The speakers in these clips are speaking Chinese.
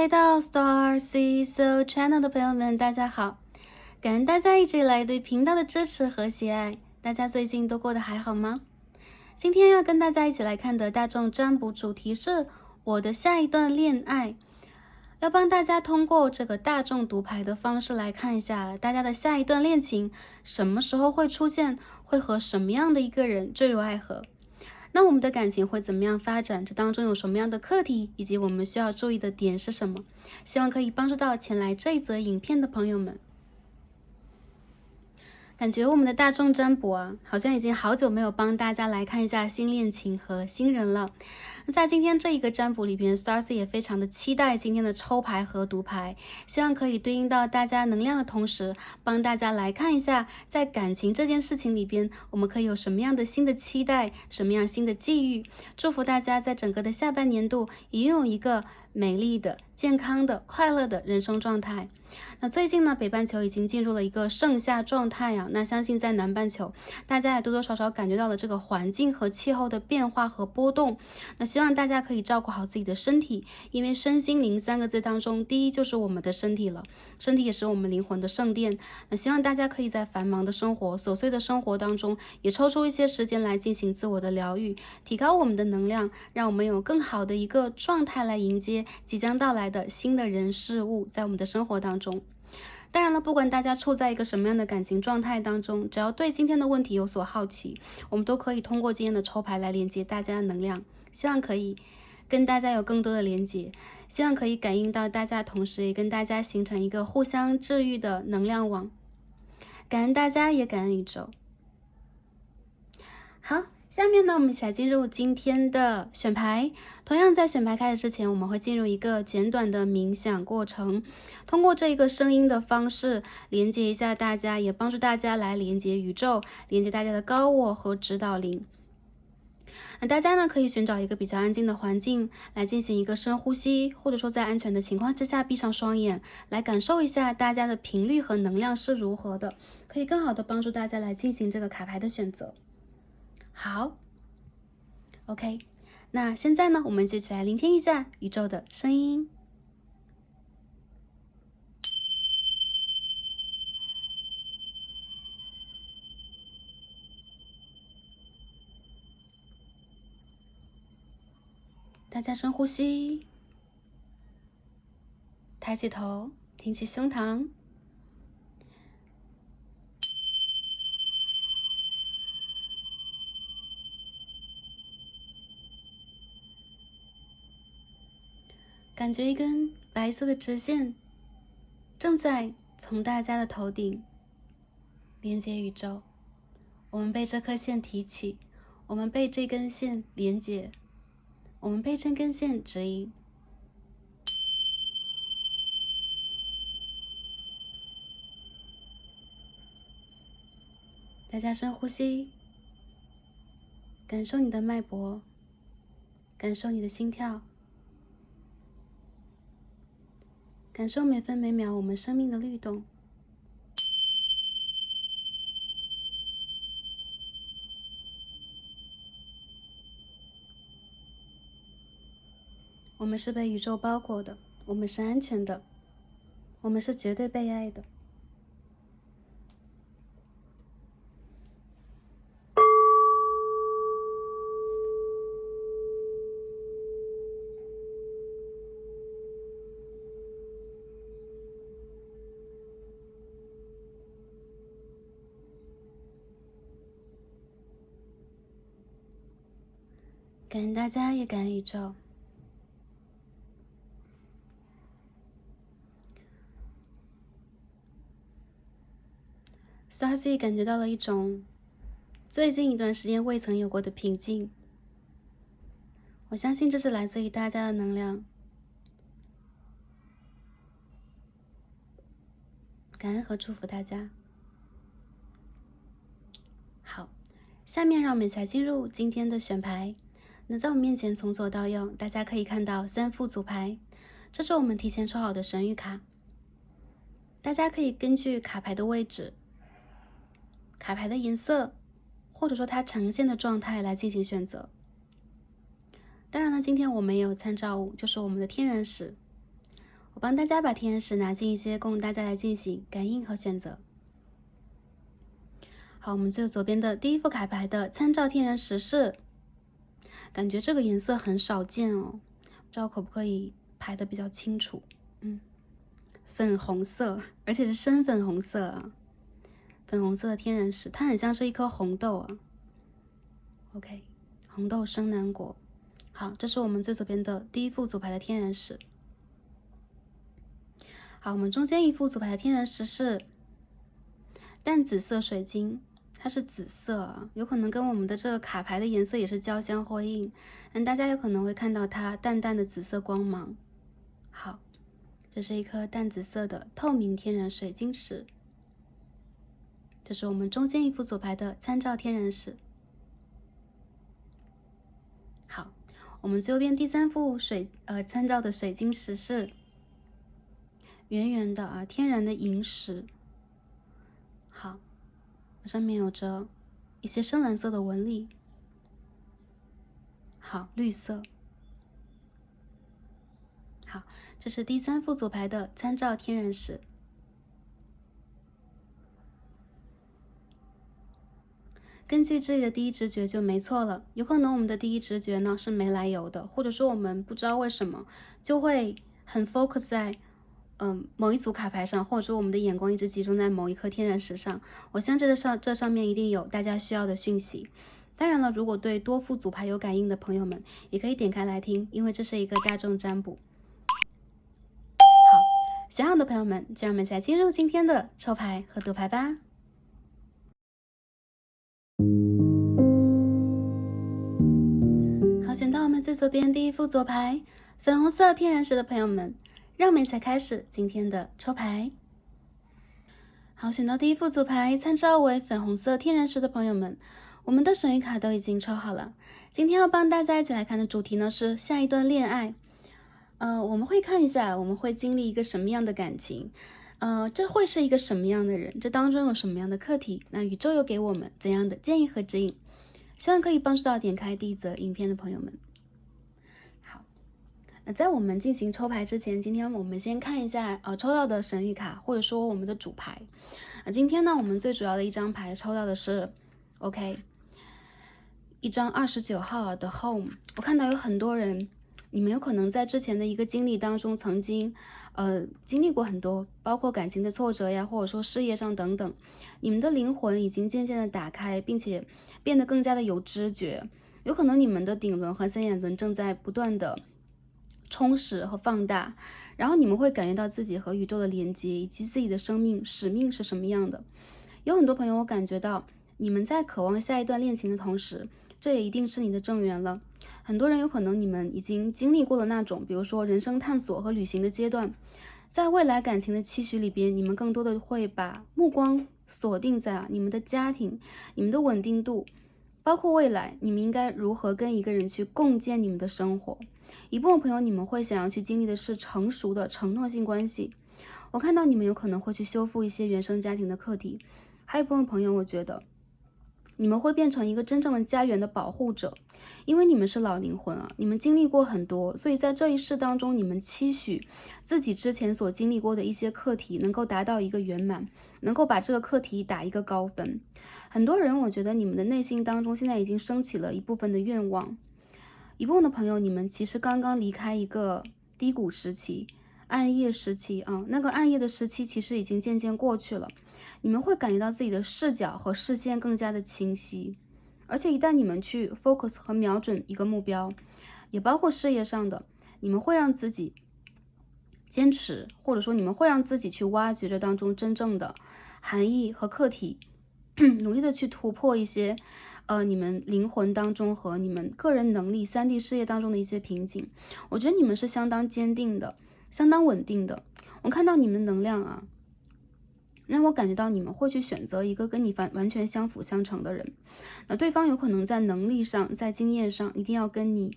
回到 Star CSO Channel 的朋友们，大家好！感恩大家一直以来对频道的支持和喜爱，大家最近都过得还好吗？今天要跟大家一起来看的大众占卜主题是我的下一段恋爱，要帮大家通过这个大众读牌的方式来看一下大家的下一段恋情什么时候会出现，会和什么样的一个人坠入爱河。那我们的感情会怎么样发展？这当中有什么样的课题，以及我们需要注意的点是什么？希望可以帮助到前来这一则影片的朋友们。感觉我们的大众占卜啊，好像已经好久没有帮大家来看一下新恋情和新人了。在今天这一个占卜里边 ，Starcy 也非常的期待今天的抽牌和读牌，希望可以对应到大家能量的同时，帮大家来看一下，在感情这件事情里边，我们可以有什么样的新的期待，什么样新的际遇。祝福大家在整个的下半年度，也拥有一个美丽的、健康的、快乐的人生状态。那最近呢，北半球已经进入了一个盛夏状态啊。那相信在南半球，大家也多多少少感觉到了这个环境和气候的变化和波动。那希望大家可以照顾好自己的身体，因为身心灵三个字当中，第一就是我们的身体了，身体也是我们灵魂的圣殿。那希望大家可以在繁忙的生活、琐碎的生活当中，也抽出一些时间来进行自我的疗愈，提高我们的能量，让我们有更好的一个状态来迎接即将到来的新的人事物，在我们的生活当中。当然了，不管大家处在一个什么样的感情状态当中，只要对今天的问题有所好奇，我们都可以通过今天的抽牌来连接大家的能量，希望可以跟大家有更多的连接，希望可以感应到大家，同时也跟大家形成一个互相治愈的能量网。感恩大家，也感恩宇宙。好，下面呢，我们一起来进入今天的选牌。同样在选牌开始之前，我们会进入一个简短的冥想过程，通过这一个声音的方式连接一下大家，也帮助大家来连接宇宙，连接大家的高我和指导灵。那大家呢，可以寻找一个比较安静的环境来进行一个深呼吸，或者说在安全的情况之下闭上双眼，来感受一下大家的频率和能量是如何的，可以更好的帮助大家来进行这个卡牌的选择。好 ，OK， 那现在呢，我们就一起来聆听一下宇宙的声音。大家深呼吸，抬起头，挺起胸膛。感觉一根白色的直线正在从大家的头顶连接宇宙，我们被这颗线提起，我们被这根线连接，我们被这根线指引。大家深呼吸，感受你的脉搏，感受你的心跳，感受每分每秒我们生命的律动。我们是被宇宙包裹的，我们是安全的，我们是绝对被爱的。感恩大家，也感恩宇宙。Starcy 感觉到了一种最近一段时间未曾有过的平静，我相信这是来自于大家的能量。感恩和祝福大家。好，下面让我们一起来进入今天的选牌。那在我们面前从左到右，大家可以看到3副组牌，这是我们提前抽好的神谕卡。大家可以根据卡牌的位置、卡牌的颜色，或者说它呈现的状态来进行选择。当然了，今天我们也有参照物，就是我们的天然石。我帮大家把天使拿进一些，供大家来进行感应和选择。好，我们最左边的第一副卡牌的参照天然石是，感觉这个颜色很少见哦，不知道可不可以排的比较清楚。粉红色，而且是深粉红色啊，粉红色的天然石，它很像是一颗红豆啊。OK， 红豆生南国。好，这是我们最左边的第一副组牌的天然石。好，我们中间一副组牌的天然石是淡紫色水晶，它是紫色啊，有可能跟我们的这个卡牌的颜色也是交相辉映，大家有可能会看到它淡淡的紫色光芒。好，这是一颗淡紫色的透明天然水晶石，这是我们中间一副左牌的参照天然石。好，我们最右边第三副参照的水晶石是圆圆的啊，天然的萤石。好，上面有着一些深蓝色的纹理。好，绿色。好，这是第三副左牌的参照天然石。根据这里的第一直觉就没错了，有可能我们的第一直觉呢是没来由的，或者说我们不知道为什么就会很 focus 在某一组卡牌上，或者说我们的眼光一直集中在某一颗天然石上。我相信这上面一定有大家需要的讯息。当然了，如果对多副组牌有感应的朋友们，也可以点开来听，因为这是一个大众占卜。好，选好的朋友们，就让我们一起来进入今天的抽牌和读牌吧。好，选到我们最左边第一副左牌粉红色天然石的朋友们，让我们一起来开始今天的抽牌。好，选到第一副组牌参照为粉红色天然石的朋友们，我们的神谕卡都已经抽好了。今天要帮大家一起来看的主题呢是下一段恋爱。我们会看一下我们会经历一个什么样的感情，这会是一个什么样的人，这当中有什么样的课题，那宇宙又给我们怎样的建议和指引，希望可以帮助到点开第一则影片的朋友们。好，那在我们进行抽牌之前，今天我们先看一下抽到的神谕卡，或者说我们的主牌。今天呢，我们最主要的一张牌抽到的是 OK， 一张29号的 Home。我看到有很多人，你们有可能在之前的一个经历当中曾经经历过很多，包括感情的挫折呀，或者说事业上等等，你们的灵魂已经渐渐的打开，并且变得更加的有知觉。有可能你们的顶轮和三眼轮正在不断的充实和放大，然后你们会感觉到自己和宇宙的连接，以及自己的生命使命是什么样的。有很多朋友我感觉到你们在渴望下一段恋情的同时，这也一定是你的正缘了。很多人有可能你们已经经历过了那种比如说人生探索和旅行的阶段，在未来感情的期许里边，你们更多的会把目光锁定在你们的家庭，你们的稳定度，包括未来你们应该如何跟一个人去共建你们的生活。一部分朋友你们会想要去经历的是成熟的承诺性关系，我看到你们有可能会去修复一些原生家庭的课题。还有一部分朋友我觉得你们会变成一个真正的家园的保护者，因为你们是老灵魂啊，你们经历过很多，所以在这一世当中，你们期许自己之前所经历过的一些课题能够达到一个圆满，能够把这个课题打一个高分。很多人我觉得你们的内心当中现在已经升起了一部分的愿望。一部分的朋友，你们其实刚刚离开一个低谷时期，暗夜时期啊，那个暗夜的时期其实已经渐渐过去了。你们会感觉到自己的视角和视线更加的清晰，而且一旦你们去 focus 和瞄准一个目标，也包括事业上的，你们会让自己坚持，或者说你们会让自己去挖掘这当中真正的含义和课题，努力的去突破一些你们灵魂当中和你们个人能力3D 事业当中的一些瓶颈。我觉得你们是相当坚定的，相当稳定的。我看到你们的能量啊，让我感觉到你们会去选择一个跟你完全相辅相成的人。那对方有可能在能力上，在经验上一定要跟你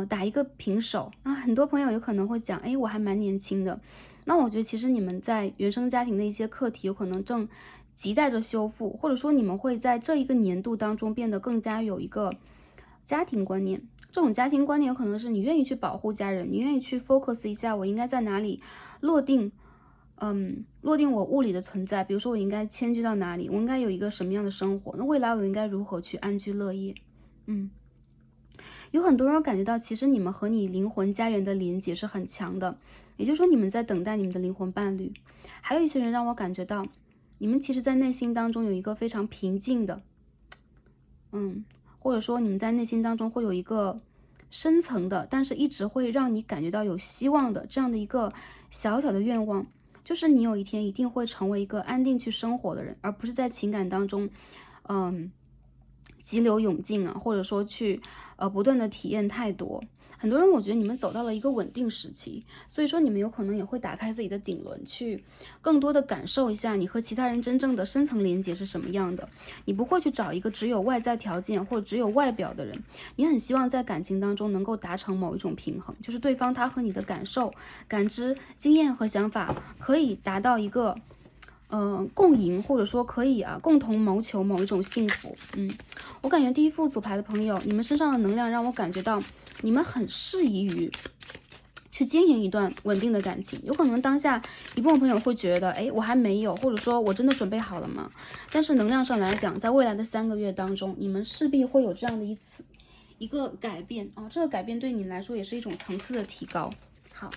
打一个平手啊。很多朋友有可能会讲，哎，我还蛮年轻的。那我觉得其实你们在原生家庭的一些课题有可能正亟待着修复，或者说你们会在这一个年度当中变得更加有一个家庭观念。这种家庭观念有可能是你愿意去保护家人，你愿意去 focus 一下我应该在哪里落定，落定我物理的存在。比如说我应该迁居到哪里，我应该有一个什么样的生活，那未来我应该如何去安居乐业。有很多人感觉到，其实你们和你灵魂家园的连接是很强的，也就是说你们在等待你们的灵魂伴侣。还有一些人让我感觉到，你们其实在内心当中有一个非常平静的，或者说你们在内心当中会有一个深层的，但是一直会让你感觉到有希望的这样的一个小小的愿望，就是你有一天一定会成为一个安定去生活的人，而不是在情感当中，急流勇进啊，或者说去不断的体验太多。很多人我觉得你们走到了一个稳定时期，所以说你们有可能也会打开自己的顶轮，去更多的感受一下你和其他人真正的深层连接是什么样的。你不会去找一个只有外在条件或者只有外表的人，你很希望在感情当中能够达成某一种平衡，就是对方他和你的感受、感知、经验和想法可以达到一个共赢，或者说可以共同谋求某一种幸福。我感觉第一副组牌的朋友，你们身上的能量让我感觉到你们很适宜于去经营一段稳定的感情。有可能当下一部分朋友会觉得，哎，我还没有，或者说我真的准备好了吗？但是能量上来讲，在未来的3个月当中，你们势必会有这样的一个改变啊，这个改变对你来说也是一种层次的提高。好，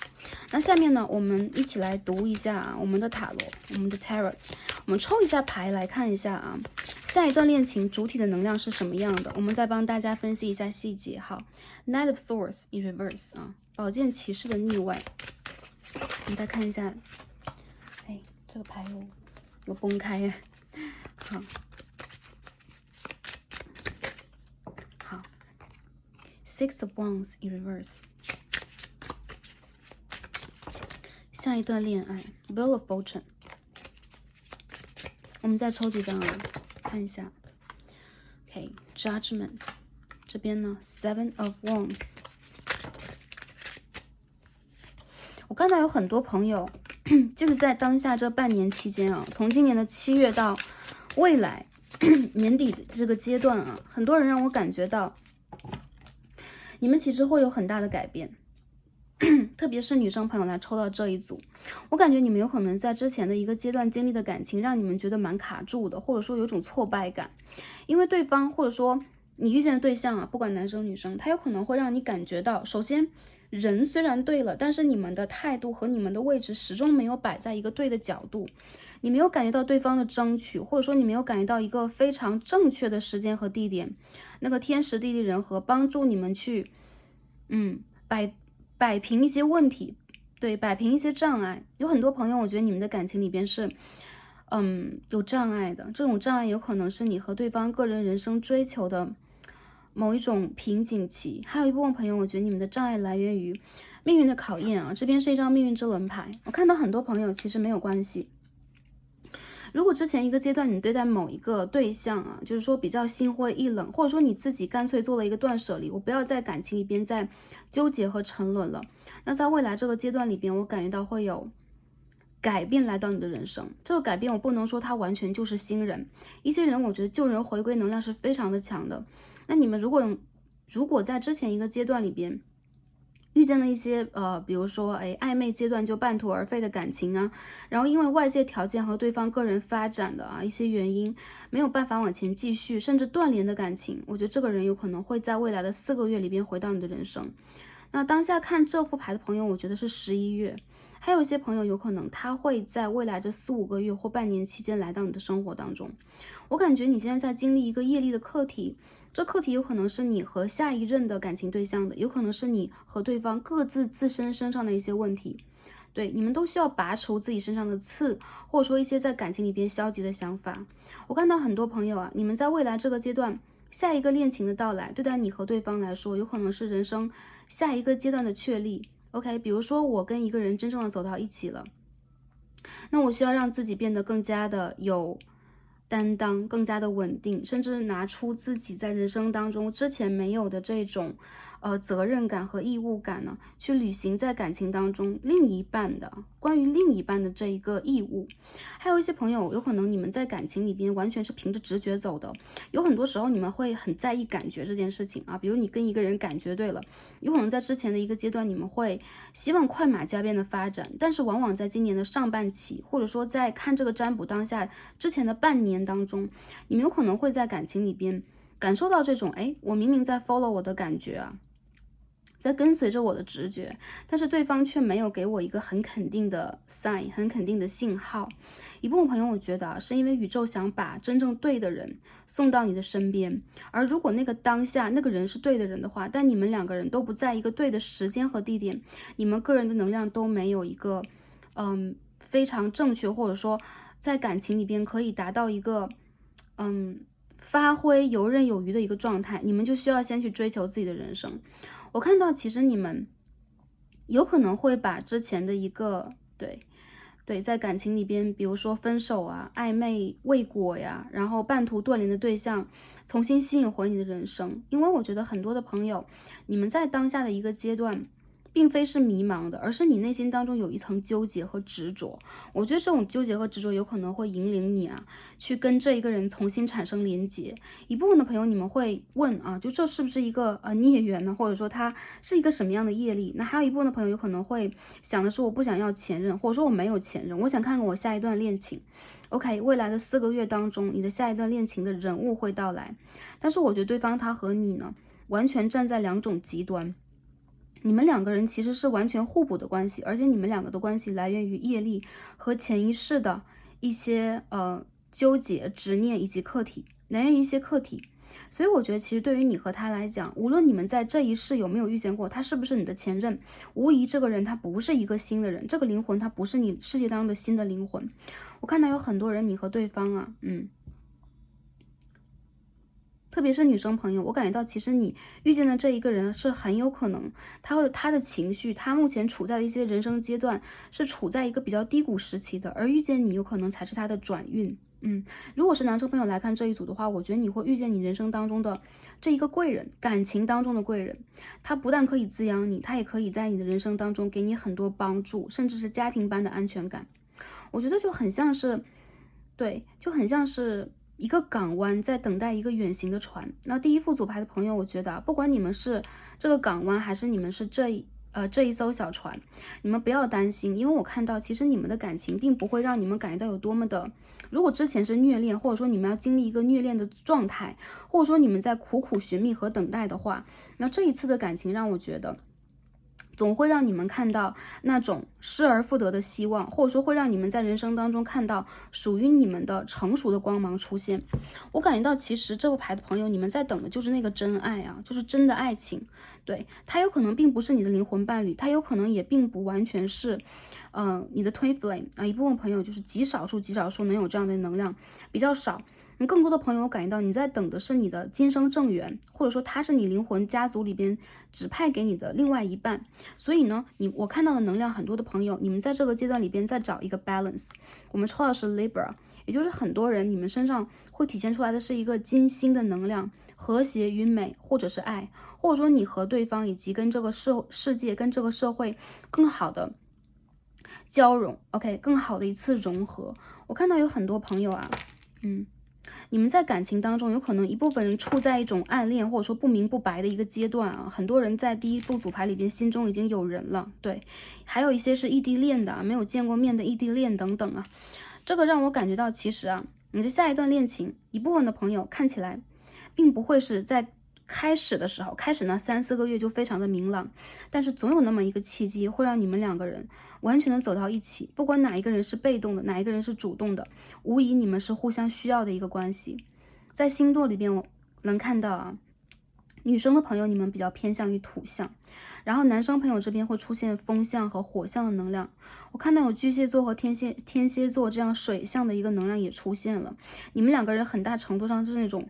那下面呢，我们一起来读一下我们的塔罗，我们的 tarot， 我们抽一下牌来看一下下一段恋情主体的能量是什么样的，我们再帮大家分析一下细节。好 ，Knight of Swords in reverse 宝剑骑士的逆位，我们再看一下，哎，这个牌有崩开好 ，Six of Wands in reverse。下一段恋爱 Wheel of Fortune， 我们再抽几张看一下。OK， Judgment， 这边呢 Seven of Wands。我看到有很多朋友就是在当下这半年期间从今年的7月到未来年底的这个阶段很多人让我感觉到你们其实会有很大的改变。特别是女生朋友来抽到这一组，我感觉你们有可能在之前的一个阶段经历的感情让你们觉得蛮卡住的，或者说有种挫败感，因为对方或者说你遇见的对象不管男生女生，他有可能会让你感觉到，首先人虽然对了，但是你们的态度和你们的位置始终没有摆在一个对的角度，你没有感觉到对方的争取，或者说你没有感觉到一个非常正确的时间和地点，那个天时地利人和帮助你们去摆平一些问题，对，摆平一些障碍。有很多朋友，我觉得你们的感情里边是，有障碍的。这种障碍有可能是你和对方个人人生追求的某一种瓶颈期。还有一部分朋友，我觉得你们的障碍来源于命运的考验这边是一张命运之轮牌。我看到很多朋友其实没有关系。如果之前一个阶段你对待某一个对象就是说比较心灰意冷，或者说你自己干脆做了一个断舍离，我不要在感情里边再纠结和沉沦了，那在未来这个阶段里边，我感觉到会有改变来到你的人生。这个改变我不能说它完全就是新人，一些人我觉得旧人回归能量是非常的强的。那你们如果在之前一个阶段里边遇见了一些比如说暧昧阶段就半途而废的感情然后因为外界条件和对方个人发展的一些原因没有办法往前继续，甚至断联的感情，我觉得这个人有可能会在未来的4个月里边回到你的人生。那当下看这副牌的朋友，我觉得是11月，还有一些朋友有可能他会在未来这4、5个月或半年期间来到你的生活当中。我感觉你现在在经历一个业力的课题，这课题有可能是你和下一任的感情对象的，有可能是你和对方各自自身身上的一些问题。对，你们都需要拔除自己身上的刺，或者说一些在感情里边消极的想法。我看到很多朋友你们在未来这个阶段，下一个恋情的到来，对待你和对方来说，有可能是人生下一个阶段的确立。OK， 比如说我跟一个人真正的走到一起了，那我需要让自己变得更加的有担当，更加的稳定，甚至拿出自己在人生当中之前没有的这种责任感和义务感呢，去履行在感情当中关于另一半的这一个义务。还有一些朋友，有可能你们在感情里边完全是凭着直觉走的，有很多时候你们会很在意感觉这件事情啊，比如你跟一个人感觉对了，有可能在之前的一个阶段你们会希望快马加鞭的发展，但是往往在今年的上半期，或者说在看这个占卜当下之前的半年当中，你们有可能会在感情里边感受到这种，哎，我明明在 follow 我的感觉啊，在跟随着我的直觉，但是对方却没有给我一个很肯定的 sign， 很肯定的信号。一部分朋友我觉得啊，是因为宇宙想把真正对的人送到你的身边，而如果那个当下那个人是对的人的话，但你们两个人都不在一个对的时间和地点，你们个人的能量都没有一个非常正确，或者说在感情里边可以达到一个发挥游刃有余的一个状态，你们就需要先去追求自己的人生。我看到其实你们有可能会把之前的一个对，在感情里边，比如说分手啊、暧昧未果呀，然后半途断联的对象，重新吸引回你的人生。因为我觉得很多的朋友，你们在当下的一个阶段，并非是迷茫的，而是你内心当中有一层纠结和执着。我觉得这种纠结和执着有可能会引领你啊，去跟这一个人重新产生连结。一部分的朋友你们会问啊，就这是不是一个孽缘呢？或者说它是一个什么样的业力？那还有一部分的朋友有可能会想的是，我不想要前任，或者说我没有前任，我想看看我下一段恋情。OK，未来的4个月当中，你的下一段恋情的人物会到来，但是我觉得对方他和你呢，完全站在两种极端。你们两个人其实是完全互补的关系，而且你们两个的关系来源于业力和潜意识的一些纠结、执念以及课题，来源于一些课题。所以我觉得，其实对于你和他来讲，无论你们在这一世有没有遇见过，他是不是你的前任，无疑这个人他不是一个新的人，这个灵魂他不是你世界当中的新的灵魂。我看到有很多人，你和对方啊，特别是女生朋友，我感觉到其实你遇见的这一个人是很有可能，他的情绪，他目前处在的一些人生阶段是处在一个比较低谷时期的，而遇见你有可能才是他的转运。如果是男生朋友来看这一组的话，我觉得你会遇见你人生当中的这一个贵人，感情当中的贵人，他不但可以滋养你，他也可以在你的人生当中给你很多帮助，甚至是家庭般的安全感。我觉得就很像是，对，就很像是一个港湾在等待一个远行的船。那第一副组牌的朋友，我觉得啊，不管你们是这个港湾，还是你们是这一艘小船，你们不要担心，因为我看到其实你们的感情并不会让你们感觉到有多么的，如果之前是虐恋，或者说你们要经历一个虐恋的状态，或者说你们在苦苦寻觅和等待的话，那这一次的感情让我觉得总会让你们看到那种失而复得的希望，或者说会让你们在人生当中看到属于你们的成熟的光芒出现。我感觉到其实这副牌的朋友，你们在等的就是那个真爱啊，就是真的爱情。对，他有可能并不是你的灵魂伴侣，他有可能也并不完全是你的 twin flame 啊。一部分朋友就是极少数能有这样的能量，比较少。更多的朋友，我感觉到你在等的是你的今生正缘，或者说他是你灵魂家族里边指派给你的另外一半。所以呢，我看到的能量很多的朋友，你们在这个阶段里边在找一个 balance。我们抽到的是 Libra， 也就是很多人你们身上会体现出来的是一个金星的能量，和谐与美，或者是爱，或者说你和对方以及跟这个世界跟这个社会更好的交融 ，OK， 更好的一次融合。我看到有很多朋友啊，你们在感情当中，有可能一部分人处在一种暗恋或者说不明不白的一个阶段啊。很多人在第一副组牌里边心中已经有人了，对，还有一些是异地恋的，没有见过面的异地恋等等啊。这个让我感觉到，其实啊，你的下一段恋情，一部分的朋友看起来，并不会是在开始的时候，开始那3、4个月就非常的明朗，但是总有那么一个契机，会让你们两个人完全的走到一起。不管哪一个人是被动的，哪一个人是主动的，无疑你们是互相需要的一个关系。在星座里边，我能看到啊，女生的朋友你们比较偏向于土象，然后男生朋友这边会出现风象和火象的能量。我看到有巨蟹座和天蝎座这样水象的一个能量也出现了。你们两个人很大程度上就是那种。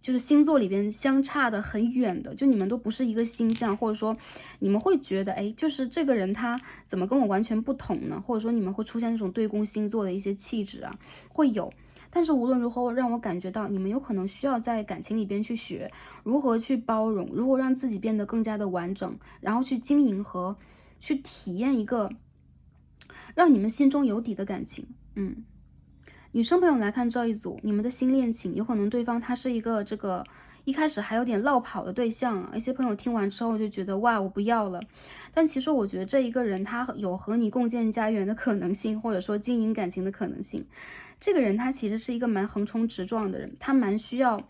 就是星座里边相差的很远的，就你们都不是一个星象，或者说你们会觉得，哎，就是这个人他怎么跟我完全不同呢？或者说你们会出现这种对宫星座的一些气质啊，会有。但是无论如何，让我感觉到你们有可能需要在感情里边去学如何去包容，如何让自己变得更加的完整，然后去经营和去体验一个让你们心中有底的感情。女生朋友来看这一组，你们的新恋情有可能对方他是一个一开始还有点落跑的对象，一些朋友听完之后就觉得哇我不要了，但其实我觉得这一个人他有和你共建家园的可能性，或者说经营感情的可能性。这个人他其实是一个蛮横冲直撞的人，他蛮需要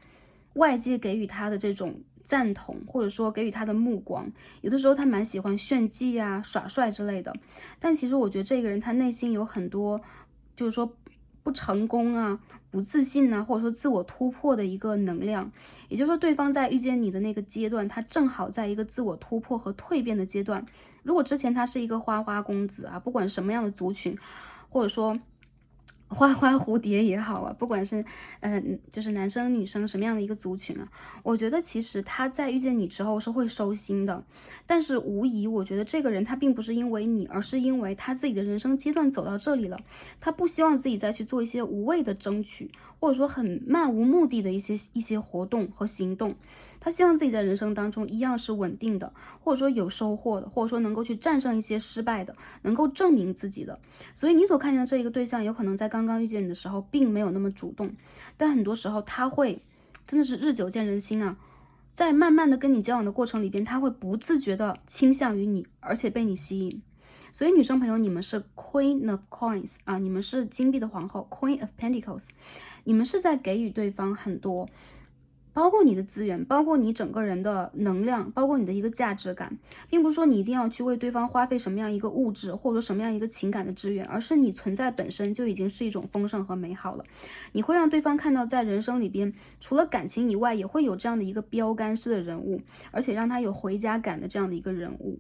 外界给予他的这种赞同，或者说给予他的目光，有的时候他蛮喜欢炫技啊、耍帅之类的。但其实我觉得这个人他内心有很多，就是说不成功啊、不自信啊，或者说自我突破的一个能量。也就是说，对方在遇见你的那个阶段，他正好在一个自我突破和蜕变的阶段。如果之前他是一个花花公子啊，不管什么样的族群，或者说花花蝴蝶也好啊，不管是就是男生女生什么样的一个族群啊，我觉得其实他在遇见你之后是会收心的。但是无疑，我觉得这个人他并不是因为你，而是因为他自己的人生阶段走到这里了，他不希望自己再去做一些无谓的争取，或者说很漫无目的的一些活动和行动。他希望自己在人生当中一样是稳定的，或者说有收获的，或者说能够去战胜一些失败的，能够证明自己的。所以你所看见的这一个对象，有可能在刚刚遇见你的时候并没有那么主动，但很多时候他会真的是日久见人心啊，在慢慢的跟你交往的过程里边，他会不自觉的倾向于你，而且被你吸引。所以女生朋友，你们是 Queen of Coins 啊，你们是金币的皇后 Queen of Pentacles， 你们是在给予对方很多，包括你的资源，包括你整个人的能量，包括你的一个价值感，并不是说你一定要去为对方花费什么样一个物质，或者说什么样一个情感的资源，而是你存在本身就已经是一种丰盛和美好了。你会让对方看到，在人生里边，除了感情以外，也会有这样的一个标杆式的人物，而且让他有回家感的这样的一个人物。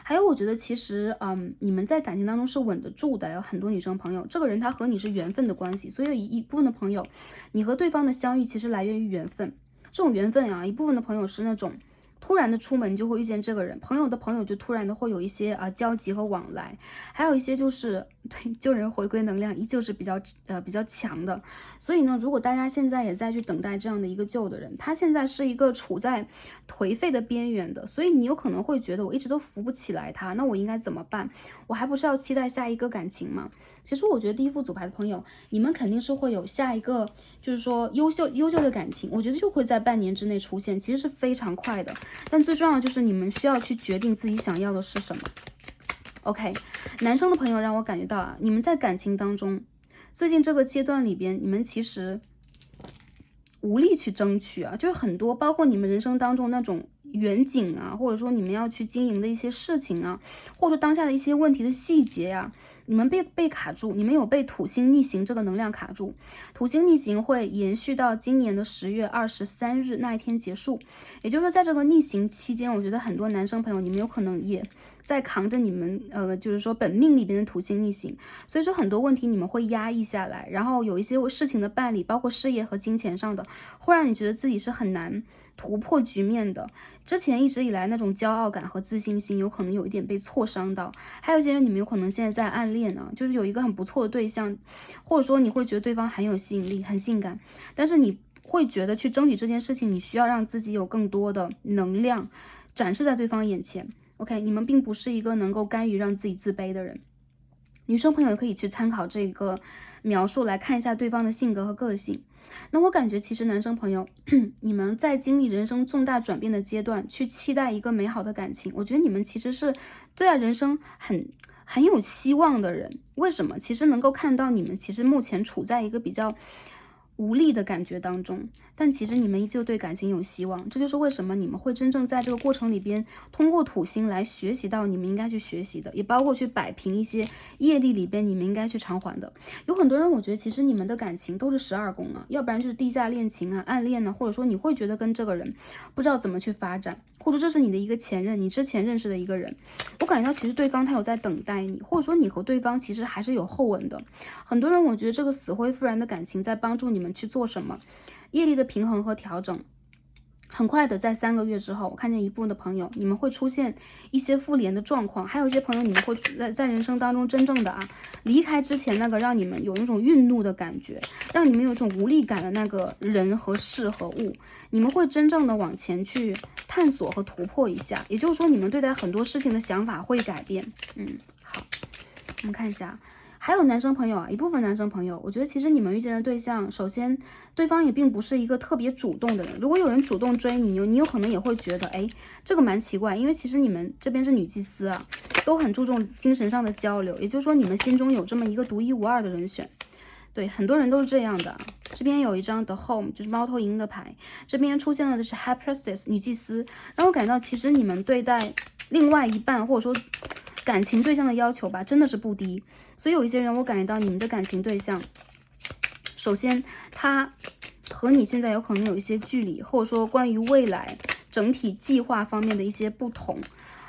还有，我觉得其实，你们在感情当中是稳得住的。有很多女生朋友，这个人他和你是缘分的关系，所以有一部分的朋友，你和对方的相遇其实来源于缘分。这种缘分啊，一部分的朋友是那种突然的出门就会遇见这个人，朋友的朋友就突然的会有一些交集和往来，还有一些就是对救人回归能量依旧是比较强的。所以呢，如果大家现在也在去等待这样的一个救的人，他现在是一个处在颓废的边缘的，所以你有可能会觉得我一直都扶不起来他，那我应该怎么办？我还不是要期待下一个感情吗？其实我觉得第一副组牌的朋友，你们肯定是会有下一个，就是说优秀的感情，我觉得就会在半年之内出现，其实是非常快的。但最重要的就是你们需要去决定自己想要的是什么。OK， 男生的朋友让我感觉到啊，你们在感情当中，最近这个阶段里边，你们其实无力去争取啊，就是很多包括你们人生当中那种远景啊，或者说你们要去经营的一些事情啊，或者说当下的一些问题的细节呀，你们被卡住，你们有被土星逆行这个能量卡住。土星逆行会延续到今年的10月23日那一天结束，也就是说在这个逆行期间，我觉得很多男生朋友你们有可能也在扛着你们就是说本命里边的土星逆行，所以说很多问题你们会压抑下来，然后有一些事情的办理，包括事业和金钱上的，会让你觉得自己是很难突破局面的。之前一直以来那种骄傲感和自信心有可能有一点被挫伤到。还有一些人你们有可能现在在暗恋呢，就是有一个很不错的对象，或者说你会觉得对方很有吸引力，很性感，但是你会觉得去争取这件事情，你需要让自己有更多的能量展示在对方眼前。OK， 你们并不是一个能够甘于让自己自卑的人。女生朋友可以去参考这个描述来看一下对方的性格和个性。那我感觉其实男生朋友你们在经历人生重大转变的阶段，去期待一个美好的感情，我觉得你们其实是对人生很有希望的人。为什么？其实能够看到你们其实目前处在一个比较无力的感觉当中，但其实你们依旧对感情有希望。这就是为什么你们会真正在这个过程里边通过土星来学习到你们应该去学习的，也包括去摆平一些业力里边你们应该去偿还的。有很多人我觉得其实你们的感情都是12宫啊，要不然就是地下恋情啊、暗恋啊，或者说你会觉得跟这个人不知道怎么去发展，或者这是你的一个前任，你之前认识的一个人，我感觉到其实对方他有在等待你，或者说你和对方其实还是有后文的。很多人我觉得这个死灰复燃的感情在帮助你们去做什么？业力的平衡和调整。很快的，在3个月之后，我看见一部分的朋友，你们会出现一些复联的状况，还有一些朋友，你们会在人生当中真正的离开之前那个让你们有那种愠怒的感觉，让你们有一种无力感的那个人和事和物，你们会真正的往前去探索和突破一下，也就是说，你们对待很多事情的想法会改变。好，我们看一下。还有男生朋友一部分男生朋友，我觉得其实你们遇见的对象，首先对方也并不是一个特别主动的人。如果有人主动追你，你有可能也会觉得，哎，这个蛮奇怪，因为其实你们这边是女祭司都很注重精神上的交流，也就是说你们心中有这么一个独一无二的人选。对，很多人都是这样的。这边有一张 The Home， 就是猫头鹰的牌，这边出现了的是 High Priestess 女祭司，让我感到其实你们对待另外一半或者说感情对象的要求吧，真的是不低。所以有一些人，我感觉到你们的感情对象，首先他和你现在有可能有一些距离，或者说关于未来整体计划方面的一些不同。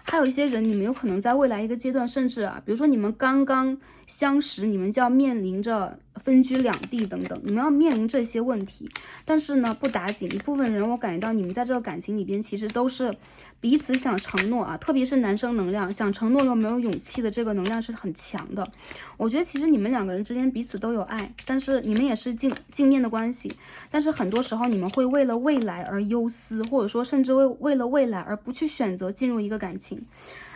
还有一些人，你们有可能在未来一个阶段，甚至比如说你们刚刚相识，你们就要面临着分居两地等等，你们要面临这些问题。但是呢，不打紧，一部分人我感觉到你们在这个感情里边，其实都是彼此想承诺特别是男生能量，想承诺又没有勇气的这个能量是很强的。我觉得其实你们两个人之间彼此都有爱，但是你们也是镜面的关系，但是很多时候你们会为了未来而忧思，或者说甚至为了未来而不去选择进入一个感情。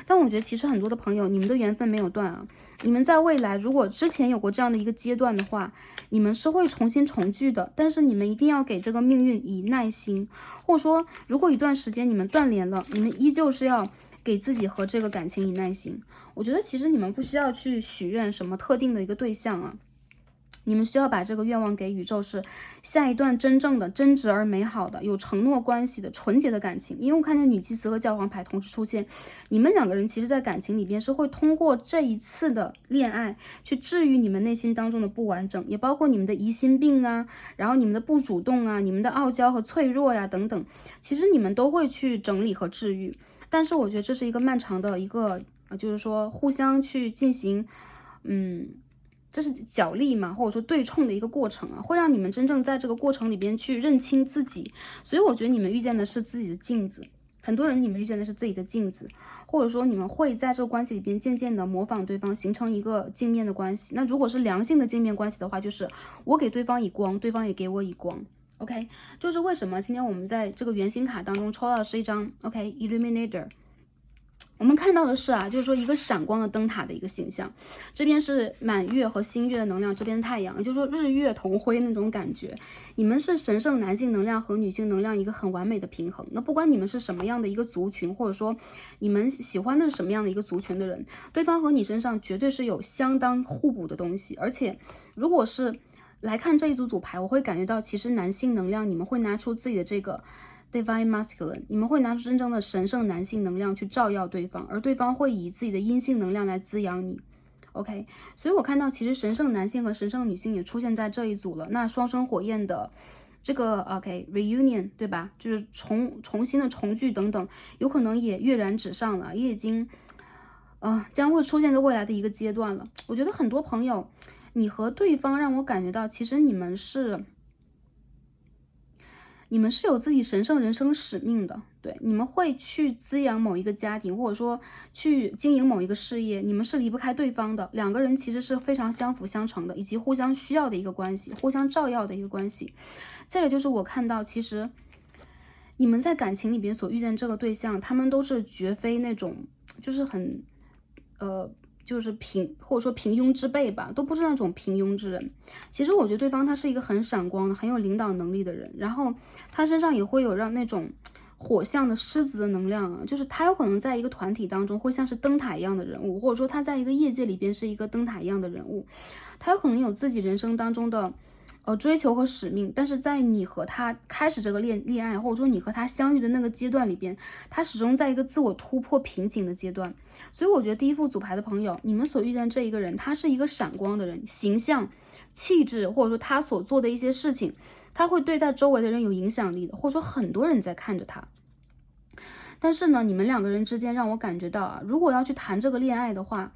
但我觉得其实很多的朋友，你们的缘分没有断你们在未来如果之前有过这样的一个阶段的话，你们是会重新重聚的，但是你们一定要给这个命运以耐心，或者说如果一段时间你们断联了，你们依旧是要给自己和这个感情以耐心。我觉得其实你们不需要去许愿什么特定的一个对象你们需要把这个愿望给宇宙，是下一段真正的真挚而美好的有承诺关系的纯洁的感情。因为我看见女祭司和教皇牌同时出现，你们两个人其实在感情里边是会通过这一次的恋爱去治愈你们内心当中的不完整，也包括你们的疑心病然后你们的不主动你们的傲娇和脆弱等等，其实你们都会去整理和治愈。但是我觉得这是一个漫长的一个就是说互相去进行这是角力嘛，或者说对冲的一个过程会让你们真正在这个过程里边去认清自己。所以我觉得你们遇见的是自己的镜子，很多人你们遇见的是自己的镜子，或者说你们会在这个关系里边渐渐的模仿对方，形成一个镜面的关系。那如果是良性的镜面关系的话，就是我给对方以光，对方也给我以光。OK， 就是为什么今天我们在这个圆形卡当中抽到的是一张 OK Illuminator。我们看到的是就是说一个闪光的灯塔的一个形象，这边是满月和新月的能量，这边太阳，也就是说日月同辉那种感觉。你们是神圣男性能量和女性能量一个很完美的平衡。那不管你们是什么样的一个族群，或者说你们喜欢的是什么样的一个族群的人，对方和你身上绝对是有相当互补的东西。而且如果是来看这一组牌，我会感觉到其实男性能量你们会拿出自己的这个Divine Masculine， 你们会拿出真正的神圣男性能量去照耀对方，而对方会以自己的阴性能量来滋养你。OK， 所以我看到其实神圣男性和神圣女性也出现在这一组了。那双生火焰的这个 reunion 对吧？就是重新的重聚等等，有可能也跃然纸上了，也已经将会出现在未来的一个阶段了。我觉得很多朋友，你和对方让我感觉到，其实你们是有自己神圣人生使命的，对，你们会去滋养某一个家庭，或者说去经营某一个事业，你们是离不开对方的，两个人其实是非常相辅相成的，以及互相需要的一个关系，互相照耀的一个关系。再有就是我看到，其实你们在感情里边所遇见这个对象，他们都是绝非那种就是很就是或者说平庸之辈吧，都不是那种平庸之人。其实我觉得对方他是一个很闪光的、很有领导能力的人，然后他身上也会有让那种火象的狮子的能量就是他有可能在一个团体当中会像是灯塔一样的人物，或者说他在一个业界里边是一个灯塔一样的人物，他有可能有自己人生当中的追求和使命，但是在你和他开始这个恋爱，或者说你和他相遇的那个阶段里边，他始终在一个自我突破瓶颈的阶段。所以我觉得第一副组牌的朋友，你们所遇见这一个人，他是一个闪光的人，形象、气质，或者说他所做的一些事情，他会对待周围的人有影响力的，或者说很多人在看着他。但是呢，你们两个人之间让我感觉到如果要去谈这个恋爱的话，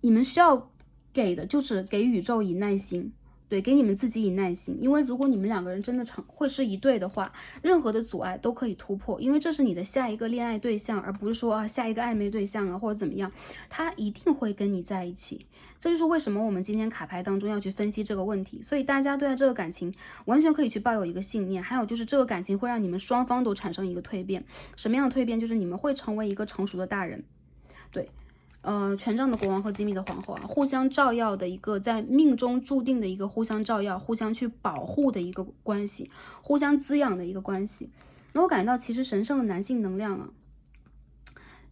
你们需要给的就是给宇宙以耐心。对，给你们自己以耐心，因为如果你们两个人真的会是一对的话，任何的阻碍都可以突破，因为这是你的下一个恋爱对象，而不是说下一个暧昧对象啊或者怎么样，他一定会跟你在一起。这就是为什么我们今天卡牌当中要去分析这个问题，所以大家对待这个感情完全可以去抱有一个信念，还有就是这个感情会让你们双方都产生一个蜕变，什么样的蜕变？就是你们会成为一个成熟的大人，对。权杖的国王和机密的皇后啊，互相照耀的一个在命中注定的一个互相照耀、互相去保护的一个关系，互相滋养的一个关系。那我感觉到其实神圣的男性能量啊，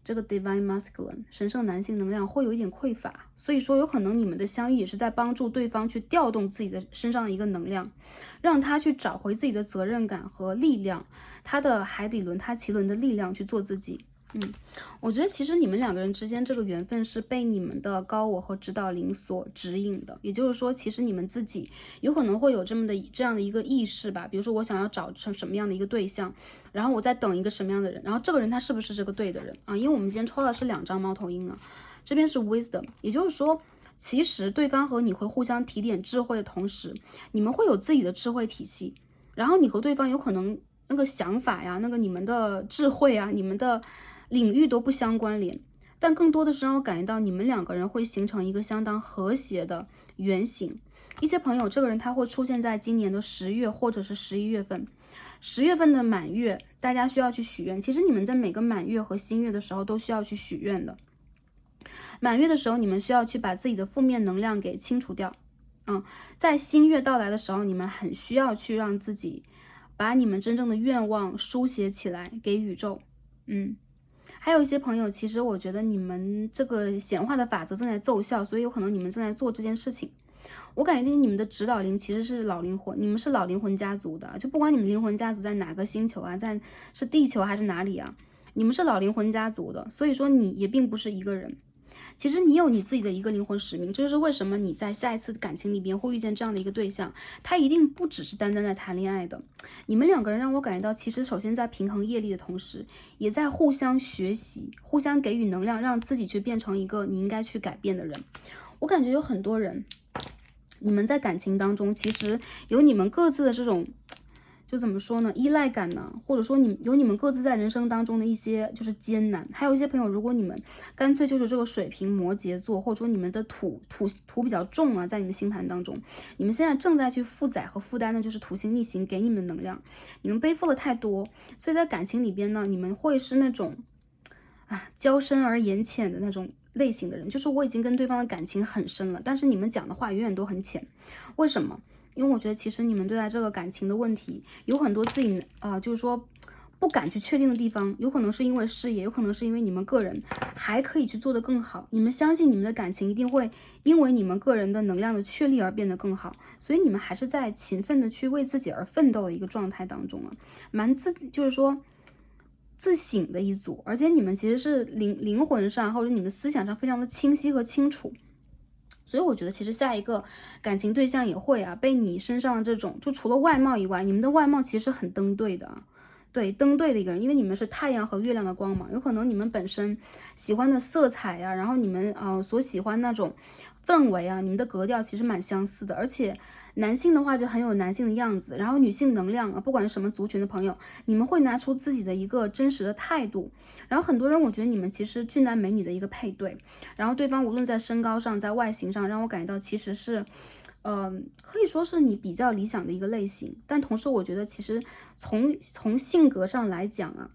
这个 divine masculine 神圣男性能量会有一点匮乏，所以说有可能你们的相遇也是在帮助对方去调动自己的身上的一个能量，让他去找回自己的责任感和力量，他的海底轮、他脐轮的力量去做自己。我觉得其实你们两个人之间这个缘分是被你们的高我和指导灵所指引的，也就是说，其实你们自己有可能会有这样的一个意识吧，比如说我想要找什么样的一个对象，然后我在等一个什么样的人，然后这个人他是不是这个对的人啊？因为我们今天抽到的是2张猫头鹰啊，这边是 wisdom， 也就是说，其实对方和你会互相提点智慧的同时，你们会有自己的智慧体系，然后你和对方有可能那个想法呀，那个你们的智慧啊，你们的领域都不相关联，但更多的是让我感觉到你们两个人会形成一个相当和谐的原型。一些朋友，这个人他会出现在今年的10月或者是11月份。10月份的满月，大家需要去许愿。其实你们在每个满月和新月的时候都需要去许愿的。满月的时候，你们需要去把自己的负面能量给清除掉。在新月到来的时候，你们很需要去让自己把你们真正的愿望书写起来给宇宙。还有一些朋友，其实我觉得你们这个显化的法则正在奏效，所以有可能你们正在做这件事情。我感觉你们的指导灵其实是老灵魂，你们是老灵魂家族的，就不管你们灵魂家族在哪个星球啊，是地球还是哪里啊，你们是老灵魂家族的，所以说你也并不是一个人。其实你有你自己的一个灵魂使命，这就是为什么你在下一次感情里边会遇见这样的一个对象，他一定不只是单单在谈恋爱的。你们两个人让我感觉到，其实首先在平衡业力的同时，也在互相学习，互相给予能量，让自己去变成一个你应该去改变的人。我感觉有很多人，你们在感情当中，其实有你们各自的这种。就怎么说呢？依赖感呢，或者说你们各自在人生当中的一些就是艰难，还有一些朋友，如果你们干脆就是这个水瓶摩羯座，或者说你们的土比较重啊，在你们星盘当中，你们现在正在去负载和负担的就是土星逆行给你们的能量，你们背负了太多，所以在感情里边呢，你们会是那种交深而言浅的那种类型的人，就是我已经跟对方的感情很深了，但是你们讲的话永远都很浅，为什么？因为我觉得其实你们对待这个感情的问题有很多自己就是说不敢去确定的地方，有可能是因为事业，有可能是因为你们个人还可以去做得更好。你们相信你们的感情一定会因为你们个人的能量的确立而变得更好，所以你们还是在勤奋的去为自己而奋斗的一个状态当中就是说自省的一组，而且你们其实是灵魂上或者你们思想上非常的清晰和清楚。所以我觉得其实下一个感情对象也会被你身上的这种，就除了外貌以外，你们的外貌其实很登对的对，登对的一个人，因为你们是太阳和月亮的光芒，有可能你们本身喜欢的色彩然后你们所喜欢那种氛围你们的格调其实蛮相似的，而且男性的话就很有男性的样子，然后女性能量不管是什么族群的朋友，你们会拿出自己的一个真实的态度，然后很多人我觉得你们其实俊男美女的一个配对，然后对方无论在身高上，在外形上，让我感觉到其实是可以说是你比较理想的一个类型，但同时我觉得其实从性格上来讲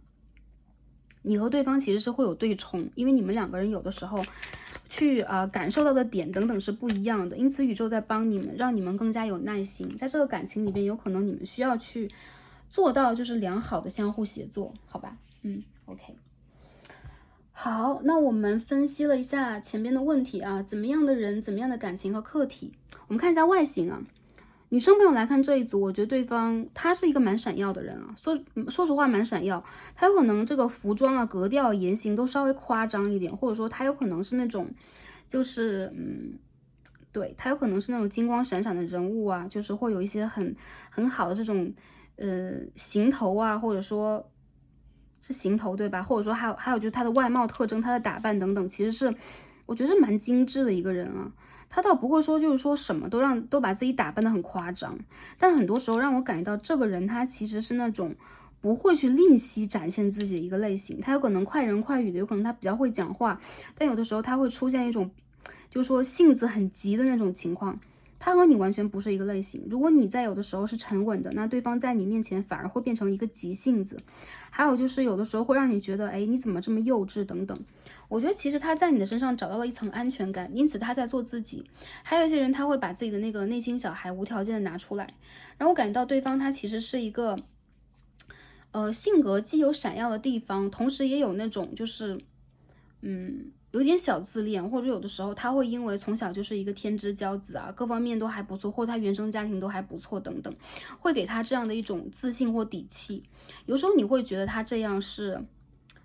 你和对方其实是会有对冲，因为你们两个人有的时候去感受到的点等等是不一样的，因此宇宙在帮你们，让你们更加有耐心，在这个感情里边，有可能你们需要去做到就是良好的相互协作，好吧？OK。好，那我们分析了一下前边的问题怎么样的人，怎么样的感情和课题，我们看一下外形女生朋友来看这一组，我觉得对方他是一个蛮闪耀的人说实话蛮闪耀，他有可能这个服装格调言行都稍微夸张一点，或者说他有可能是那种就是对，他有可能是那种金光闪闪的人物就是会有一些很好的这种行头或者说是行头对吧？或者说还有就是他的外貌特征，他的打扮等等，其实是我觉得是蛮精致的一个人啊。他倒不会说就是说什么都把自己打扮得很夸张，但很多时候让我感觉到这个人他其实是那种不会去吝惜展现自己的一个类型。他有可能快人快语的，有可能他比较会讲话，但有的时候他会出现一种就是说性子很急的那种情况。他和你完全不是一个类型。如果你在有的时候是沉稳的，那对方在你面前反而会变成一个急性子。还有就是有的时候会让你觉得，哎，你怎么这么幼稚等等。我觉得其实他在你的身上找到了一层安全感，因此他在做自己。还有一些人他会把自己的那个内心小孩无条件的拿出来，然后我感觉到对方他其实是一个，性格既有闪耀的地方，同时也有那种就是，有点小自恋，或者有的时候他会因为从小就是一个天之骄子啊，各方面都还不错，或他原生家庭都还不错等等，会给他这样的一种自信或底气。有时候你会觉得他这样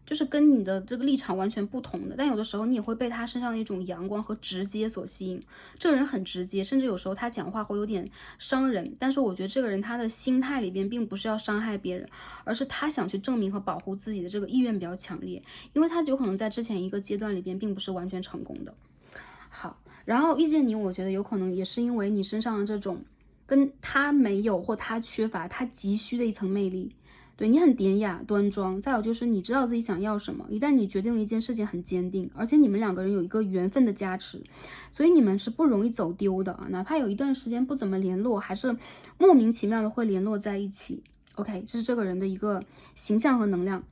就是跟你的这个立场完全不同的，但有的时候你也会被他身上的一种阳光和直接所吸引。这个人很直接，甚至有时候他讲话会有点伤人，但是我觉得这个人他的心态里边并不是要伤害别人，而是他想去证明和保护自己的这个意愿比较强烈，因为他有可能在之前一个阶段里边并不是完全成功的。好，然后遇见你，我觉得有可能也是因为你身上的这种跟他没有或他缺乏他急需的一层魅力。对，你很典雅端庄，再有就是你知道自己想要什么，一旦你决定了一件事情很坚定，而且你们两个人有一个缘分的加持，所以你们是不容易走丢的啊，哪怕有一段时间不怎么联络，还是莫名其妙的会联络在一起。OK，这是这个人的一个形象和能量。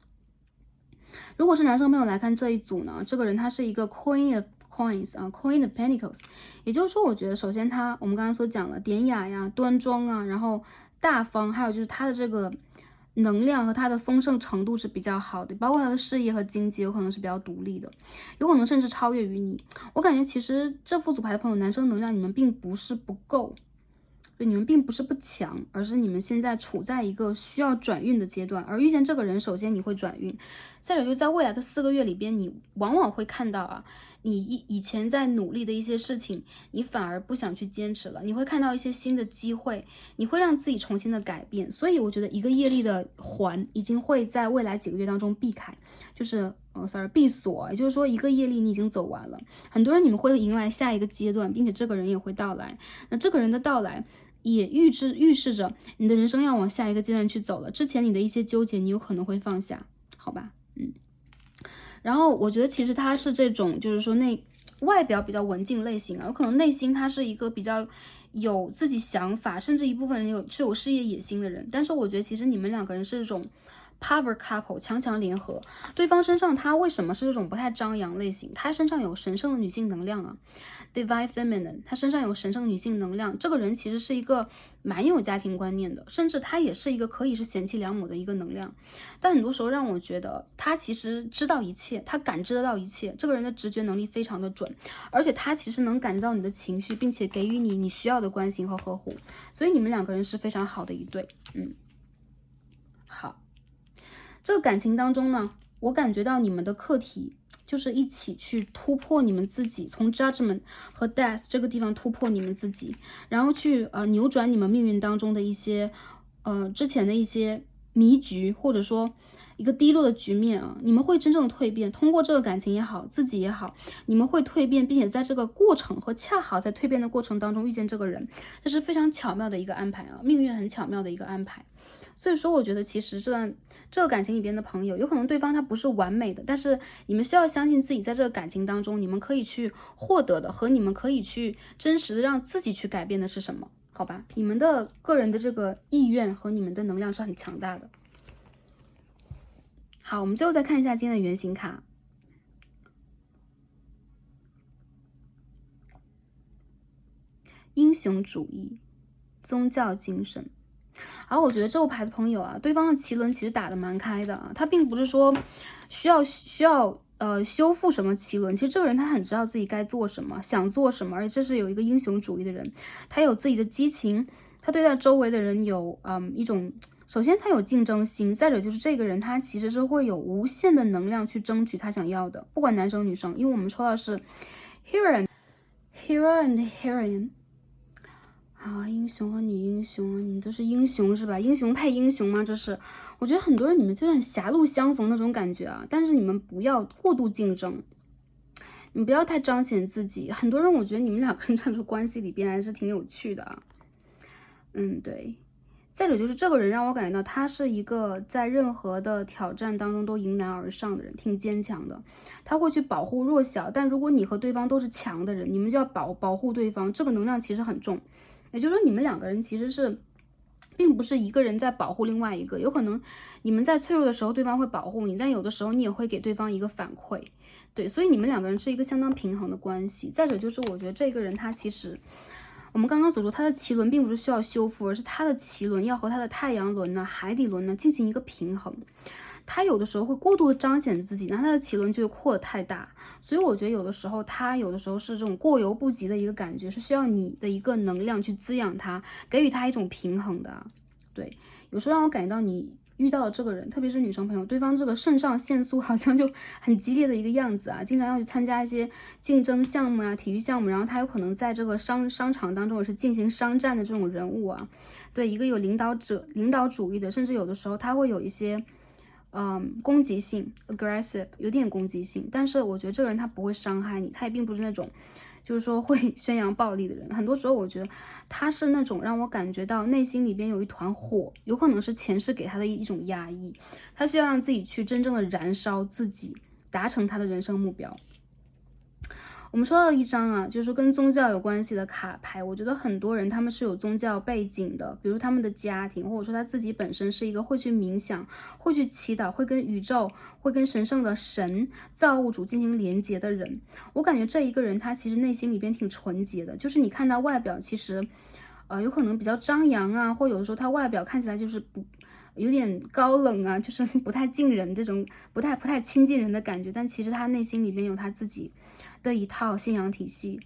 如果是男生朋友来看这一组呢，这个人他是一个 Queen of Coins 啊，Queen of Pentacles， 也就是说，我觉得首先我们刚刚所讲了典雅呀、端庄啊，然后大方，还有就是他的这个能量和他的丰盛程度是比较好的，包括他的事业和经济有可能是比较独立的，有可能甚至超越于你。我感觉其实这副组牌的朋友，男生能量你们并不是不够。对，你们并不是不强，而是你们现在处在一个需要转运的阶段，而遇见这个人，首先你会转运，再者就在未来的4个月里边，你往往会看到啊，你以前在努力的一些事情，你反而不想去坚持了，你会看到一些新的机会，你会让自己重新的改变，所以我觉得一个业力的环已经会在未来几个月当中避开，就是闭锁，也就是说一个业力你已经走完了，很多人你们会迎来下一个阶段，并且这个人也会到来，那这个人的到来也预示着你的人生要往下一个阶段去走了。之前你的一些纠结，你有可能会放下，好吧？然后我觉得其实他是这种，就是说外表比较文静类型啊，有可能内心他是一个比较有自己想法，甚至一部分人是有事业野心的人。但是我觉得其实你们两个人是这种power couple， 强强联合。对方身上他为什么是这种不太张扬类型？他身上有神圣的女性能量啊。Divine Feminine， 他身上有神圣女性能量，这个人其实是一个蛮有家庭观念的，甚至他也是一个可以是贤妻良母的一个能量。但很多时候让我觉得他其实知道一切，他感知得到一切，这个人的直觉能力非常的准，而且他其实能感知到你的情绪，并且给予你需要的关心和呵护，所以你们两个人是非常好的一对。好，这个感情当中呢，我感觉到你们的课题就是一起去突破你们自己，从 judgment 和 death 这个地方突破你们自己，然后去扭转你们命运当中的一些之前的一些迷局，或者说一个低落的局面啊，你们会真正的蜕变，通过这个感情也好，自己也好，你们会蜕变，并且在这个过程和恰好在蜕变的过程当中遇见这个人，这是非常巧妙的一个安排啊，命运很巧妙的一个安排。所以说我觉得其实这个感情里边的朋友，有可能对方他不是完美的，但是你们需要相信自己在这个感情当中，你们可以去获得的和你们可以去真实的让自己去改变的是什么，好吧？你们的个人的这个意愿和你们的能量是很强大的。好，我们最后再看一下今天的原型卡。英雄主义，宗教精神。而我觉得这副牌的朋友啊，对方的棋轮其实打得蛮开的啊，他并不是说需要修复什么棋轮，其实这个人他很知道自己该做什么，想做什么，而且这是有一个英雄主义的人，他有自己的激情，他对待周围的人有一种，首先他有竞争心，再者就是这个人他其实是会有无限的能量去争取他想要的，不管男生女生，因为我们抽到是 Hero and Heroine。英雄和女英雄，你这是英雄是吧？英雄配英雄吗？这是，我觉得很多人你们就像狭路相逢那种感觉啊，但是你们不要过度竞争，你不要太彰显自己。很多人我觉得你们两个人这种关系里边还是挺有趣的啊。对。再者就是这个人让我感觉到他是一个在任何的挑战当中都迎难而上的人，挺坚强的。他会去保护弱小，但如果你和对方都是强的人，你们就要保护对方，这个能量其实很重。也就是说你们两个人其实是并不是一个人在保护另外一个，有可能你们在脆弱的时候对方会保护你，但有的时候你也会给对方一个反馈。对，所以你们两个人是一个相当平衡的关系。再者就是我觉得这个人他其实我们刚刚所说他的脐轮并不是需要修复，而是他的脐轮要和他的太阳轮呢、海底轮呢进行一个平衡。他有的时候会过度的彰显自己，然后他的脐轮就会扩得太大，所以我觉得有的时候是这种过犹不及的一个感觉，是需要你的一个能量去滋养他，给予他一种平衡的。对，有时候让我感觉到你遇到的这个人，特别是女生朋友，对方这个肾上腺素好像就很激烈的一个样子啊，经常要去参加一些竞争项目啊、体育项目，然后他有可能在这个商场当中也是进行商战的这种人物啊。对，一个有领导主义的，甚至有的时候他会有一些攻击性 aggressive， 有点攻击性，但是我觉得这个人他不会伤害你，他也并不是那种就是说会宣扬暴力的人。很多时候我觉得他是那种让我感觉到内心里边有一团火，有可能是前世给他的一种压抑，他需要让自己去真正的燃烧自己，达成他的人生目标。我们说到一张啊，就是跟宗教有关系的卡牌，我觉得很多人他们是有宗教背景的，比如他们的家庭，或者说他自己本身是一个会去冥想、会去祈祷、会跟宇宙、会跟神圣的神造物主进行连接的人。我感觉这一个人他其实内心里边挺纯洁的，就是你看他外表其实有可能比较张扬啊，或有的时候他外表看起来就是有点高冷啊，就是不太近人，这种不太亲近人的感觉，但其实他内心里面有他自己的一套信仰体系。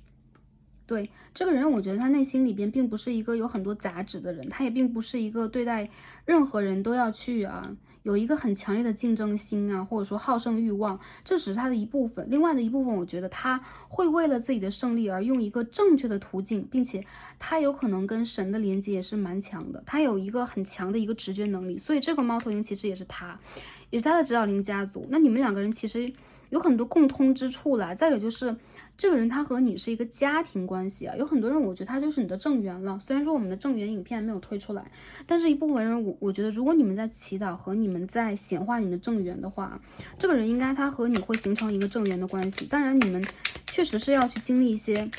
对，这个人我觉得他内心里边并不是一个有很多杂质的人，他也并不是一个对待任何人都要去有一个很强烈的竞争心啊，或者说好胜欲望，这只是他的一部分。另外的一部分，我觉得他会为了自己的胜利而用一个正确的途径，并且他有可能跟神的连接也是蛮强的，他有一个很强的一个直觉能力。所以这个猫头鹰其实也是他的指导灵家族。那你们两个人其实有很多共通之处啦。再有就是这个人他和你是一个家庭关系啊，有很多人我觉得他就是你的正缘了。虽然说我们的正缘影片没有推出来，但是一部分人我觉得如果你们在祈祷和你们在显化你们的正缘的话，这个人应该他和你会形成一个正缘的关系。当然你们确实是要去经历一些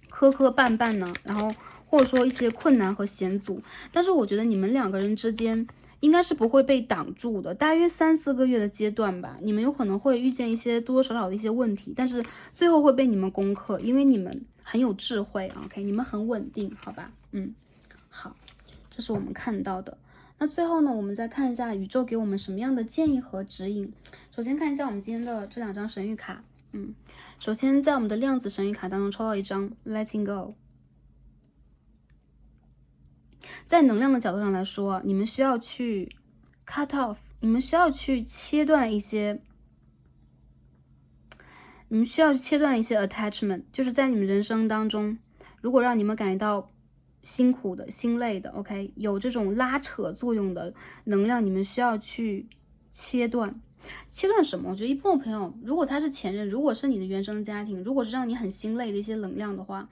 磕绊绊呢，然后或者说一些困难和险阻，但是我觉得你们两个人之间应该是不会被挡住的，大约3-4个月的阶段吧，你们有可能会遇见一些多多少少的一些问题，但是最后会被你们攻克，因为你们很有智慧 ，OK， 你们很稳定，好吧？好，这是我们看到的。那最后呢，我们再看一下宇宙给我们什么样的建议和指引。首先看一下我们今天的这2张神谕卡，首先在我们的量子神谕卡当中抽到一张 Letting Go。在能量的角度上来说，你们需要去 cut off， 你们需要去切断一些 attachment， 就是在你们人生当中，如果让你们感觉到辛苦的、心累的 ，OK， 有这种拉扯作用的能量，你们需要去切断。切断什么？我觉得一部分朋友，如果他是前任，如果是你的原生家庭，如果是让你很心累的一些能量的话，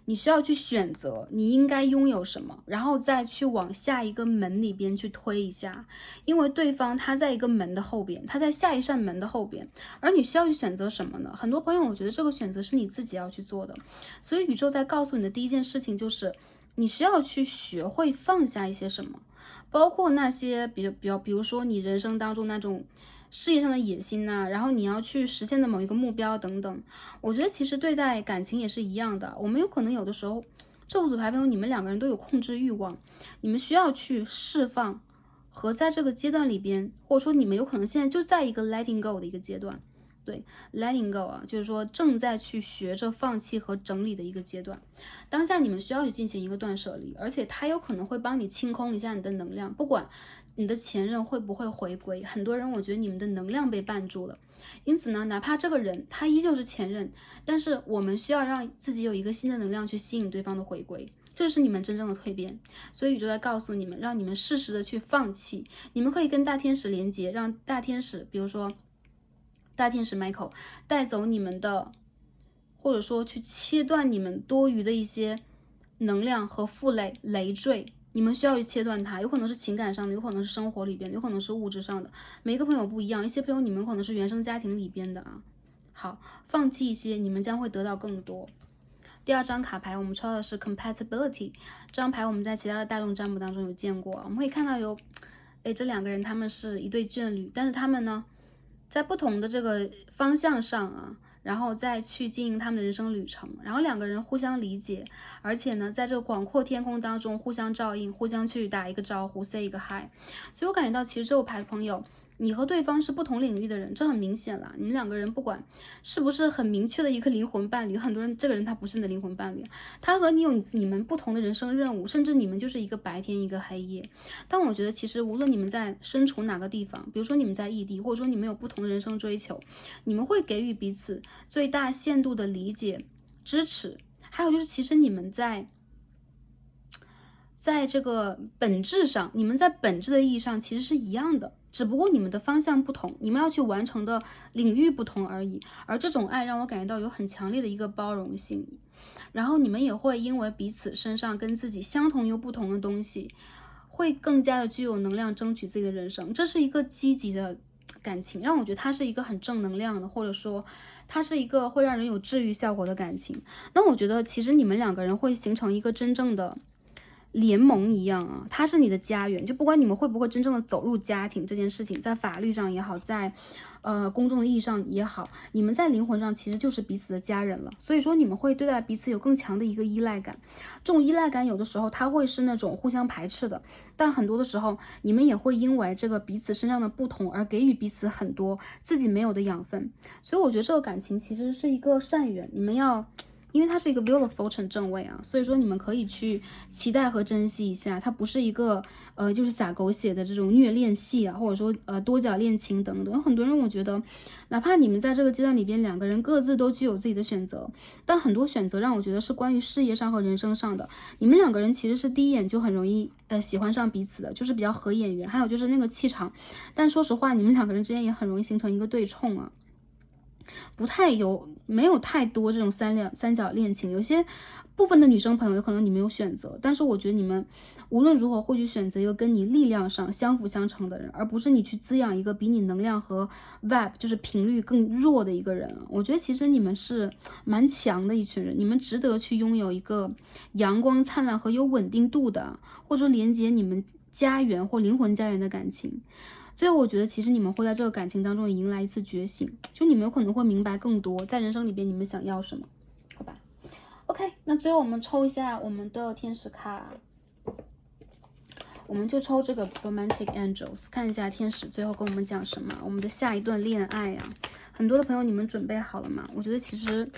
你需要去选择你应该拥有什么，然后再去往下一个门里边去推一下，因为对方他在一个门的后边，他在下一扇门的后边，而你需要去选择什么呢？很多朋友，我觉得这个选择是你自己要去做的，所以宇宙在告诉你的第一件事情就是，你需要去学会放下一些什么，包括那些比如说你人生当中那种事业上的野心呐，然后你要去实现的某一个目标等等。我觉得其实对待感情也是一样的，我们有可能有的时候，这5组牌朋友你们两个人都有控制欲望，你们需要去释放，和在这个阶段里边，或者说你们有可能现在就在一个 letting go 的一个阶段。对 letting go 啊，就是说正在去学着放弃和整理的一个阶段。当下你们需要去进行一个断舍离，而且它有可能会帮你清空一下你的能量，不管你的前任会不会回归。很多人我觉得你们的能量被绊住了，因此呢，哪怕这个人他依旧是前任，但是我们需要让自己有一个新的能量去吸引对方的回归，这是你们真正的蜕变。所以宇宙在告诉你们，让你们适时的去放弃。你们可以跟大天使连接，让大天使，比如说大天使 Michael 带走你们的或者说去切断你们多余的一些能量和负累累赘。你们需要去切断它，有可能是情感上的，有可能是生活里边的，有可能是物质上的。每个朋友不一样，一些朋友你们可能是原生家庭里边的啊。好，放弃一些，你们将会得到更多。第二张卡牌我们抽到的是 compatibility， 这张牌我们在其他的大众占卜当中有见过，我们会看到有，这两个人他们是一对眷侣，但是他们呢，在不同的这个方向上啊。然后再去经营他们的人生旅程，然后两个人互相理解，而且呢，在这个广阔天空当中互相照应，互相去打一个招呼 ，say 一个 hi。所以我感觉到，其实这个牌的朋友，你和对方是不同领域的人，这很明显了。你们两个人不管是不是很明确的一个灵魂伴侣，很多人这个人他不是你的灵魂伴侣，他和你有你们不同的人生任务，甚至你们就是一个白天一个黑夜。但我觉得其实无论你们在身处哪个地方，比如说你们在异地，或者说你们有不同的人生追求，你们会给予彼此最大限度的理解、支持。还有就是其实你们在这个本质上，你们在本质的意义上其实是一样的，只不过你们的方向不同，你们要去完成的领域不同而已。而这种爱让我感觉到有很强烈的一个包容性，然后你们也会因为彼此身上跟自己相同又不同的东西，会更加的具有能量争取自己的人生。这是一个积极的感情，让我觉得它是一个很正能量的，或者说它是一个会让人有治愈效果的感情。那我觉得其实你们两个人会形成一个真正的联盟一样啊，它是你的家园，就不管你们会不会真正的走入家庭这件事情，在法律上也好，在公众的意义上也好，你们在灵魂上其实就是彼此的家人了。所以说你们会对待彼此有更强的一个依赖感，这种依赖感有的时候它会是那种互相排斥的，但很多的时候你们也会因为这个彼此身上的不同而给予彼此很多自己没有的养分。所以我觉得这个感情其实是一个善缘，你们要。因为它是一个 Wheel of Fortune 正位啊，所以说你们可以去期待和珍惜一下，它不是一个就是撒狗血的这种虐恋戏啊，或者说多角恋情等等。有很多人我觉得，哪怕你们在这个阶段里边两个人各自都具有自己的选择，但很多选择让我觉得是关于事业上和人生上的。你们两个人其实是第一眼就很容易喜欢上彼此的，就是比较合眼缘，还有就是那个气场。但说实话，你们两个人之间也很容易形成一个对冲啊。没有太多这种三角恋情，有些部分的女生朋友有可能你没有选择，但是我觉得你们无论如何会去选择一个跟你力量上相辅相成的人，而不是你去滋养一个比你能量和 vibe 就是频率更弱的一个人。我觉得其实你们是蛮强的一群人，你们值得去拥有一个阳光灿烂和有稳定度的，或者说连接你们家园或灵魂家园的感情。所以我觉得其实你们会在这个感情当中迎来一次觉醒，就你们有可能会明白更多，在人生里边你们想要什么，好吧 ？OK， 那最后我们抽一下我们的天使卡，我们就抽这个 Romantic Angels， 看一下天使最后跟我们讲什么。我们的下一段恋爱啊，很多的朋友你们准备好了吗？我觉得其实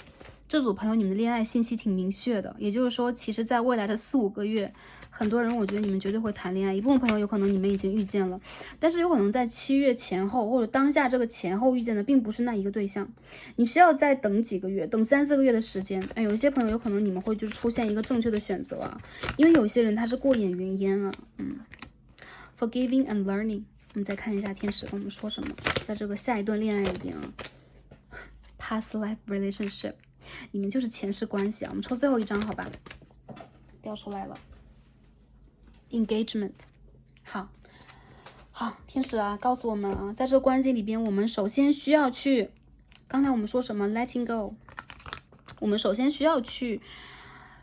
这组朋友你们的恋爱信息挺明确的，也就是说，其实在未来的4-5个月，很多人我觉得你们绝对会谈恋爱。一部分朋友有可能你们已经遇见了，但是有可能在7月前后或者当下这个前后遇见的并不是那一个对象，你需要再等几个月，等3-4个月的时间。有一些朋友有可能你们会就出现一个正确的选择啊，因为有些人他是过眼云烟啊。Forgiving and learning， 我们再看一下天使跟我们说什么，在这个下一段恋爱里边啊 ，past life relationship。你们就是前世关系啊，我们抽最后一张好吧，掉出来了 engagement。 好，天使啊告诉我们啊，在这个关系里边我们首先需要去，刚才我们说什么 letting go， 我们首先需要去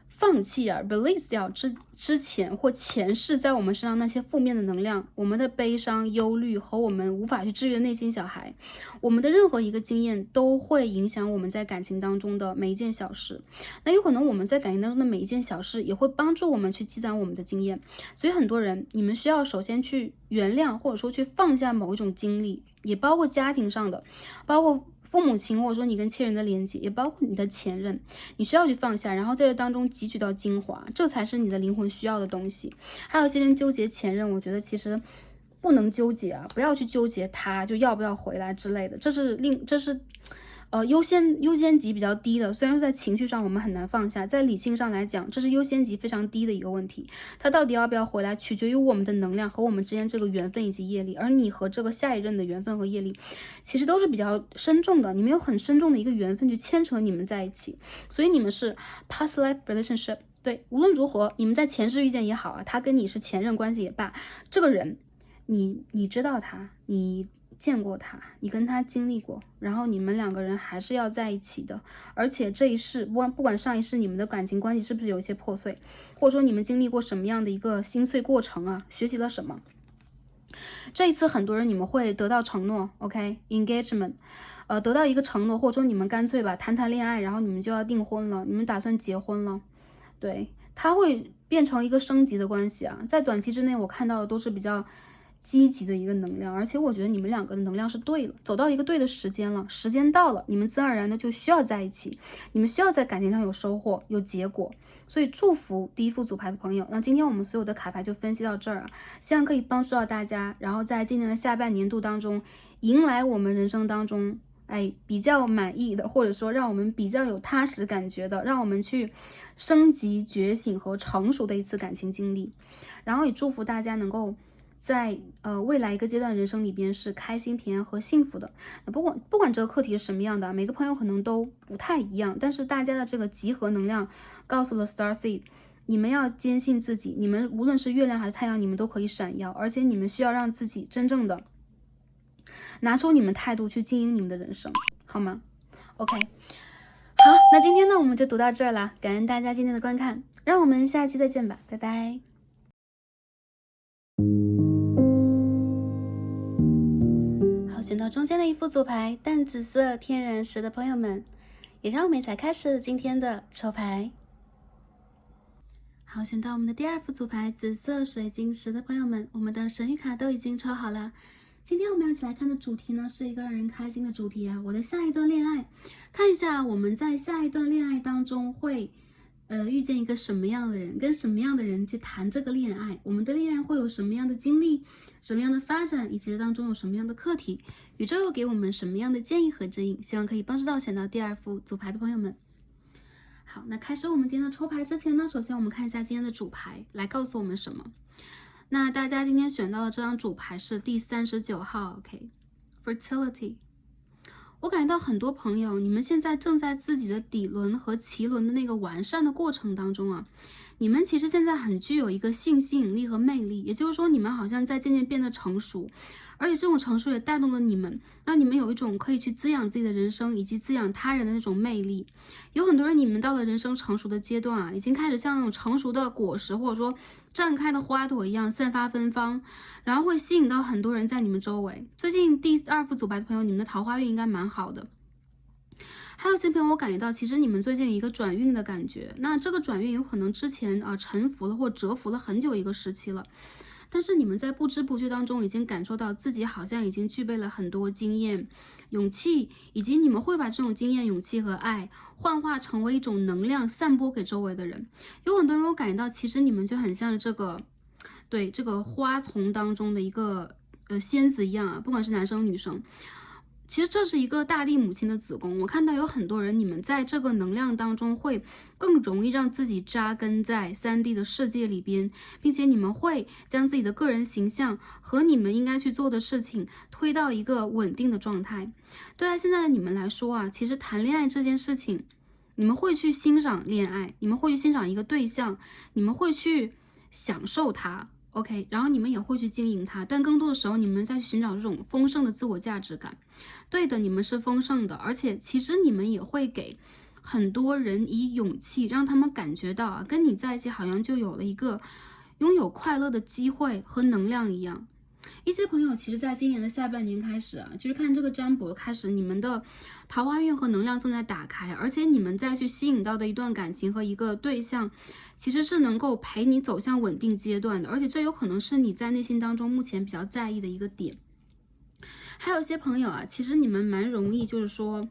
放弃啊 release 掉之前或前世在我们身上那些负面的能量，我们的悲伤、忧虑和我们无法去治愈的内心小孩。我们的任何一个经验都会影响我们在感情当中的每一件小事，那有可能我们在感情当中的每一件小事也会帮助我们去积攒我们的经验。所以很多人你们需要首先去原谅或者说去放下某一种经历，也包括家庭上的，包括父母亲或者说你跟亲人的连接，也包括你的前任，你需要去放下，然后在这当中汲取到精华，这才是你的灵魂需要的东西。还有些人纠结前任，我觉得其实不能纠结啊，不要去纠结他就要不要回来之类的，这是优先级比较低的。虽然说在情绪上我们很难放下，在理性上来讲，这是优先级非常低的一个问题。他到底要不要回来，取决于我们的能量和我们之间这个缘分以及业力。而你和这个下一任的缘分和业力，其实都是比较深重的，你们有很深重的一个缘分去牵扯你们在一起，所以你们是 past life relationship。对，无论如何，你们在前世遇见也好啊，他跟你是前任关系也罢，这个人，你知道他，你见过他，你跟他经历过，然后你们两个人还是要在一起的。而且这一世，不管上一世你们的感情关系是不是有一些破碎，或者说你们经历过什么样的一个心碎过程啊，学习了什么，这一次很多人你们会得到承诺 ，OK engagement，得到一个承诺，或者说你们干脆吧谈恋爱，然后你们就要订婚了，你们打算结婚了。对，它会变成一个升级的关系啊，在短期之内我看到的都是比较积极的一个能量，而且我觉得你们两个的能量是对了，走到一个对的时间了，时间到了，你们自然而然的就需要在一起，你们需要在感情上有收获有结果，所以祝福第一副组牌的朋友。那今天我们所有的卡牌就分析到这儿啊，希望可以帮助到大家，然后在今年的下半年度当中，迎来我们人生当中比较满意的，或者说让我们比较有踏实感觉的，让我们去升级、觉醒和成熟的一次感情经历。然后也祝福大家能够在未来一个阶段人生里边是开心、平安和幸福的。不管这个课题是什么样的，每个朋友可能都不太一样，但是大家的这个集合能量告诉了 Starseed，你们要坚信自己，你们无论是月亮还是太阳，你们都可以闪耀，而且你们需要让自己真正的拿出你们态度去经营你们的人生，好吗 ？OK， 好，那今天呢我们就读到这儿了，感恩大家今天的观看，让我们下期再见吧，拜拜。好，选到中间的一副组牌淡紫色天然石的朋友们，也让我们一起来开始今天的抽牌。好，选到我们的第二副组牌紫色水晶石的朋友们，我们的神谕卡都已经抽好了。今天我们要一起来看的主题呢，是一个让人开心的主题啊，我的下一段恋爱。看一下我们在下一段恋爱当中会遇见一个什么样的人，跟什么样的人去谈这个恋爱，我们的恋爱会有什么样的经历，什么样的发展，以及当中有什么样的课题，宇宙又给我们什么样的建议和指引，希望可以帮助到选到第二副组牌的朋友们。好，那开始我们今天的抽牌之前呢，首先我们看一下今天的主牌来告诉我们什么。那大家今天选到的这张主牌是第39号 ，OK，Fertility。我感觉到很多朋友，你们现在正在自己的底轮和脐轮的那个完善的过程当中啊，你们其实现在很具有一个性吸引力和魅力，也就是说你们好像在渐渐变得成熟，而且这种成熟也带动了你们，让你们有一种可以去滋养自己的人生以及滋养他人的那种魅力。有很多人，你们到了人生成熟的阶段啊，已经开始像那种成熟的果实或者说绽开的花朵一样散发芬芳，然后会吸引到很多人在你们周围。最近第二副组牌的朋友，你们的桃花运应该蛮好的。还有些朋友，我感觉到其实你们最近有一个转运的感觉，那这个转运有可能之前沉浮了或蛰伏了很久一个时期了，但是你们在不知不觉当中已经感受到自己好像已经具备了很多经验、勇气，以及你们会把这种经验、勇气和爱幻化成为一种能量，散播给周围的人。有很多人我感觉到，其实你们就很像这个花丛当中的一个仙子一样啊，不管是男生女生。其实这是一个大地母亲的子宫，我看到有很多人，你们在这个能量当中会更容易让自己扎根在3D 的世界里边，并且你们会将自己的个人形象和你们应该去做的事情推到一个稳定的状态。对啊，现在的你们来说啊，其实谈恋爱这件事情，你们会去欣赏恋爱，你们会去欣赏一个对象，你们会去享受它。OK， 然后你们也会去经营它，但更多的时候，你们在寻找这种丰盛的自我价值感。对的，你们是丰盛的，而且其实你们也会给很多人以勇气，让他们感觉到啊，跟你在一起好像就有了一个拥有快乐的机会和能量一样。一些朋友其实在今年的下半年开始啊，就是看这个占卜开始，你们的桃花运和能量正在打开，而且你们再去吸引到的一段感情和一个对象，其实是能够陪你走向稳定阶段的，而且这有可能是你在内心当中目前比较在意的一个点。还有一些朋友啊，其实你们蛮容易就是说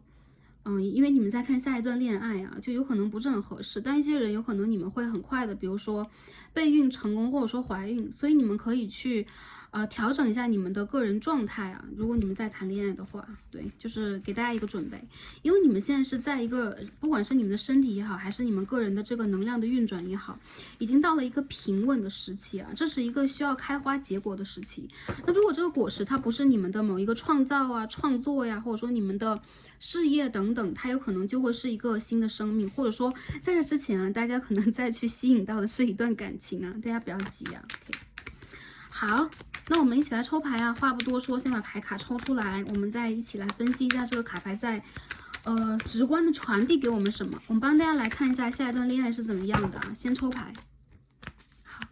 因为你们在看下一段恋爱啊，就有可能不是很合适，但一些人有可能你们会很快的，比如说备孕成功或者说怀孕，所以你们可以去调整一下你们的个人状态啊。如果你们在谈恋爱的话，对，就是给大家一个准备，因为你们现在是在一个，不管是你们的身体也好，还是你们个人的这个能量的运转也好，已经到了一个平稳的时期啊，这是一个需要开花结果的时期。那如果这个果实它不是你们的某一个创造啊、创作呀，或者说你们的事业等等，它有可能就会是一个新的生命，或者说在这之前啊，大家可能再去吸引到的是一段感情啊，大家不要急啊。OK， 好，那我们一起来抽牌啊，话不多说，先把牌卡抽出来，我们再一起来分析一下这个卡牌在直观的传递给我们什么。我们帮大家来看一下下一段恋爱是怎么样的啊，先抽牌。好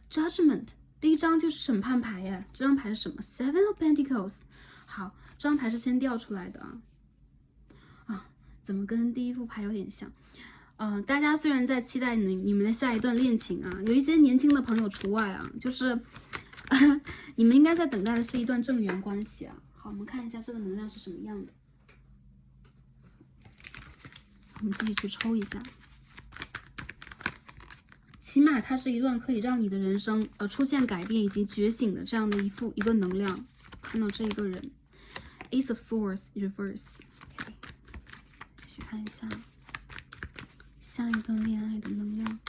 ，Judgment。第一张就是审判牌耶，这张牌是什么 ？Seven of Pentacles。好，这张牌是先调出来的啊，怎么跟第一副牌有点像？大家虽然在期待你们的下一段恋情啊，有一些年轻的朋友除外啊，就是你们应该在等待的是一段正缘关系啊。好，我们看一下这个能量是什么样的。我们继续去抽一下。起码它是一段可以让你的人生出现改变以及觉醒的这样的一个能量。看到这一个人 ，Ace of Swords Reverse。OK， 继续看一下下一段恋爱的能量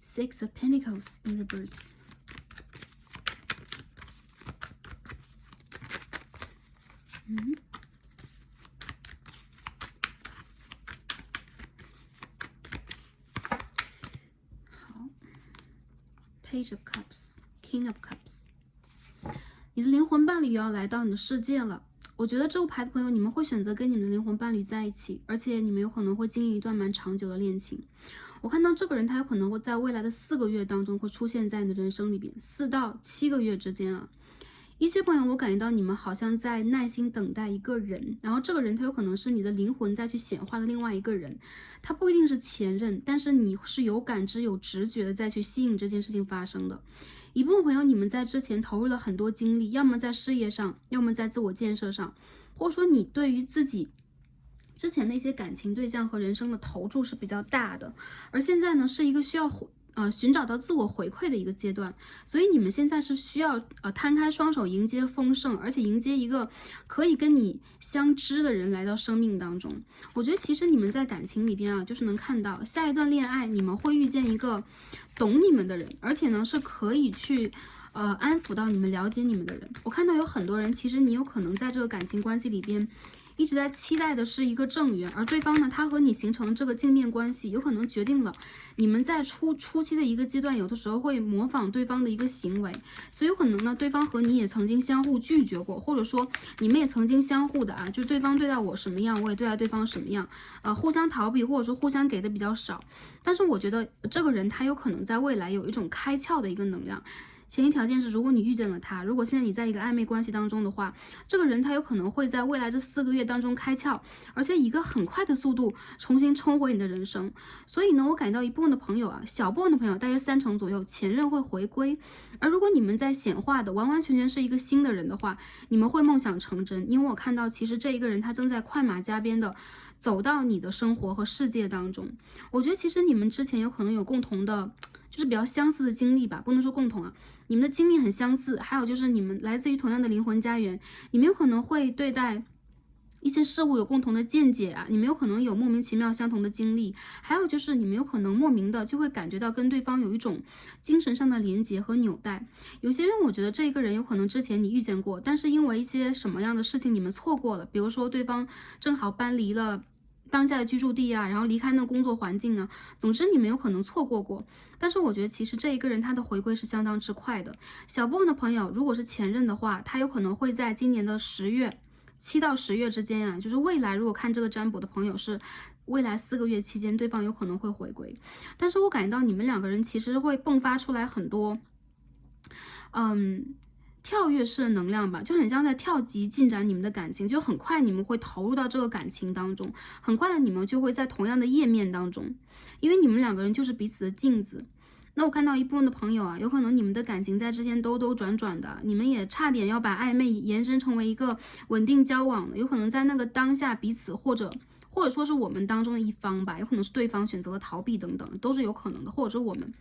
，Six of Pentacles in Reverse。Page of Cups, King of Cups， 你的灵魂伴侣要来到你的世界了。我觉得这副牌的朋友，你们会选择跟你们的灵魂伴侣在一起，而且你们有可能会经历一段蛮长久的恋情。我看到这个人，他有可能会在未来的4个月当中会出现在你的人生里边，4到7个月之间啊。一些朋友，我感觉到你们好像在耐心等待一个人，然后这个人他有可能是你的灵魂再去显化的另外一个人，他不一定是前任，但是你是有感知、有直觉的再去吸引这件事情发生的。一部分朋友，你们在之前投入了很多精力，要么在事业上，要么在自我建设上，或者说你对于自己之前的一些感情对象和人生的投注是比较大的，而现在呢是一个需要寻找到自我回馈的一个阶段，所以你们现在是需要摊开双手迎接丰盛，而且迎接一个可以跟你相知的人来到生命当中。我觉得其实你们在感情里边啊，就是能看到下一段恋爱你们会遇见一个懂你们的人，而且呢是可以去安抚到你们、了解你们的人。我看到有很多人，其实你有可能在这个感情关系里边一直在期待的是一个正缘，而对方呢，他和你形成的这个镜面关系，有可能决定了你们在初期的一个阶段，有的时候会模仿对方的一个行为，所以有可能呢，对方和你也曾经相互拒绝过，或者说你们也曾经相互的就对方对待我什么样，我也对待对方什么样，互相逃避，或者说互相给的比较少。但是我觉得这个人他有可能在未来有一种开窍的一个能量。前提条件是，如果你遇见了他，如果现在你在一个暧昧关系当中的话，这个人他有可能会在未来这4个月当中开窍，而且以一个很快的速度重新冲回你的人生。所以呢，我感觉到一部分的朋友啊，小部分的朋友大约30%左右，前任会回归。而如果你们在显化的完完全全是一个新的人的话，你们会梦想成真，因为我看到其实这一个人他正在快马加鞭的走到你的生活和世界当中。我觉得其实你们之前有可能有共同的，就是比较相似的经历吧，不能说共同啊，你们的经历很相似，还有就是你们来自于同样的灵魂家园，你们有可能会对待一些事物有共同的见解啊，你们有可能有莫名其妙相同的经历，还有就是你们有可能莫名的就会感觉到跟对方有一种精神上的连结和纽带。有些人我觉得这一个人有可能之前你遇见过，但是因为一些什么样的事情你们错过了，比如说对方正好搬离了当下的居住地啊，然后离开那工作环境啊，总之你们有可能错过过。但是我觉得其实这一个人他的回归是相当之快的。小部分的朋友如果是前任的话，他有可能会在今年的7到10月之间啊，就是未来如果看这个占卜的朋友是未来4个月期间，对方有可能会回归。但是我感觉到你们两个人其实会迸发出来很多跳跃式的能量吧，就很像在跳级进展你们的感情，就很快你们会投入到这个感情当中，很快的你们就会在同样的页面当中，因为你们两个人就是彼此的镜子。那我看到一部分的朋友啊，有可能你们的感情在之前兜兜转转的，你们也差点要把暧昧延伸成为一个稳定交往了，有可能在那个当下彼此或者或者说是我们当中的一方吧，有可能是对方选择了逃避等等，都是有可能的，或者是我们，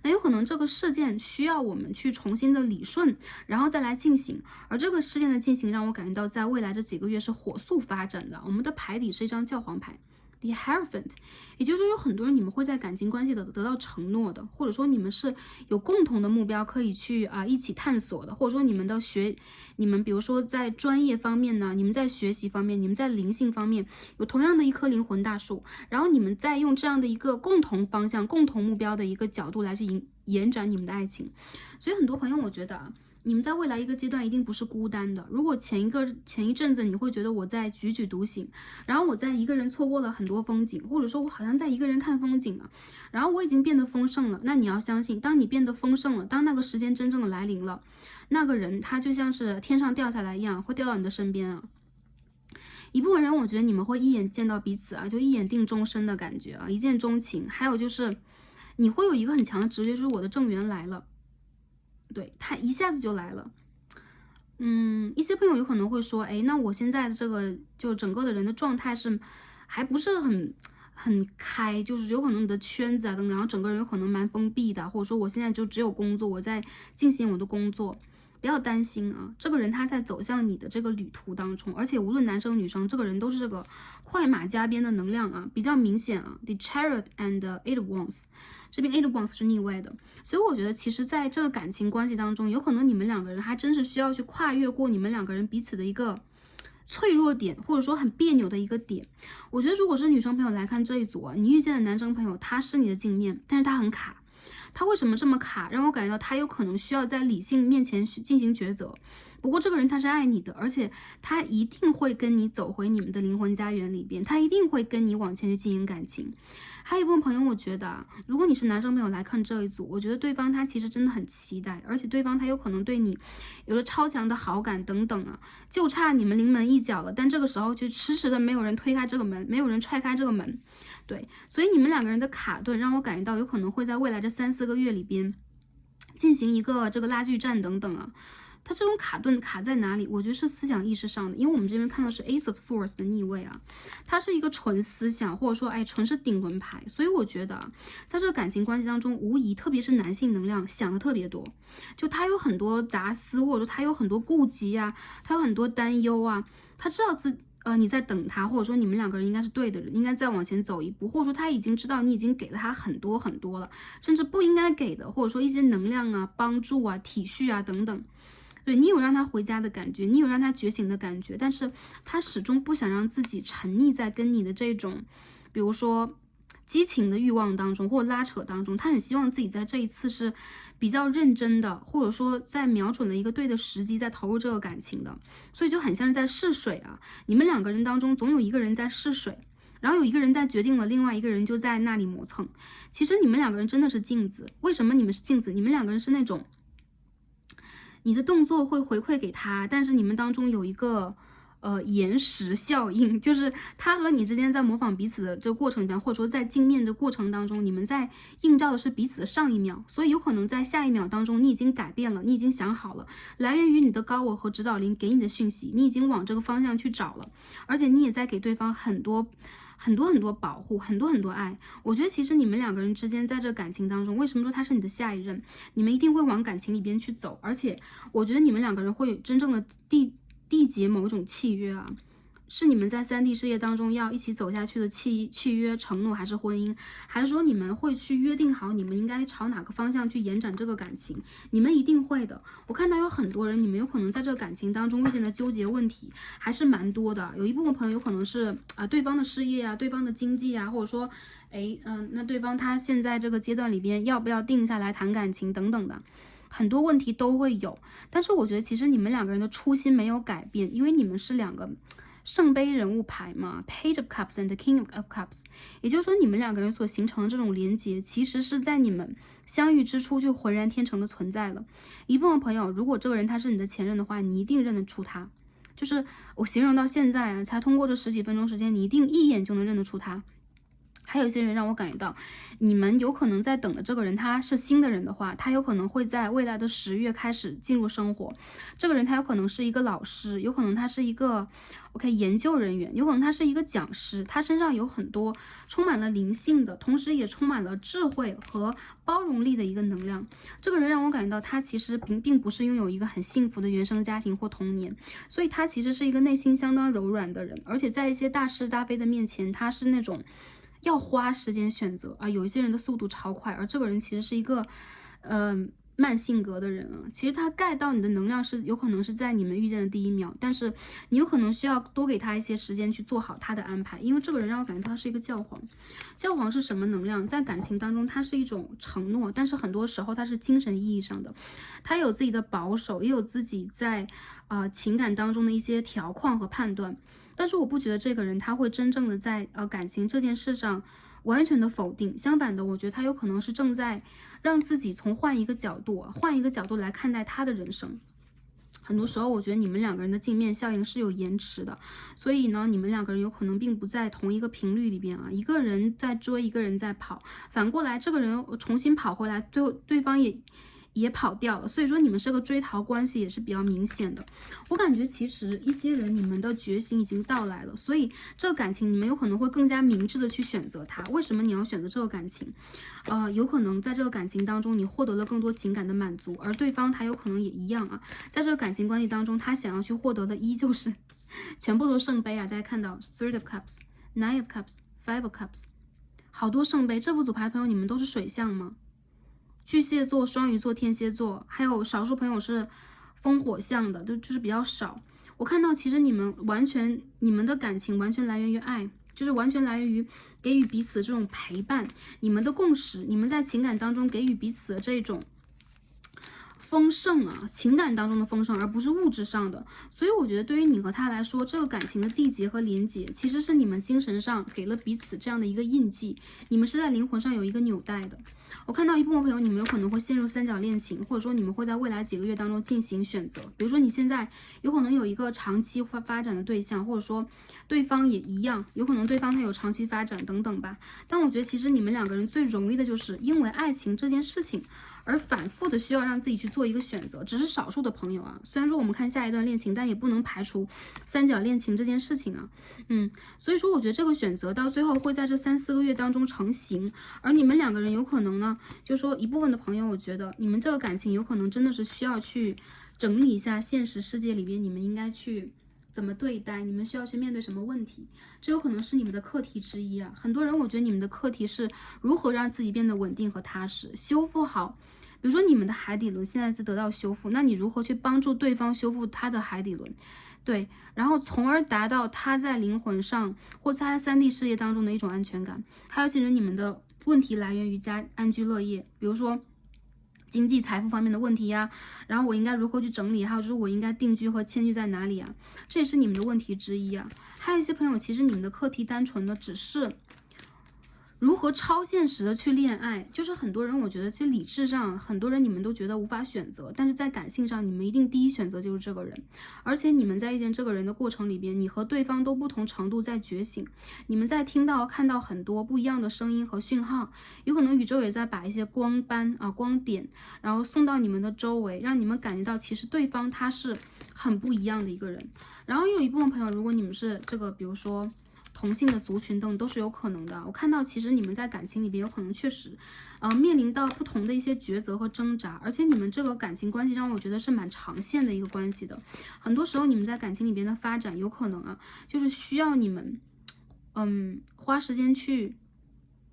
那有可能这个事件需要我们去重新的理顺，然后再来进行，而这个事件的进行让我感觉到在未来这几个月是火速发展的。我们的牌底是一张教皇牌。The Hierophant， 也就是说有很多人你们会在感情关系得到承诺的，或者说你们是有共同的目标可以去一起探索的，或者说你们比如说在专业方面呢，你们在学习方面，你们在灵性方面有同样的一棵灵魂大树，然后你们再用这样的一个共同方向、共同目标的一个角度来去延展你们的爱情。所以很多朋友我觉得你们在未来一个阶段一定不是孤单的。如果前一阵子你会觉得我在踽踽独行，然后我在一个人错过了很多风景，或者说我好像在一个人看风景啊，然后我已经变得丰盛了，那你要相信，当你变得丰盛了，当那个时间真正的来临了，那个人他就像是天上掉下来一样，会掉到你的身边啊。一部分人我觉得你们会一眼见到彼此啊，就一眼定终身的感觉啊，一见钟情。还有就是你会有一个很强的直觉，就是我的正缘来了。对，他一下子就来了。一些朋友有可能会说，哎，那我现在的这个就整个的人的状态是还不是很开，就是有可能你的圈子啊等等，然后整个人有可能蛮封闭的，或者说我现在就只有工作，我在进行我的工作。不要担心啊，这个人他在走向你的这个旅途当中，而且无论男生女生，这个人都是这个快马加鞭的能量啊，比较明显啊。The Chariot and Eight of Wands， 这边 Eight of Wands 是逆位的，所以我觉得其实在这个感情关系当中，有可能你们两个人还真是需要去跨越过你们两个人彼此的一个脆弱点，或者说很别扭的一个点。我觉得如果是女生朋友来看这一组啊，你遇见的男生朋友他是你的镜面，但是他很卡。他为什么这么卡？让我感觉到他有可能需要在理性面前去进行抉择。不过这个人他是爱你的，而且他一定会跟你走回你们的灵魂家园里边，他一定会跟你往前去经营感情。还有一部分朋友，我觉得如果你是男生朋友来看这一组，我觉得对方他其实真的很期待，而且对方他有可能对你有了超强的好感等等啊，就差你们临门一脚了。但这个时候就迟迟的没有人推开这个门，没有人踹开这个门。对，所以你们两个人的卡顿让我感觉到有可能会在未来这3-4个月里边进行一个这个拉锯战等等啊。它这种卡顿卡在哪里？我觉得是思想意识上的，因为我们这边看到是 Ace of Swords 的逆位啊，它是一个纯思想，或者说纯是顶轮牌，所以我觉得在这个感情关系当中，无疑特别是男性能量想的特别多，就他有很多杂思，或者说他有很多顾忌啊，他有很多担忧啊，他知道你在等他，或者说你们两个人应该是对的人，应该再往前走一步，或者说他已经知道你已经给了他很多很多了，甚至不应该给的，或者说一些能量啊、帮助啊、体恤啊等等。对，你有让他回家的感觉，你有让他觉醒的感觉，但是他始终不想让自己沉溺在跟你的这种，比如说激情的欲望当中或拉扯当中，他很希望自己在这一次是比较认真的，或者说在瞄准了一个对的时机在投入这个感情的，所以就很像是在试水啊。你们两个人当中总有一个人在试水，然后有一个人在决定了，另外一个人就在那里磨蹭。其实你们两个人真的是镜子，为什么你们是镜子？你们两个人是那种你的动作会回馈给他，但是你们当中有一个延时效应，就是他和你之间在模仿彼此的这个过程里边，或者说在镜面的过程当中，你们在映照的是彼此的上一秒，所以有可能在下一秒当中你已经改变了，你已经想好了，来源于你的高我和指导灵给你的讯息，你已经往这个方向去找了，而且你也在给对方很多保护，很多爱。我觉得其实你们两个人之间在这感情当中，为什么说他是你的下一任，你们一定会往感情里边去走，而且我觉得你们两个人会有真正的缔结某一种契约啊，是你们在3D 事业当中要一起走下去的契约承诺，还是婚姻，还是说你们会去约定好你们应该朝哪个方向去延展这个感情？你们一定会的。我看到有很多人，你们有可能在这个感情当中遇见的纠结问题还是蛮多的。有一部分朋友有可能是对方的事业啊，对方的经济啊，或者说那对方他现在这个阶段里边要不要定下来谈感情等等的。很多问题都会有，但是我觉得其实你们两个人的初心没有改变，因为你们是两个圣杯人物牌嘛 ，Page of Cups and the King of Cups， 也就是说你们两个人所形成的这种连结，其实是在你们相遇之初就浑然天成的存在了。一部分朋友，如果这个人他是你的前任的话，你一定认得出他，就是我形容到现在才通过这10几分钟时间，你一定一眼就能认得出他。还有一些人让我感觉到，你们有可能在等的这个人他是新的人的话，他有可能会在未来的10月开始进入生活。这个人他有可能是一个老师，有可能他是一个 OK 研究人员，有可能他是一个讲师，他身上有很多充满了灵性的，同时也充满了智慧和包容力的一个能量。这个人让我感觉到他其实并不是拥有一个很幸福的原生家庭或童年，所以他其实是一个内心相当柔软的人，而且在一些大是大非的面前，他是那种要花时间选择啊。有一些人的速度超快，而这个人其实是一个慢性格的人啊。其实他盖到你的能量是有可能是在你们遇见的第一秒，但是你有可能需要多给他一些时间去做好他的安排，因为这个人让我感觉他是一个教皇。教皇是什么能量？在感情当中，它是一种承诺，但是很多时候它是精神意义上的，他有自己的保守，也有自己在情感当中的一些条框和判断。但是我不觉得这个人他会真正的在感情这件事上完全的否定，相反的，我觉得他有可能是正在让自己从换一个角度来看待他的人生。很多时候，我觉得你们两个人的镜面效应是有延迟的，所以呢，你们两个人有可能并不在同一个频率里边啊。一个人在追，一个人在跑，反过来，这个人重新跑回来，最后对方也跑掉了，所以说你们这个追逃关系也是比较明显的。我感觉其实一些人你们的觉醒已经到来了，所以这个感情你们有可能会更加明智的去选择它。为什么你要选择这个感情？有可能在这个感情当中你获得了更多情感的满足，而对方他有可能也一样啊，在这个感情关系当中他想要去获得的依旧是全部都是圣杯啊。大家看到 Three of Cups、Nine of Cups、Five of Cups， 好多圣杯。这副组牌的朋友你们都是水象吗？巨蟹座、双鱼座、天蝎座，还有少数朋友是风火象的，就是比较少。我看到其实你们的感情完全来源于爱，就是完全来源于给予彼此这种陪伴，你们的共识，你们在情感当中给予彼此的这种丰盛啊，情感当中的丰盛，而不是物质上的。所以我觉得对于你和他来说，这个感情的缔结和连结，其实是你们精神上给了彼此这样的一个印记，你们是在灵魂上有一个纽带的。我看到一部分朋友，你们有可能会陷入三角恋情，或者说你们会在未来几个月当中进行选择。比如说你现在有可能有一个长期发展的对象，或者说对方也一样，有可能对方他有长期发展等等吧。但我觉得其实你们两个人最容易的就是因为爱情这件事情而反复的需要让自己去做一个选择，只是少数的朋友啊。虽然说我们看下一段恋情，但也不能排除三角恋情这件事情啊。所以说我觉得这个选择到最后会在这3-4个月当中成型，而你们两个人有可能呢，就是说一部分的朋友，我觉得你们这个感情有可能真的是需要去整理一下现实世界里边你们应该去怎么对待，你们需要去面对什么问题，这有可能是你们的课题之一啊。很多人我觉得你们的课题是如何让自己变得稳定和踏实，修复好比如说你们的海底轮现在是得到修复，那你如何去帮助对方修复他的海底轮？对，然后从而达到他在灵魂上或者他在3D 事业当中的一种安全感。还有些人你们的问题来源于家安居乐业，比如说经济财富方面的问题呀，然后我应该如何去整理，还有就是我应该定居和迁居在哪里啊？这也是你们的问题之一啊。还有一些朋友，其实你们的课题单纯的只是如何超现实的去恋爱，就是很多人我觉得其实理智上很多人你们都觉得无法选择，但是在感性上你们一定第一选择就是这个人，而且你们在遇见这个人的过程里边，你和对方都不同程度在觉醒，你们在听到看到很多不一样的声音和讯号，有可能宇宙也在把一些光斑光点然后送到你们的周围，让你们感觉到其实对方他是很不一样的一个人。然后又有一部分朋友，如果你们是这个比如说同性的族群等都是有可能的。我看到其实你们在感情里边有可能确实面临到不同的一些抉择和挣扎，而且你们这个感情关系让我觉得是蛮长线的一个关系的。很多时候你们在感情里边的发展有可能就是需要你们花时间去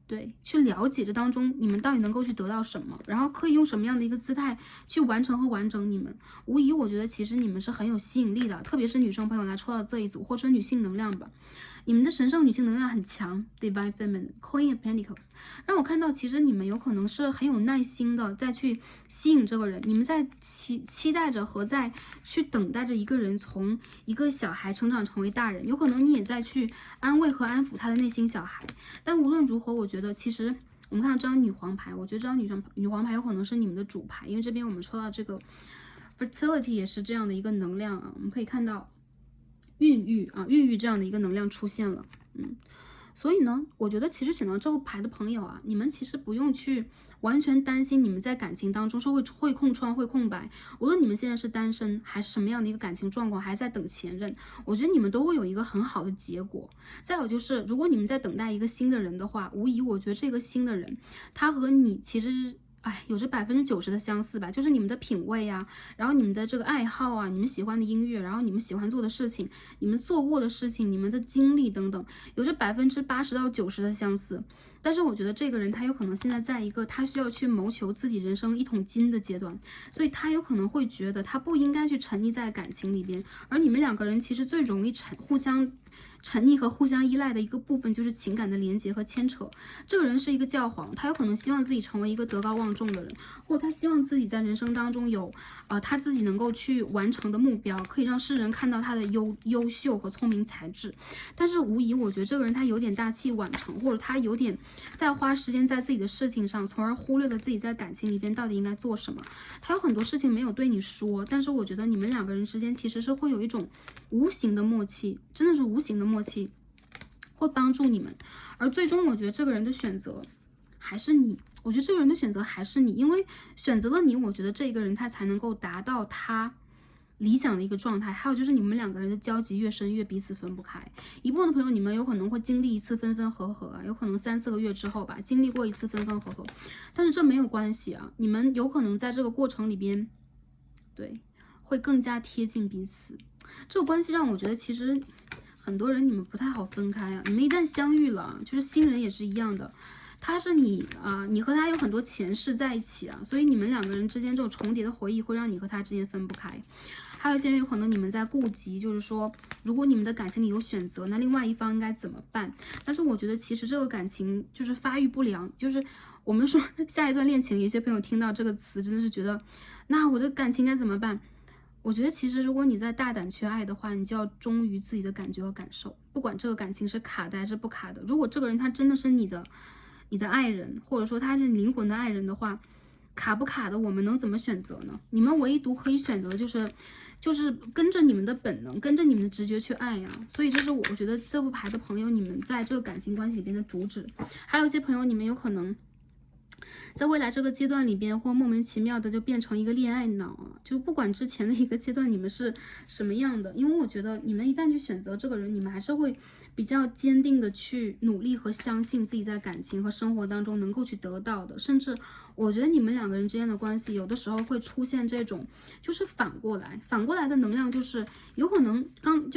了解这当中你们到底能够去得到什么，然后可以用什么样的一个姿态去完成和完整你们。无疑我觉得其实你们是很有吸引力的，特别是女生朋友来抽到这一组，或者女性能量吧，你们的神圣女性能量很强 Divine Feminine Queen of Pentacles， 让我看到其实你们有可能是很有耐心的再去吸引这个人，你们在期待着和在去等待着一个人从一个小孩成长成为大人，有可能你也在去安慰和安抚他的内心小孩。但无论如何我觉得其实我们看到这张女皇牌，我觉得这张女皇牌有可能是你们的主牌，因为这边我们抽到这个 fertility 也是这样的一个能量我们可以看到孕育这样的一个能量出现了。所以呢，我觉得其实选到这副牌的朋友啊，你们其实不用去完全担心你们在感情当中是会空窗会空白。无论你们现在是单身还是什么样的一个感情状况，还在等前任，我觉得你们都会有一个很好的结果。再有就是，如果你们在等待一个新的人的话，无疑我觉得这个新的人，他和你其实，有着90%的相似吧，就是你们的品味啊，然后你们的这个爱好啊，你们喜欢的音乐，然后你们喜欢做的事情，你们做过的事情，你们的经历等等，有着80%到90%的相似。但是我觉得这个人他有可能现在在一个他需要去谋求自己人生一桶金的阶段，所以他有可能会觉得他不应该去沉溺在感情里边，而你们两个人其实最容易互相沉溺和互相依赖的一个部分就是情感的连接和牵扯。这个人是一个教皇，他有可能希望自己成为一个德高望重的人，或他希望自己在人生当中有他自己能够去完成的目标，可以让世人看到他的优秀和聪明才智。但是无疑我觉得这个人他有点大器晚成，或者他有点在花时间在自己的事情上，从而忽略了自己在感情里边到底应该做什么。他有很多事情没有对你说，但是我觉得你们两个人之间其实是会有一种无形的默契，真的是无形的默契会帮助你们。而最终我觉得这个人的选择还是你，我觉得这个人的选择还是你，因为选择了你，我觉得这个人他才能够达到他理想的一个状态。还有就是你们两个人的交集越深，越彼此分不开。一部分的朋友你们有可能会经历一次分分合合啊，有可能3、4个月之后吧，经历过一次分分合合，但是这没有关系啊，你们有可能在这个过程里边，对，会更加贴近彼此。这个关系让我觉得其实很多人你们不太好分开啊，你们一旦相遇了，就是新人也是一样的，他是你你和他有很多前世在一起啊，所以你们两个人之间这种重叠的回忆会让你和他之间分不开。还有一些人有可能你们在顾及，就是说如果你们的感情里有选择，那另外一方应该怎么办？但是我觉得其实这个感情就是发育不良，就是我们说下一段恋情，有些朋友听到这个词真的是觉得，那我的感情该怎么办？我觉得其实如果你在大胆去爱的话，你就要忠于自己的感觉和感受，不管这个感情是卡的还是不卡的。如果这个人他真的是你的爱人，或者说他是灵魂的爱人的话，卡不卡的我们能怎么选择呢？你们唯独可以选择的就是跟着你们的本能，跟着你们的直觉去爱呀。所以这是我觉得这副牌的朋友你们在这个感情关系里边的主旨。还有一些朋友你们有可能在未来这个阶段里边，或莫名其妙的就变成一个恋爱脑啊，就不管之前的一个阶段你们是什么样的，因为我觉得你们一旦去选择这个人，你们还是会比较坚定的去努力和相信自己在感情和生活当中能够去得到的。甚至我觉得你们两个人之间的关系有的时候会出现这种就是反过来的能量，就是有可能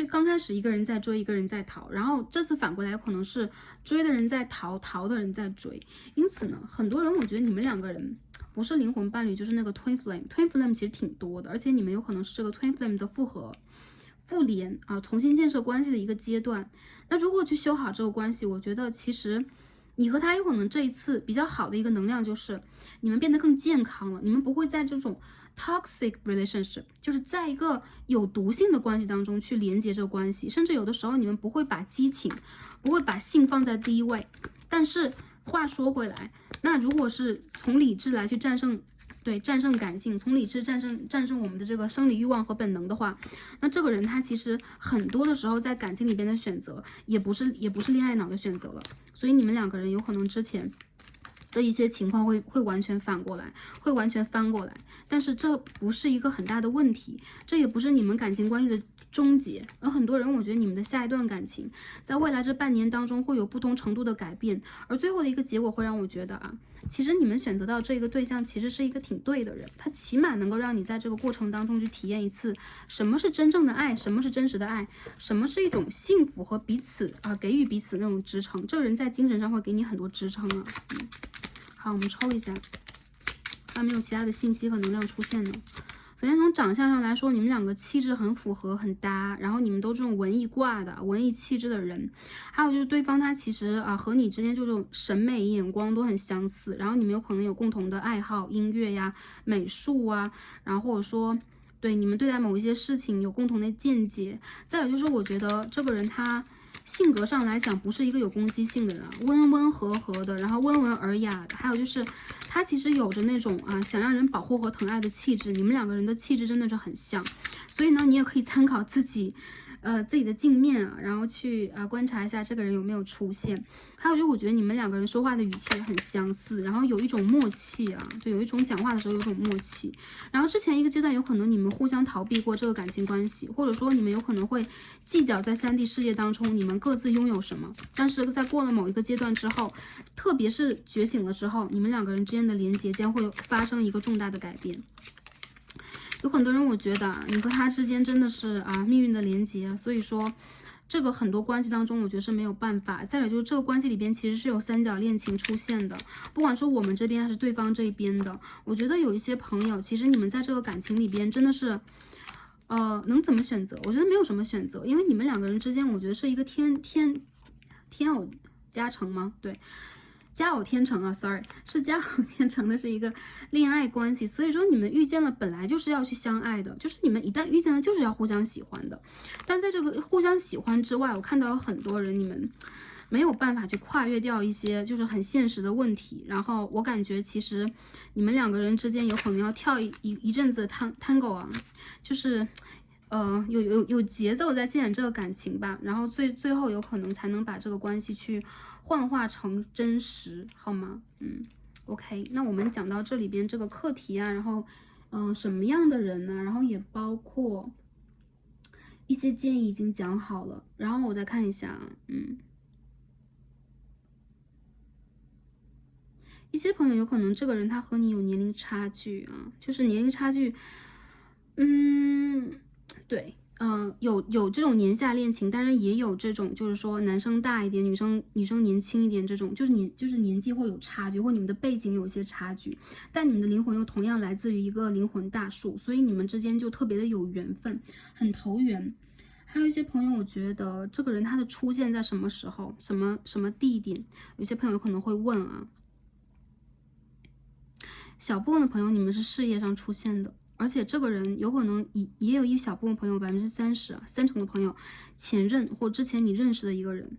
刚开始一个人在追，一个人在逃，然后这次反过来有可能是追的人在逃，逃的人在追。因此呢，很多人我觉得你们两个人不是灵魂伴侣，就是那个 twin flame 其实挺多的，而且你们有可能是这个 twin flame 的复联啊，重新建设关系的一个阶段。那如果去修好这个关系，我觉得其实你和他有可能这一次比较好的一个能量就是你们变得更健康了，你们不会在这种 toxic relationship， 就是在一个有毒性的关系当中去连接这个关系，甚至有的时候你们不会把激情，不会把性放在第一位。但是话说回来，那如果是从理智来去战胜感性，从理智战胜我们的这个生理欲望和本能的话，那这个人他其实很多的时候在感情里边的选择也不是恋爱脑的选择了。所以你们两个人有可能之前的一些情况会完全反过来，会完全翻过来，但是这不是一个很大的问题，这也不是你们感情关系的终结。而很多人我觉得你们的下一段感情在未来这半年当中会有不同程度的改变，而最后的一个结果会让我觉得其实你们选择到这个对象其实是一个挺对的人，他起码能够让你在这个过程当中去体验一次什么是真正的爱，什么是真实的爱，什么是一种幸福和彼此给予彼此那种支撑。这个人在精神上会给你很多支撑好，我们抽一下，还有没有其他的信息和能量出现呢？首先从长相上来说，你们两个气质很符合，很搭，然后你们都这种文艺挂的、文艺气质的人。还有就是对方他其实和你之间就这种审美眼光都很相似，然后你们有可能有共同的爱好，音乐呀、美术啊，然后或者说对你们对待某一些事情有共同的见解。再有就是我觉得这个人他性格上来讲不是一个有攻击性的人，温和的，然后温文尔雅的。还有就是他其实有着那种想让人保护和疼爱的气质，你们两个人的气质真的是很像。所以呢，你也可以参考自己自己的镜面啊，然后去观察一下这个人有没有出现。还有就我觉得你们两个人说话的语气很相似，然后有一种默契啊，对，有一种讲话的时候有一种默契。然后之前一个阶段有可能你们互相逃避过这个感情关系，或者说你们有可能会计较在3D 世界当中你们各自拥有什么，但是在过了某一个阶段之后，特别是觉醒了之后，你们两个人之间的连接将会发生一个重大的改变。有很多人我觉得你和他之间真的是命运的连接，所以说这个很多关系当中我觉得是没有办法。再者就是这个关系里边其实是有3角恋情出现的，不管是我们这边还是对方这一边的。我觉得有一些朋友其实你们在这个感情里边真的是能怎么选择？我觉得没有什么选择，因为你们两个人之间我觉得是一个天偶加成吗？对，佳偶天成啊 ，sorry， 是佳偶天成的是一个恋爱关系，所以说你们遇见了本来就是要去相爱的，就是你们一旦遇见了就是要互相喜欢的。但在这个互相喜欢之外，我看到有很多人你们没有办法去跨越掉一些就是很现实的问题，然后我感觉其实你们两个人之间有可能要跳一阵子的tango 啊，就是有节奏在进展这个感情吧，然后最后有可能才能把这个关系去幻化成真实，好吗？OK， 那我们讲到这里边这个课题啊，然后什么样的人呢？然后也包括一些建议已经讲好了，然后我再看一下一些朋友有可能这个人他和你有年龄差距啊，就是年龄差距，对，有这种年下恋情，当然也有这种，就是说男生大一点，女生年轻一点，这种就是年纪会有差距，或你们的背景有一些差距，但你们的灵魂又同样来自于一个灵魂大树，所以你们之间就特别的有缘分，很投缘。还有一些朋友，我觉得这个人他的出现在什么时候，什么地点，有些朋友可能会问啊。小部分的朋友，你们是事业上出现的。而且这个人有可能也有一小部分朋友30%，3成的朋友前任或之前你认识的一个人，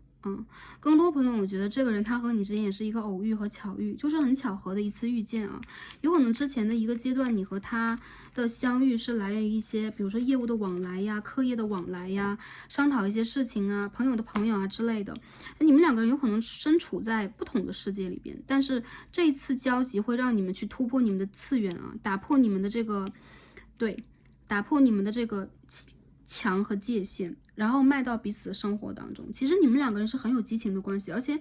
更多朋友我觉得这个人他和你之间也是一个偶遇和巧遇，就是很巧合的一次遇见啊。有可能之前的一个阶段你和他的相遇是来源于一些比如说业务的往来呀、课业的往来呀、商讨一些事情啊、朋友的朋友啊之类的。你们两个人有可能身处在不同的世界里边，但是这一次交集会让你们去突破你们的次元啊，打破你们的这个墙和界限，然后迈到彼此的生活当中。其实你们两个人是很有激情的关系，而且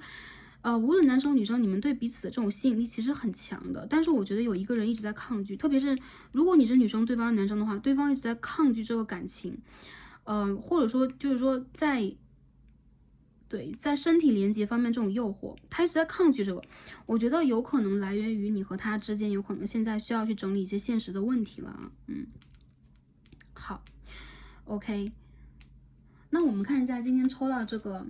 无论男生女生，你们对彼此的这种吸引力其实很强的。但是我觉得有一个人一直在抗拒，特别是如果你是女生，对方是男生的话，对方一直在抗拒这个感情，或者说就是说在身体连接方面这种诱惑，他一直在抗拒这个。我觉得有可能来源于你和他之间有可能现在需要去整理一些现实的问题了啊。好 ，OK， 那我们看一下今天抽到这个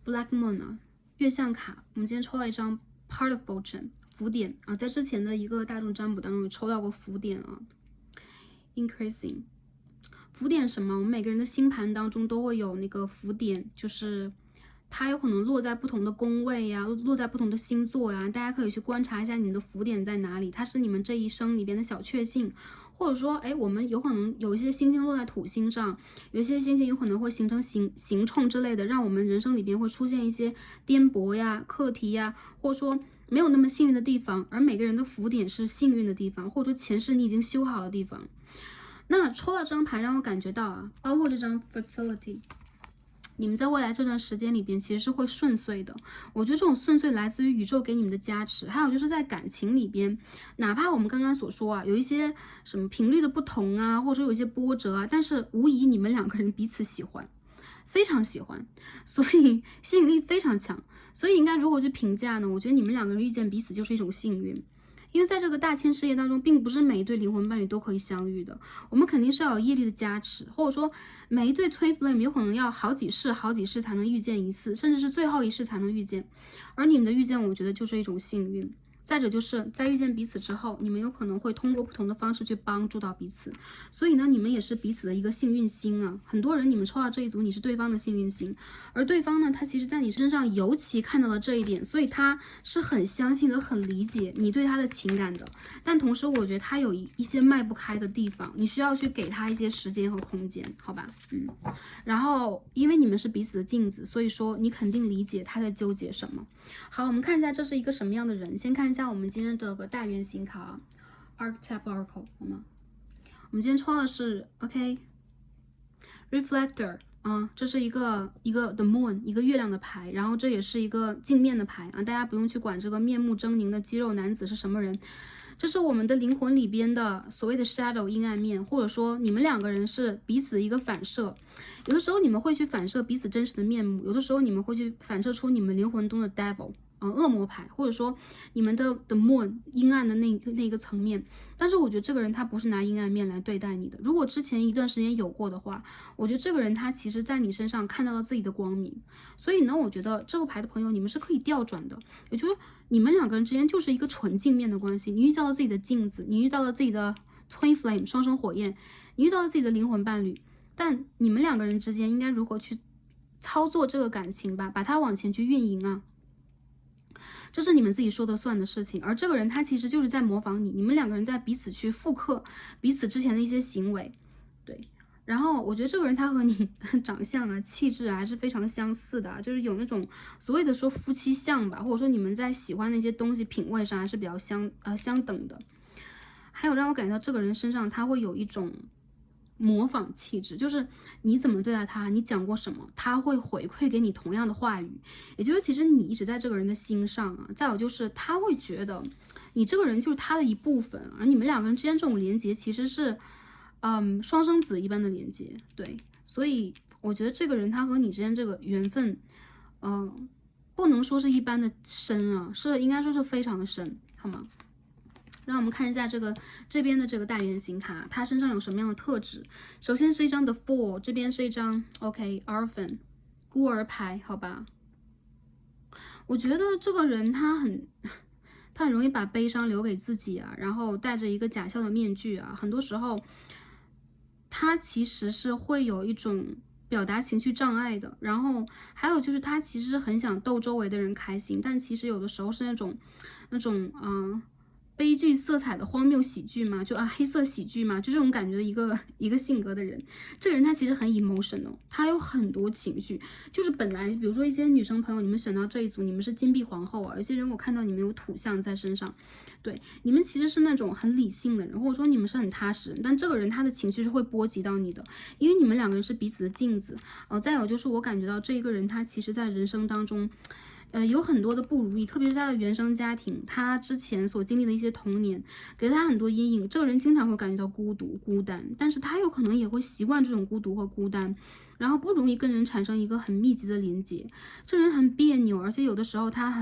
Black Moon 啊，月相卡。我们今天抽到一张 Part of Fortune 福点啊，在之前的一个大众占卜当中有抽到过福点啊 ，Increasing。福点什么？我们每个人的星盘当中都会有那个福点，就是它有可能落在不同的宫位呀，落在不同的星座呀。大家可以去观察一下你们的福点在哪里，它是你们这一生里边的小确幸，或者说，我们有可能有一些星星落在土星上，有一些星星有可能会形成刑冲之类的，让我们人生里边会出现一些颠簸呀、课题呀，或者说没有那么幸运的地方。而每个人的福点是幸运的地方，或者说前世你已经修好的地方。那抽到这张牌让我感觉到啊，包括这张 fertility， 你们在未来这段时间里边其实是会顺遂的。我觉得这种顺遂来自于宇宙给你们的加持，还有就是在感情里边，哪怕我们刚刚所说啊，有一些什么频率的不同啊，或者说有一些波折啊，但是无疑你们两个人彼此喜欢，非常喜欢，所以吸引力非常强。所以应该如果去评价呢，我觉得你们两个人遇见彼此就是一种幸运。因为在这个大千世界当中，并不是每一对灵魂伴侣都可以相遇的，我们肯定是要有业力的加持，或者说每一对 twin flame 有可能要好几世才能遇见一次，甚至是最后一世才能遇见。而你们的遇见，我觉得就是一种幸运。再者就是在遇见彼此之后，你们有可能会通过不同的方式去帮助到彼此，所以呢，你们也是彼此的一个幸运星啊。很多人你们抽到这一组，你是对方的幸运星，而对方呢，他其实在你身上尤其看到了这一点，所以他是很相信和很理解你对他的情感的。但同时，我觉得他有一些迈不开的地方，你需要去给他一些时间和空间，好吧？然后因为你们是彼此的镜子，所以说你肯定理解他在纠结什么。好，我们看一下这是一个什么样的人。先看一下我们今天这个大圆形卡 Archetype Oracle 好吗？我们今天抽的是 Reflector 这是一个 The Moon 一个月亮的牌，然后这也是一个镜面的牌大家不用去管这个面目狰狞的肌肉男子是什么人，这是我们的灵魂里边的所谓的 shadow 阴暗面，或者说你们两个人是彼此的一个反射，有的时候你们会去反射彼此真实的面目，有的时候你们会去反射出你们灵魂中的 devil恶魔牌，或者说你们的 the moon 阴暗的那个层面，但是我觉得这个人他不是拿阴暗面来对待你的。如果之前一段时间有过的话，我觉得这个人他其实在你身上看到了自己的光明。所以呢，我觉得这个牌的朋友你们是可以调转的，也就是你们两个人之间就是一个纯镜面的关系。你遇到了自己的镜子，你遇到了自己的 twin flame 双生火焰，你遇到了自己的灵魂伴侣，但你们两个人之间应该如何去操作这个感情吧，把它往前去运营啊。这是你们自己说的算的事情，而这个人他其实就是在模仿你，你们两个人在彼此去复刻彼此之前的一些行为，对。然后我觉得这个人他和你长相啊、气质啊还是非常相似的，就是有那种所谓的说夫妻相吧，或者说你们在喜欢那些东西品味上还是比较相等的。还有让我感觉到这个人身上他会有一种模仿气质，就是你怎么对待他，你讲过什么，他会回馈给你同样的话语，也就是其实你一直在这个人的心上啊。再有就是他会觉得你这个人就是他的一部分，而你们两个人之间这种连接其实是双生子一般的连接，对。所以我觉得这个人他和你之间这个缘分不能说是一般的深啊，是应该说是非常的深，好吗？让我们看一下这边的这个大圆形卡，它身上有什么样的特质？首先是一张 The Fool， 这边是一张 Orphan 孤儿牌，好吧？我觉得这个人他很容易把悲伤留给自己啊，然后戴着一个假笑的面具啊，很多时候他其实是会有一种表达情绪障碍的。然后还有就是他其实很想逗周围的人开心，但其实有的时候是那种悲剧色彩的荒谬喜剧嘛，就黑色喜剧嘛，就这种感觉的一个性格的人。这个人他其实很 emotional， 他有很多情绪。就是本来比如说一些女生朋友，你们选到这一组，你们是金币皇后啊，有些人我看到你们有土象在身上，对，你们其实是那种很理性的人，或者说你们是很踏实，但这个人他的情绪是会波及到你的，因为你们两个人是彼此的镜子。再有就是我感觉到这一个人他其实在人生当中有很多的不如意，特别是他的原生家庭，他之前所经历的一些童年，给了他很多阴影。这个人经常会感觉到孤独、孤单，但是他有可能也会习惯这种孤独和孤单，然后不容易跟人产生一个很密集的连接。这人很别扭，而且有的时候他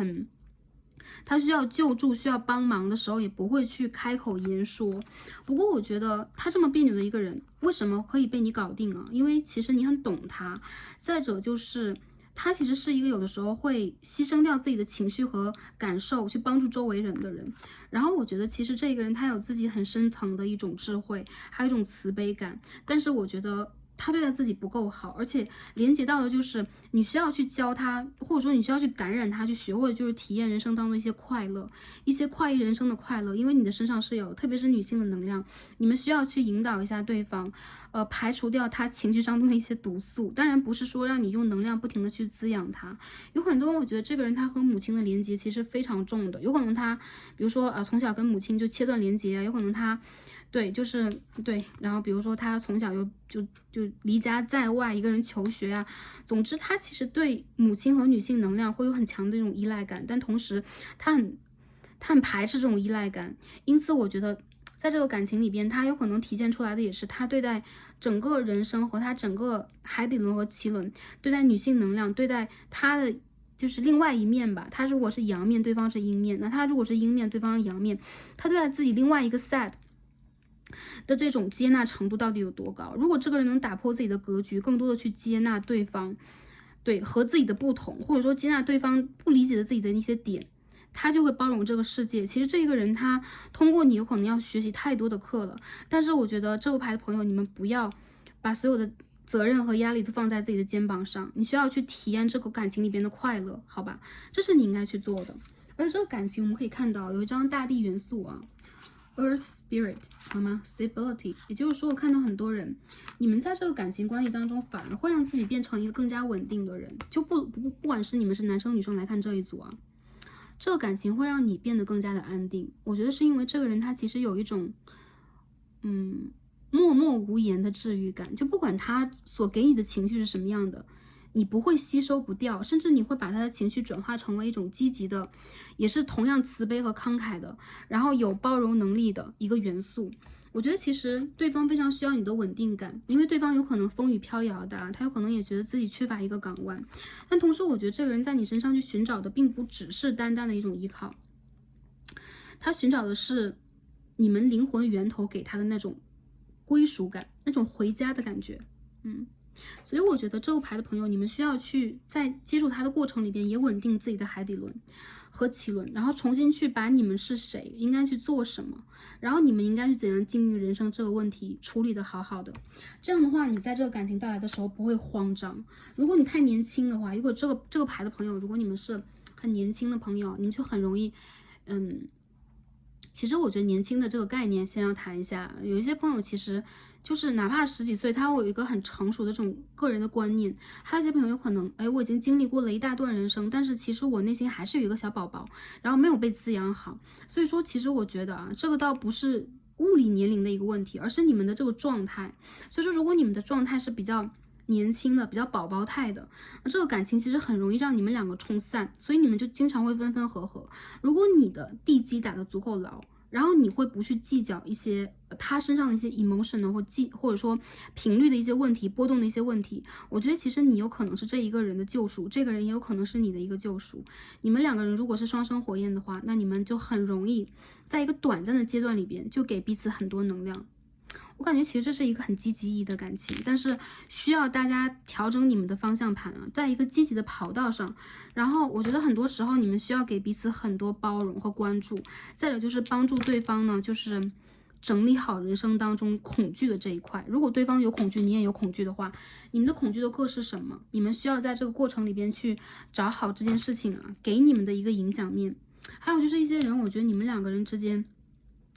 需要救助、需要帮忙的时候，也不会去开口言说。不过我觉得他这么别扭的一个人，为什么可以被你搞定啊？因为其实你很懂他。再者就是他其实是一个有的时候会牺牲掉自己的情绪和感受去帮助周围人的人。然后我觉得其实这个人他有自己很深层的一种智慧，还有一种慈悲感，但是我觉得他对待自己不够好，而且连接到的就是你需要去教他，或者说你需要去感染他，去学会就是体验人生当中一些快乐，一些快意人生的快乐。因为你的身上是有特别是女性的能量，你们需要去引导一下对方，排除掉他情绪当中的一些毒素。当然不是说让你用能量不停的去滋养他，有很多我觉得这个人他和母亲的连接其实非常重的，有可能他比如说从小跟母亲就切断连接啊，有可能他对，就是对，然后比如说他从小就离家在外，一个人求学啊，总之他其实对母亲和女性能量会有很强的一种依赖感，但同时他很排斥这种依赖感。因此我觉得在这个感情里边，他有可能体现出来的也是他对待整个人生和他整个海底轮和脐轮，对待女性能量，对待他的就是另外一面吧。他如果是阳面，对方是阴面，那他如果是阴面，对方是阳面，他对待自己另外一个 side的这种接纳程度到底有多高？如果这个人能打破自己的格局，更多的去接纳对方，对和自己的不同，或者说接纳对方不理解的自己的一些点，他就会包容这个世界。其实这一个人他通过你有可能要学习太多的课了，但是我觉得这个牌的朋友，你们不要把所有的责任和压力都放在自己的肩膀上，你需要去体验这个感情里边的快乐，好吧？这是你应该去做的。而这个感情我们可以看到有一张大地元素啊，Earth Spirit， 好吗 ？Stability， 也就是说，我看到很多人，你们在这个感情关系当中，反而会让自己变成一个更加稳定的人。就不管是你们是男生女生来看这一组啊，这个感情会让你变得更加的安定。我觉得是因为这个人他其实有一种，默默无言的治愈感，就不管他所给你的情绪是什么样的，你不会吸收不掉，甚至你会把他的情绪转化成为一种积极的，也是同样慈悲和慷慨的，然后有包容能力的一个元素。我觉得其实对方非常需要你的稳定感，因为对方有可能风雨飘摇的，他有可能也觉得自己缺乏一个港湾，但同时我觉得这个人在你身上去寻找的并不只是单单的一种依靠，他寻找的是你们灵魂源头给他的那种归属感，那种回家的感觉。所以我觉得这个牌的朋友，你们需要去在接触他的过程里边也稳定自己的海底轮和脐轮，然后重新去把你们是谁，应该去做什么，然后你们应该去怎样经营人生这个问题处理的好好的。这样的话，你在这个感情到来的时候不会慌张。如果你太年轻的话，如果这个牌的朋友，如果你们是很年轻的朋友，你们就很容易，其实我觉得年轻的这个概念先要谈一下，有一些朋友其实就是哪怕十几岁，他会有一个很成熟的这种个人的观念，还有一些朋友有可能，我已经经历过了一大段人生，但是其实我内心还是有一个小宝宝，然后没有被滋养好。所以说其实我觉得啊，这个倒不是物理年龄的一个问题，而是你们的这个状态。所以说如果你们的状态是比较年轻的，比较宝宝态的，那这个感情其实很容易让你们两个冲散，所以你们就经常会分分合合。如果你的地基打得足够牢，然后你会不去计较一些他身上的一些 emotion 或者说频率的一些问题，波动的一些问题，我觉得其实你有可能是这一个人的救赎，这个人也有可能是你的一个救赎。你们两个人如果是双生火焰的话，那你们就很容易在一个短暂的阶段里边就给彼此很多能量。我感觉其实这是一个很积极意义的感情，但是需要大家调整你们的方向盘啊，在一个积极的跑道上。然后我觉得很多时候你们需要给彼此很多包容和关注，再者就是帮助对方呢，就是整理好人生当中恐惧的这一块。如果对方有恐惧，你也有恐惧的话，你们的恐惧的各是什么？你们需要在这个过程里边去找好这件事情啊，给你们的一个影响面。还有就是一些人，我觉得你们两个人之间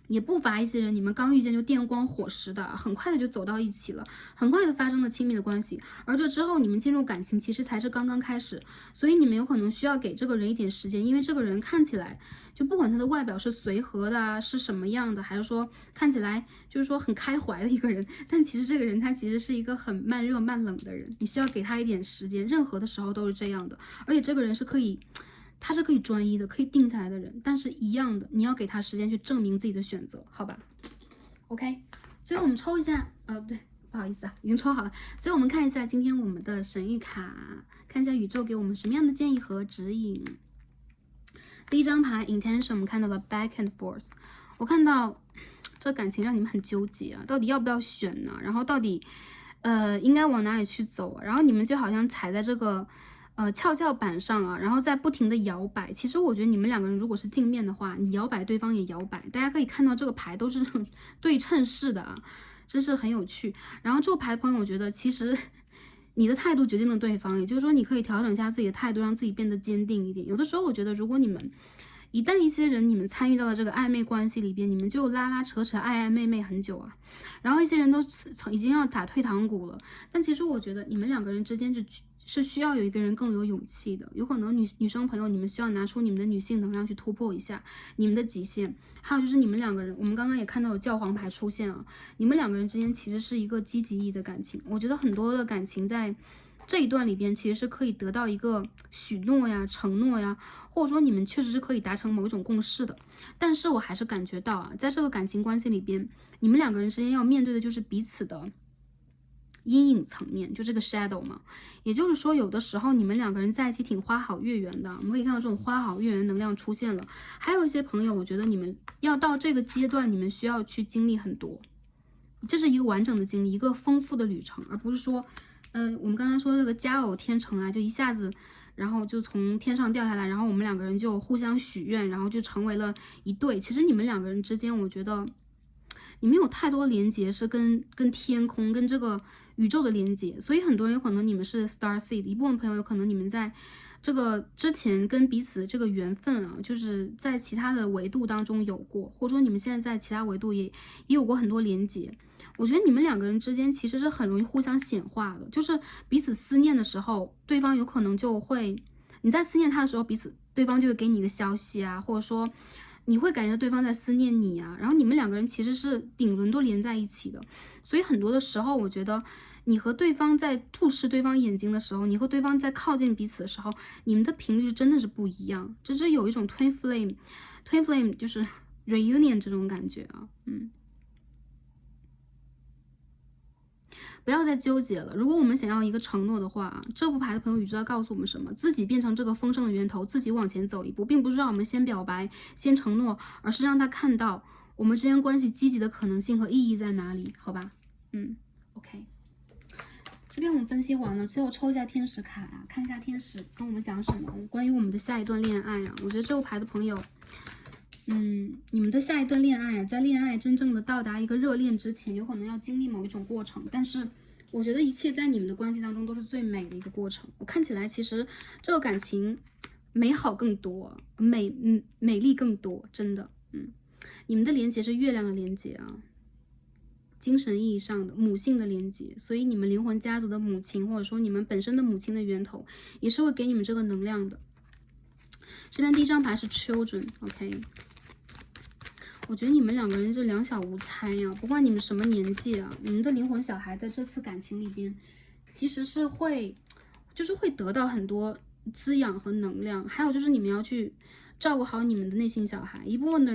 也不乏一些人，你们刚遇见就电光火石的，很快的就走到一起了，很快的发生了亲密的关系，而这之后你们进入感情其实才是刚刚开始，所以你们有可能需要给这个人一点时间，因为这个人看起来就不管他的外表是随和的啊，是什么样的，还是说看起来就是说很开怀的一个人，但其实这个人他其实是一个很慢热慢冷的人，你需要给他一点时间，任何的时候都是这样的，而且这个人是可以。他是可以专一的，可以定下来的人，但是一样的，你要给他时间去证明自己的选择，好吧 ？OK，最后我们抽一下，对，不好意思啊，已经抽好了。所以我们看一下今天我们的神谕卡，看一下宇宙给我们什么样的建议和指引。第一张牌 Intention， 我们看到了 Back and Forth， 我看到这感情让你们很纠结啊，到底要不要选呢？然后到底应该往哪里去走啊？然后你们就好像踩在这个。跷跷板上啊，然后在不停的摇摆。其实我觉得你们两个人如果是镜面的话，你摇摆，对方也摇摆。大家可以看到这个牌都是对称式的啊，真是很有趣。然后这个牌的朋友，我觉得其实你的态度决定了对方，也就是说你可以调整一下自己的态度，让自己变得坚定一点。有的时候我觉得，如果你们一旦一些人你们参与到了这个暧昧关系里边，你们就拉拉扯扯、爱爱昧昧很久啊。然后一些人都已经要打退堂鼓了，但其实我觉得你们两个人之间是需要有一个人更有勇气的，有可能女生朋友，你们需要拿出你们的女性能量去突破一下你们的极限。还有就是你们两个人，我们刚刚也看到有教皇牌出现啊，你们两个人之间其实是一个积极意义的感情。我觉得很多的感情在这一段里边其实是可以得到一个许诺呀、承诺呀，或者说你们确实是可以达成某一种共识的。但是我还是感觉到啊，在这个感情关系里边，你们两个人之间要面对的就是彼此的阴影层面，就这个 shadow 嘛，也就是说，有的时候你们两个人在一起挺花好月圆的，我们可以看到这种花好月圆能量出现了。还有一些朋友，我觉得你们要到这个阶段，你们需要去经历很多，这是一个完整的经历，一个丰富的旅程，而不是说，我们刚才说这个佳偶天成啊，就一下子然后就从天上掉下来，然后我们两个人就互相许愿，然后就成为了一对。其实你们两个人之间，我觉得你们有太多连接是跟天空、跟这个宇宙的连接，所以很多人有可能你们是 star seed， 一部分朋友有可能你们在这个之前跟彼此这个缘分啊，就是在其他的维度当中有过，或者说你们现在在其他维度也有过很多连接。我觉得你们两个人之间其实是很容易互相显化的，就是彼此思念的时候，对方有可能就会，你在思念他的时候，对方就会给你一个消息啊，或者说你会感觉对方在思念你啊，然后你们两个人其实是顶轮都连在一起的，所以很多的时候，我觉得你和对方在注视对方眼睛的时候，你和对方在靠近彼此的时候，你们的频率真的是不一样，就是有一种 twin flame 就是 reunion 这种感觉啊，不要再纠结了。如果我们想要一个承诺的话，这副牌的朋友宇宙要告诉我们什么？自己变成这个丰盛的源头，自己往前走一步，并不是让我们先表白、先承诺，而是让他看到我们之间关系积极的可能性和意义在哪里，好吧？OK。这边我们分析完了，最后抽一下天使卡啊，看一下天使跟我们讲什么关于我们的下一段恋爱啊。我觉得这副牌的朋友，你们的下一段恋爱啊，在恋爱真正的到达一个热恋之前，有可能要经历某一种过程，但是我觉得一切在你们的关系当中都是最美的一个过程。我看起来其实这个感情美好更多，美丽更多，真的，你们的连接是月亮的连接啊，精神意义上的母性的连接，所以你们灵魂家族的母亲，或者说你们本身的母亲的源头，也是会给你们这个能量的。这边第一张牌是 children，OK。我觉得你们两个人是两小无猜呀，不管你们什么年纪啊，你们的灵魂小孩在这次感情里边，其实是会得到很多滋养和能量。还有就是你们要去照顾好你们的内心小孩。一部分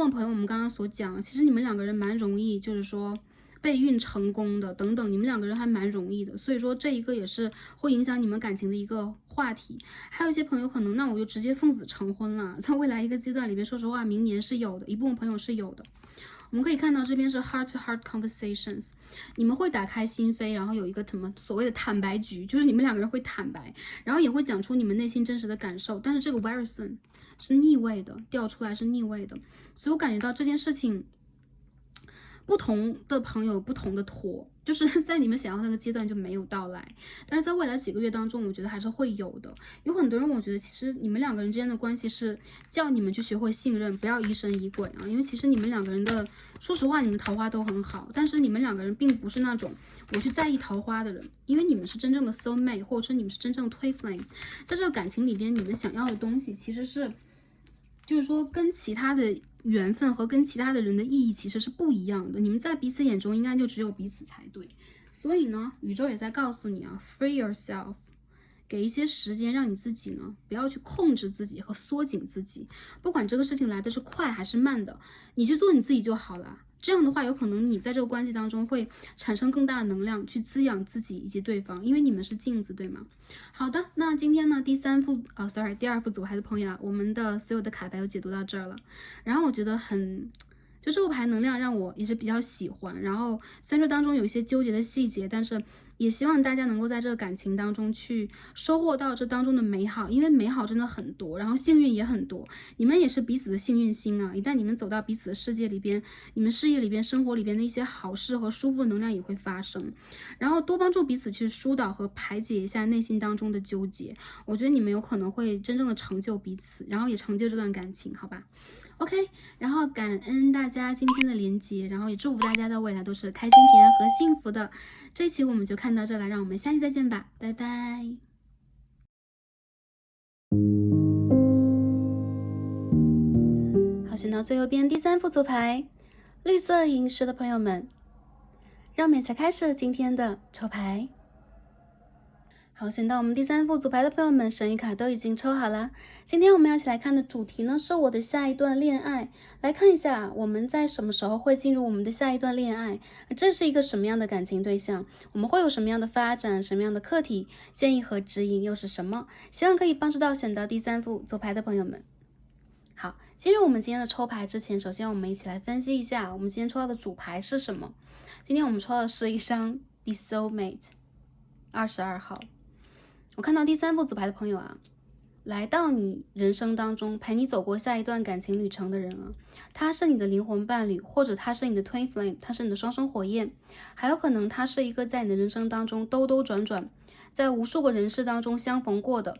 朋友，我们刚刚所讲，其实你们两个人蛮容易，就是说备孕成功的等等，你们两个人还蛮容易的，所以说这一个也是会影响你们感情的一个话题。还有一些朋友可能，那我就直接奉子成婚了，在未来一个阶段里边，说实话，明年是有的，一部分朋友是有的。我们可以看到这边是 heart to heart conversations， 你们会打开心扉，然后有一个什么所谓的坦白局，就是你们两个人会坦白，然后也会讲出你们内心真实的感受，但是这个 very soon 是逆位的，掉出来是逆位的，所以我感觉到这件事情不同的朋友不同的拖，就是在你们想要那个阶段就没有到来，但是在未来几个月当中，我觉得还是会有的。有很多人，我觉得其实你们两个人之间的关系是叫你们去学会信任，不要疑神疑鬼啊。因为其实你们两个人的，说实话，你们桃花都很好，但是你们两个人并不是那种我去在意桃花的人，因为你们是真正的 soul mate， 或者说你们是真正的 twin flame， 在这个感情里边，你们想要的东西其实是，就是说跟其他的缘分和跟其他的人的意义其实是不一样的，你们在彼此眼中应该就只有彼此才对。所以呢，宇宙也在告诉你啊 ，free yourself， 给一些时间让你自己呢，不要去控制自己和缩紧自己，不管这个事情来的是快还是慢的，你去做你自己就好了。这样的话，有可能你在这个关系当中会产生更大的能量去滋养自己以及对方，因为你们是镜子，对吗？好的，那今天呢，第二副组牌的朋友啊，我们的所有的卡牌都解读到这儿了。然后我觉得就这副牌能量让我也是比较喜欢。然后虽然说当中有一些纠结的细节，但是也希望大家能够在这个感情当中去收获到这当中的美好，因为美好真的很多，然后幸运也很多。你们也是彼此的幸运星啊！一旦你们走到彼此的世界里边，你们事业里边、生活里边的一些好事和舒服的能量也会发生。然后多帮助彼此去疏导和排解一下内心当中的纠结，我觉得你们有可能会真正的成就彼此，然后也成就这段感情，好吧？OK，然后感恩大家今天的连接，然后也祝福大家的未来都是开心、平安和幸福的。这一期我们就看到这了，让我们下期再见吧，拜拜。好，选到最右边第三副组牌，绿色萤石的朋友们，让我们一起开始今天的抽牌。好，选到我们第三副组牌的朋友们，神谕卡都已经抽好了。今天我们要一起来看的主题呢，是我的下一段恋爱。来看一下我们在什么时候会进入我们的下一段恋爱，这是一个什么样的感情对象，我们会有什么样的发展，什么样的课题，建议和指引又是什么？希望可以帮助到选到第三副组牌的朋友们。好，进入我们今天的抽牌之前，首先我们一起来分析一下我们今天抽到的主牌是什么。今天我们抽到的是一张 The Soulmate 22号。我看到第3副组牌的朋友啊，来到你人生当中陪你走过下一段感情旅程的人啊，他是你的灵魂伴侣，或者他是你的 twin flame， 他是你的双生火焰，还有可能他是一个在你的人生当中兜兜转转，在无数个人世当中相逢过的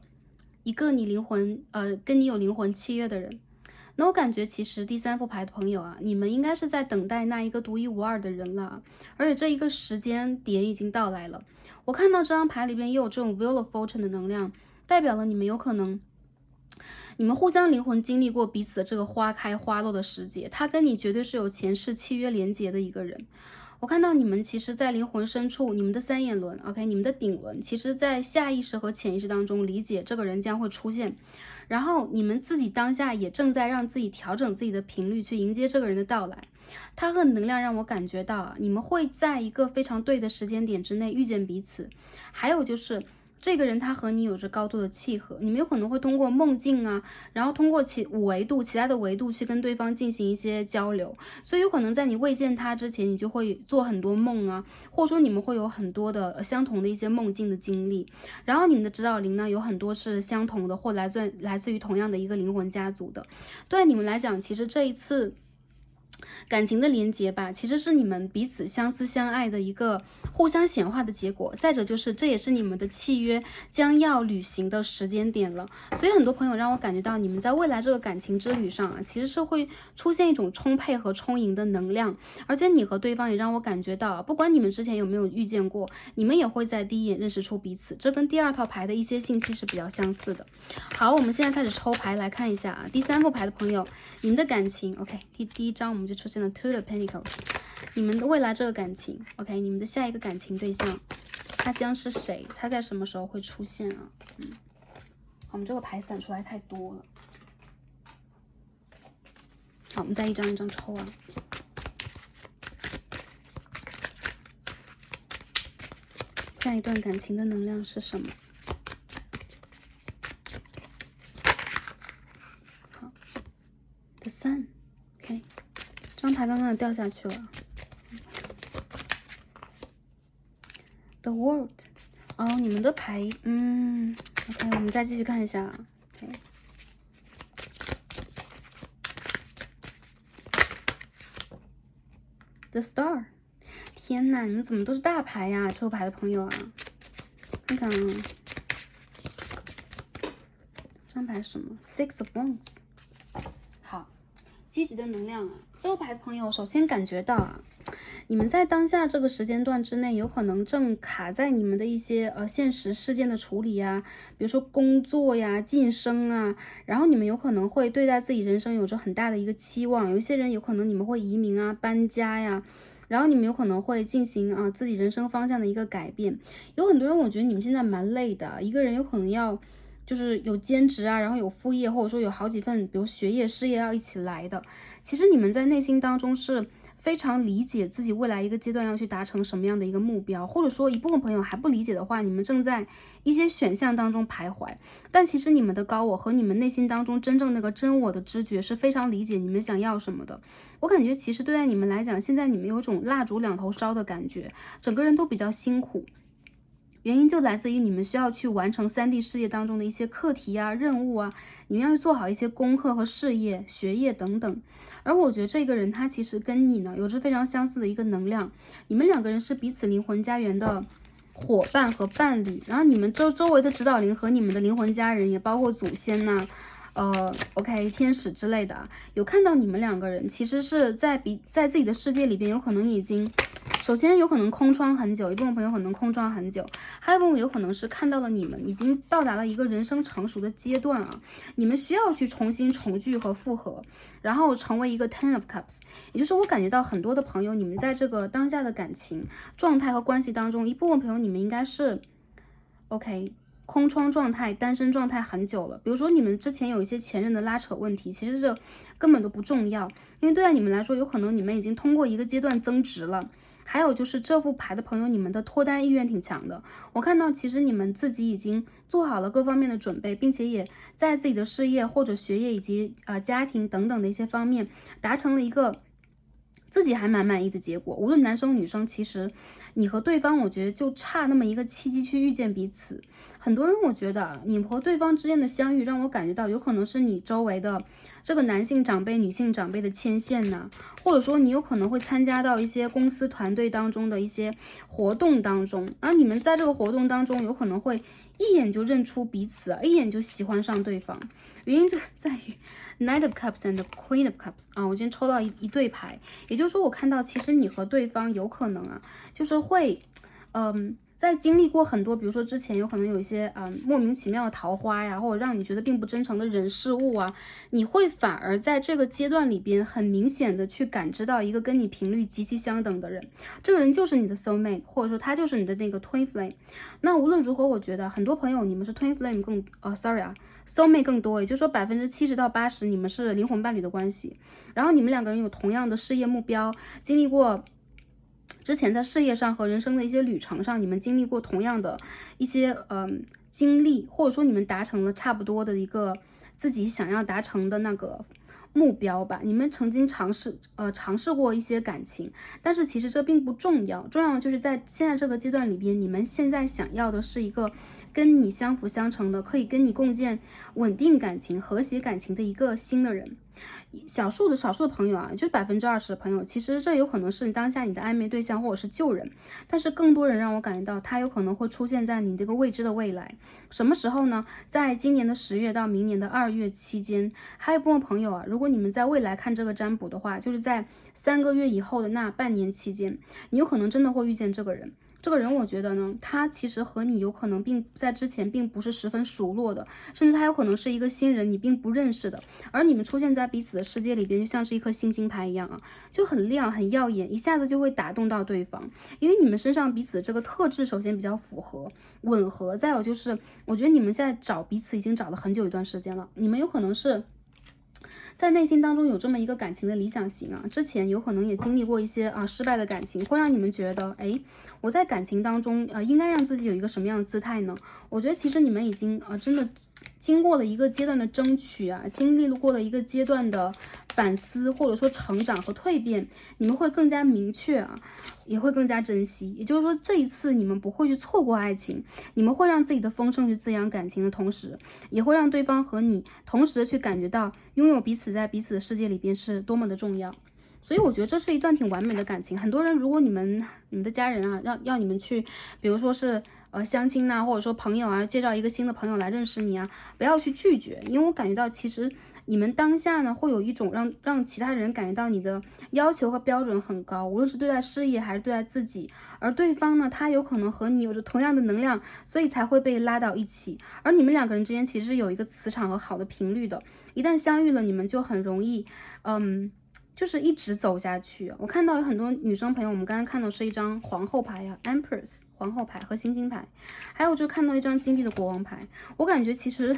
一个你跟你有灵魂契约的人。那我感觉其实第3副牌的朋友啊，你们应该是在等待那一个独一无二的人了，而且这一个时间点已经到来了。我看到这张牌里边也有这种 Wheel of Fortune 的能量，代表了你们有可能你们互相灵魂经历过彼此的这个花开花落的时节，他跟你绝对是有前世契约连结的一个人。我看到你们其实在灵魂深处，你们的3眼轮 OK， 你们的顶轮其实在下意识和潜意识当中理解这个人将会出现，然后你们自己当下也正在让自己调整自己的频率去迎接这个人的到来。他和能量让我感觉到你们会在一个非常对的时间点之内遇见彼此，还有就是这个人他和你有着高度的契合，你们有可能会通过梦境啊，然后通过其他的维度去跟对方进行一些交流，所以有可能在你未见他之前，你就会做很多梦啊，或者说你们会有很多的相同的一些梦境的经历，然后你们的指导灵呢有很多是相同的，或来自于同样的一个灵魂家族的。对你们来讲，其实这一次感情的连结吧，其实是你们彼此相思相爱的一个互相显化的结果。再者就是这也是你们的契约将要履行的时间点了。所以很多朋友让我感觉到你们在未来这个感情之旅上啊，其实是会出现一种充沛和充盈的能量，而且你和对方也让我感觉到，不管你们之前有没有遇见过，你们也会在第一眼认识出彼此，这跟第2套牌的一些信息是比较相似的。好，我们现在开始抽牌来看一下啊，第3副牌的朋友，你们的感情 OK， 第一张我们就出现了 Two of Pentacles， 你们的未来这个感情 OK， 你们的下一个感情对象他将是谁？他在什么时候会出现啊？我们这个牌散出来太多了。好，我们再一张一张抽啊。下一段感情的能量是什么？好 ，The Sun，OK， 这张牌刚刚掉下去了。The World， 哦，你们的牌，OK， 我们再继续看一下 ，OK。The Star， 天哪，你们怎么都是大牌呀？抽牌的朋友啊，看看啊，这张牌是什么 ？Six of Wands。好，积极的能量啊！抽牌的朋友，首先感觉到啊，你们在当下这个时间段之内，有可能正卡在你们的一些现实事件的处理呀，比如说工作呀、晋升啊，然后你们有可能会对待自己人生有着很大的一个期望，有一些人有可能你们会移民啊、搬家呀。然后你们有可能会进行自己人生方向的一个改变，有很多人我觉得你们现在蛮累的，一个人有可能要就是有兼职啊，然后有副业，或者说有好几份，比如学业、事业要一起来的。其实你们在内心当中是非常理解自己未来一个阶段要去达成什么样的一个目标，或者说一部分朋友还不理解的话，你们正在一些选项当中徘徊。但其实你们的高我和你们内心当中真正那个真我的知觉是非常理解你们想要什么的。我感觉其实对待你们来讲，现在你们有种蜡烛两头烧的感觉，整个人都比较辛苦。原因就来自于你们需要去完成3D 事业当中的一些课题啊、任务啊，你们要去做好一些功课和事业、学业等等。而我觉得这个人他其实跟你呢有着非常相似的一个能量，你们2个人是彼此灵魂家园的伙伴和伴侣，然后你们周围的指导灵和你们的灵魂家人也包括祖先呐、OK 天使之类的啊，有看到你们2个人其实是在自己的世界里边有可能已经。首先有可能空窗很久，一部分朋友可能空窗很久，还有一部分有可能是看到了你们已经到达了一个人生成熟的阶段啊，你们需要去重新重聚和复合，然后成为一个 Ten of Cups， 也就是我感觉到很多的朋友，你们在这个当下的感情状态和关系当中，一部分朋友你们应该是 OK。空窗状态、单身状态很久了，比如说你们之前有一些前任的拉扯问题，其实这根本都不重要，因为对待你们来说，有可能你们已经通过一个阶段增值了。还有就是这副牌的朋友，你们的脱单意愿挺强的。我看到其实你们自己已经做好了各方面的准备，并且也在自己的事业或者学业以及家庭等等的一些方面达成了一个自己还蛮满意的结果。无论男生女生，其实你和对方，我觉得就差那么一个契机去遇见彼此。很多人我觉得啊，你和对方之间的相遇，让我感觉到有可能是你周围的这个男性长辈、女性长辈的牵线呐、或者说你有可能会参加到一些公司团队当中的一些活动当中，而你们在这个活动当中有可能会一眼就认出彼此啊，一眼就喜欢上对方。原因就在于 Knight of Cups and Queen of Cups 啊，我今天抽到一对牌，也就是说我看到其实你和对方有可能啊，就是会，在经历过很多，比如说之前有可能有一些莫名其妙的桃花呀，或者让你觉得并不真诚的人事物啊，你会反而在这个阶段里边很明显的去感知到一个跟你频率极其相等的人，这个人就是你的 soul mate， 或者说他就是你的那个 twin flame。那无论如何，我觉得很多朋友你们是 twin flame 更soul mate 更多，也就是说70%到80%你们是灵魂伴侣的关系，然后你们两个人有同样的事业目标，经历过。之前在事业上和人生的一些旅程上，你们经历过同样的一些经历，或者说你们达成了差不多的一个自己想要达成的那个目标吧。你们曾经尝试过一些感情，但是其实这并不重要，重要的就是在现在这个阶段里边，你们现在想要的是一个跟你相辅相成的，可以跟你共建稳定感情、和谐感情的一个新的人。少数的朋友啊，就是20%的朋友，其实这有可能是你当下你的暧昧对象或者是旧人，但是更多人让我感觉到他有可能会出现在你这个未知的未来。什么时候呢？在今年的10月到明年的2月期间。还有部分朋友啊，如果你们在未来看这个占卜的话，就是在3个月以后的那半年期间，你有可能真的会遇见这个人。这个人我觉得呢，他其实和你有可能并在之前并不是十分熟络的，甚至他有可能是一个新人，你并不认识的。而你们出现在彼此的世界里边，就像是一颗星星牌一样啊，就很亮很耀眼，一下子就会打动到对方。因为你们身上彼此这个特质首先比较符合吻合，再有就是我觉得你们现在找彼此已经找了很久一段时间了，你们有可能是在内心当中有这么一个感情的理想型啊，之前有可能也经历过一些失败的感情，会让你们觉得，哎，我在感情当中应该让自己有一个什么样的姿态呢？我觉得其实你们已经真的经过了一个阶段的争取啊，经历过了一个阶段的反思，或者说成长和蜕变，你们会更加明确啊，也会更加珍惜。也就是说，这一次你们不会去错过爱情，你们会让自己的丰盛去滋养感情的同时，也会让对方和你同时的去感觉到拥有彼此在彼此的世界里边是多么的重要。所以我觉得这是一段挺完美的感情。很多人，如果你们的家人啊，要你们去，比如说是相亲呐、或者说朋友啊，介绍一个新的朋友来认识你啊，不要去拒绝，因为我感觉到其实你们当下呢，会有一种让其他人感觉到你的要求和标准很高，无论是对待事业还是对待自己，而对方呢，他有可能和你有着同样的能量，所以才会被拉到一起。而你们两个人之间其实是有一个磁场和好的频率的，一旦相遇了，你们就很容易，就是一直走下去。我看到有很多女生朋友，我们刚刚看到是一张皇后牌呀，Empress 皇后牌和星星牌，还有就看到一张金币的国王牌。我感觉其实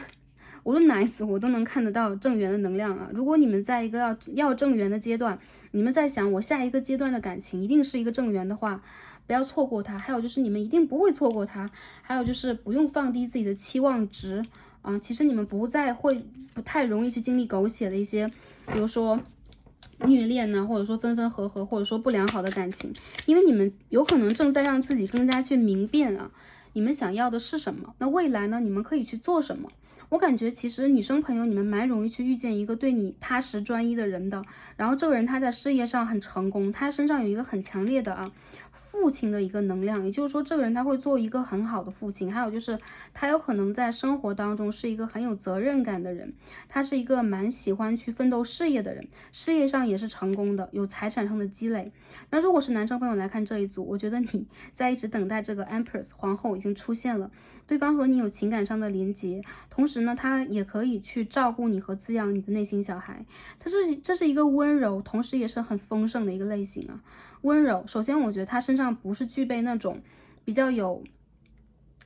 无论哪一次我都能看得到正缘的能量啊。如果你们在一个要正缘的阶段，你们在想我下一个阶段的感情一定是一个正缘的话，不要错过它。还有就是你们一定不会错过它。还有就是不用放低自己的期望值啊。其实你们不太容易去经历狗血的一些，比如说虐恋呢，或者说分分合合，或者说不良好的感情，因为你们有可能正在让自己更加去明辨啊，你们想要的是什么，那未来呢，你们可以去做什么。我感觉其实女生朋友你们蛮容易去遇见一个对你踏实专一的人的，然后这个人他在事业上很成功，他身上有一个很强烈的父亲的一个能量，也就是说这个人他会做一个很好的父亲，还有就是他有可能在生活当中是一个很有责任感的人，他是一个蛮喜欢去奋斗事业的人，事业上也是成功的，有财产上的积累。那如果是男生朋友来看这一组，我觉得你在一直等待这个 Empress 皇后已经出现了，对方和你有情感上的连接，同时呢，他也可以去照顾你和滋养你的内心小孩。这是一个温柔，同时也是很丰盛的一个类型啊。温柔，首先我觉得他身上不是具备那种比较有，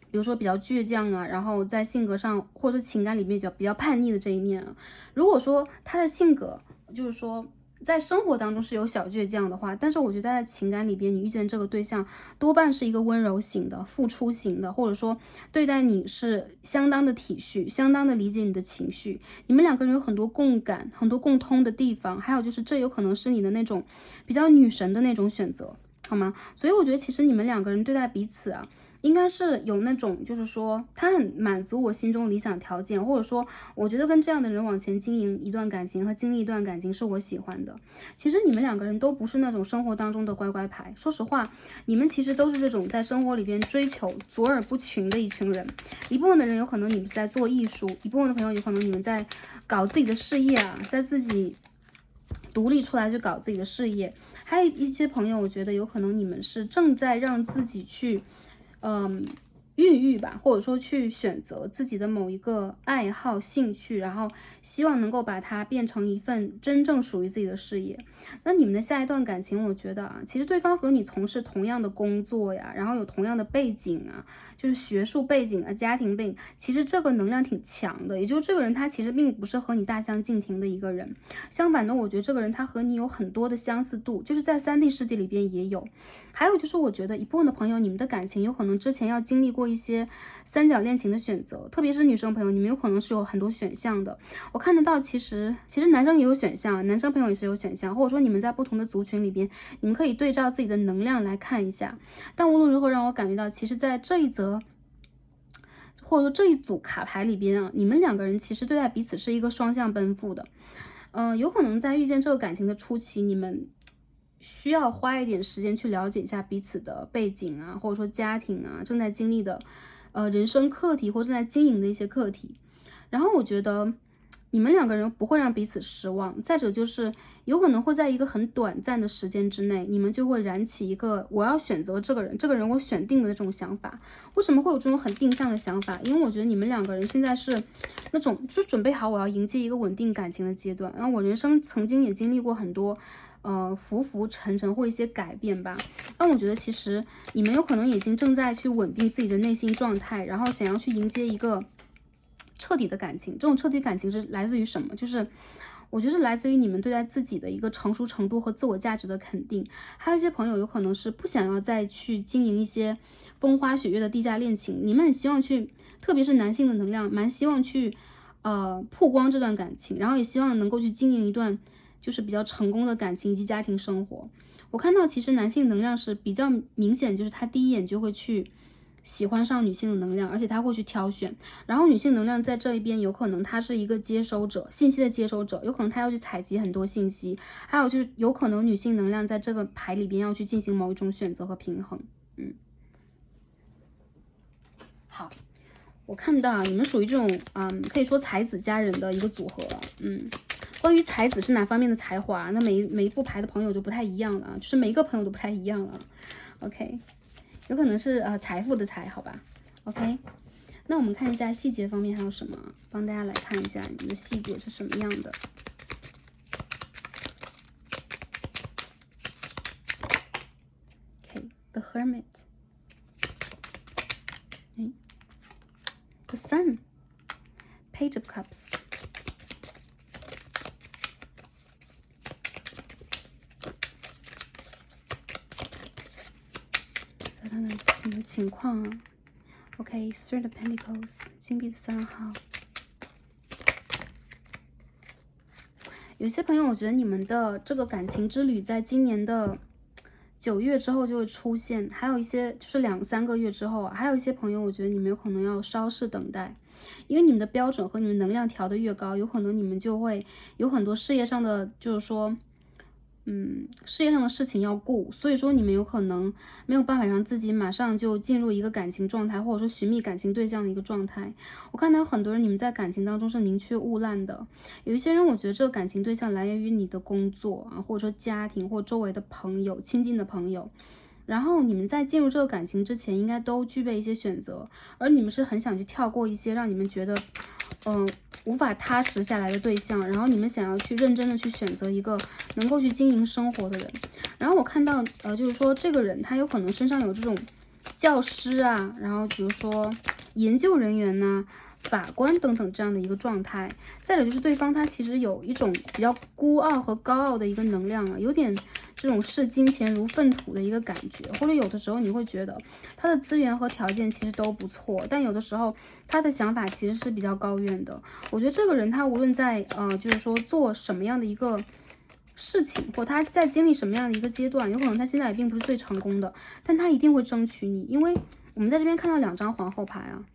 比如说比较倔强啊，然后在性格上或者情感里面比较叛逆的这一面啊。如果说他的性格就是说在生活当中是有小倔强的话，但是我觉得在情感里边，你遇见这个对象多半是一个温柔型的、付出型的，或者说对待你是相当的体恤、相当的理解你的情绪。你们两个人有很多共感、很多共通的地方，还有就是这有可能是你的那种比较女神的那种选择，好吗？所以我觉得其实你们两个人对待彼此啊，应该是有那种，就是说他很满足我心中理想条件，或者说我觉得跟这样的人往前经营一段感情和经历一段感情是我喜欢的。其实你们两个人都不是那种生活当中的乖乖牌，说实话，你们其实都是这种在生活里边追求卓尔不群的一群人。一部分的人有可能你们是在做艺术，一部分的朋友有可能你们在搞自己的事业啊，在自己独立出来去搞自己的事业。还有一些朋友，我觉得有可能你们是正在让自己去孕育吧，或者说去选择自己的某一个爱好、兴趣，然后希望能够把它变成一份真正属于自己的事业。那你们的下一段感情，我觉得啊，其实对方和你从事同样的工作呀，然后有同样的背景啊，就是学术背景啊、家庭背景，其实这个能量挺强的。也就是这个人他其实并不是和你大相径庭的一个人，相反的，我觉得这个人他和你有很多的相似度，就是在3D 世界里边也有。还有就是我觉得一部分的朋友，你们的感情有可能之前要经历过一些三角恋情的选择，特别是女生朋友，你们有可能是有很多选项的。我看得到，其实男生也有选项，男生朋友也是有选项，或者说你们在不同的族群里边，你们可以对照自己的能量来看一下。但无论如何，让我感觉到，其实在这一则或者说这一组卡牌里边啊，你们两个人其实对待彼此是一个双向奔赴的。有可能在遇见这个感情的初期，你们需要花一点时间去了解一下彼此的背景啊，或者说家庭啊，正在经历的人生课题或正在经营的一些课题。然后我觉得你们两个人不会让彼此失望，再者就是有可能会在一个很短暂的时间之内，你们就会燃起一个我要选择这个人，这个人我选定的这种想法。为什么会有这种很定向的想法？因为我觉得你们两个人现在是那种就准备好我要迎接一个稳定感情的阶段，然后我人生曾经也经历过很多浮浮沉沉或一些改变吧。但我觉得其实你们有可能已经正在去稳定自己的内心状态，然后想要去迎接一个彻底的感情。这种彻底感情是来自于什么？就是我觉得是来自于你们对待自己的一个成熟程度和自我价值的肯定。还有一些朋友有可能是不想要再去经营一些风花雪月的地下恋情，你们很希望去，特别是男性的能量蛮希望去曝光这段感情，然后也希望能够去经营一段就是比较成功的感情以及家庭生活。我看到其实男性能量是比较明显，就是他第一眼就会去喜欢上女性的能量，而且他会去挑选。然后女性能量在这一边有可能他是一个接收者，信息的接收者，有可能他要去采集很多信息，还有就是有可能女性能量在这个牌里边要去进行某一种选择和平衡。好，我看到你们属于这种可以说才子佳人的一个组合。关于才子是哪方面的才华，那每一副牌的朋友就不太一样了，就是每一个朋友都不太一样了。OK， 有可能是财富的财，好吧 ？OK， 那我们看一下细节方面还有什么，帮大家来看一下你们的细节是什么样的。OK，The Hermit。The Sun, Page of Cups. 再看看什么情况啊 ？OK, Three of Pentacles, 金币的3号。有些朋友，我觉得你们的这个感情之旅在今年的9月之后就会出现，还有一些就是2、3个月之后，还有一些朋友，我觉得你们有可能要稍事等待，因为你们的标准和你们能量调得越高，有可能你们就会有很多事业上的，就是说，事业上的事情要顾，所以说你们有可能没有办法让自己马上就进入一个感情状态，或者说寻觅感情对象的一个状态。我看到有很多人你们在感情当中是宁缺毋滥的，有一些人我觉得这个感情对象来源于你的工作啊，或者说家庭或周围的朋友、亲近的朋友。然后你们在进入这个感情之前，应该都具备一些选择，而你们是很想去跳过一些让你们觉得，无法踏实下来的对象，然后你们想要去认真的去选择一个能够去经营生活的人。然后我看到，就是说这个人他有可能身上有这种教师啊，然后比如说研究人员呐、法官等等这样的一个状态。再者就是对方他其实有一种比较孤傲和高傲的一个能量啊，有点这种视金钱如粪土的一个感觉，或者有的时候你会觉得他的资源和条件其实都不错，但有的时候他的想法其实是比较高远的。我觉得这个人他无论在就是说做什么样的一个事情，或他在经历什么样的一个阶段，有可能他现在也并不是最成功的，但他一定会争取你。因为我们在这边看到2张皇后牌啊，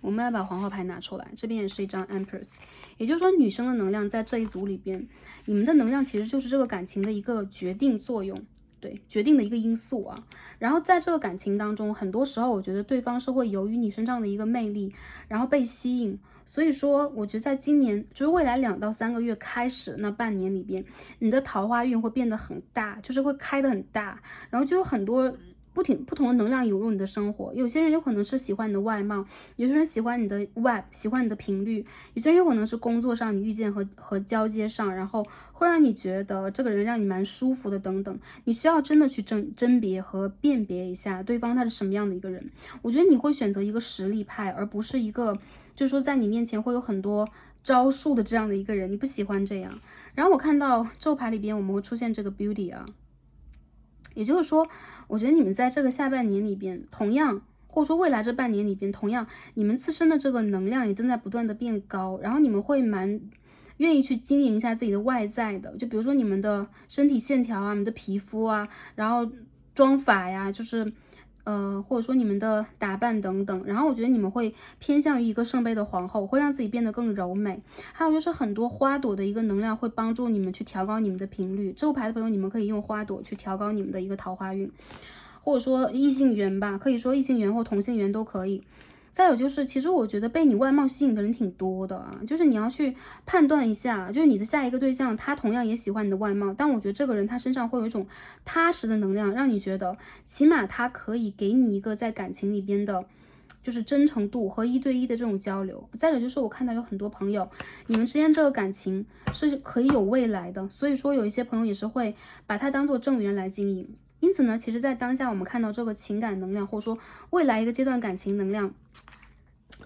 我们要把皇后牌拿出来，这边也是一张 Empress， 也就是说女生的能量在这一组里边，你们的能量其实就是这个感情的一个决定作用，对，决定的一个因素啊。然后在这个感情当中，很多时候我觉得对方是会由于你身上的一个魅力，然后被吸引。所以说，我觉得在今年，就是未来2到3个月开始那半年里边，你的桃花运会变得很大，就是会开得很大，然后就有很多不同的能量涌入你的生活。有些人有可能是喜欢你的外貌，有些人喜欢你的 vibe， 喜欢你的频率，有些人有可能是工作上你遇见和交接上，然后会让你觉得这个人让你蛮舒服的等等。你需要真的去甄别和辨别一下对方他是什么样的一个人。我觉得你会选择一个实力派，而不是一个就是说在你面前会有很多招数的这样的一个人，你不喜欢这样。然后我看到咒牌里边我们会出现这个 beauty 啊，也就是说，我觉得你们在这个下半年里边，同样或者说未来这半年里边，同样你们自身的这个能量也正在不断的变高，然后你们会蛮愿意去经营一下自己的外在的，就比如说你们的身体线条啊，你们的皮肤啊，然后妆发呀，就是或者说你们的打扮等等，然后我觉得你们会偏向于一个圣杯的皇后，会让自己变得更柔美。还有就是很多花朵的一个能量会帮助你们去调高你们的频率。这副牌的朋友，你们可以用花朵去调高你们的一个桃花运，或者说异性缘吧，可以说异性缘或同性缘都可以。再有就是，其实我觉得被你外貌吸引的人挺多的啊，就是你要去判断一下，就是你的下一个对象，他同样也喜欢你的外貌，但我觉得这个人他身上会有一种踏实的能量，让你觉得起码他可以给你一个在感情里边的，就是真诚度和1对1的这种交流。再者就是我看到有很多朋友，你们之间这个感情是可以有未来的，所以说有一些朋友也是会把它当做正缘来经营。因此呢，其实在当下我们看到这个情感能量，或者说未来一个阶段感情能量，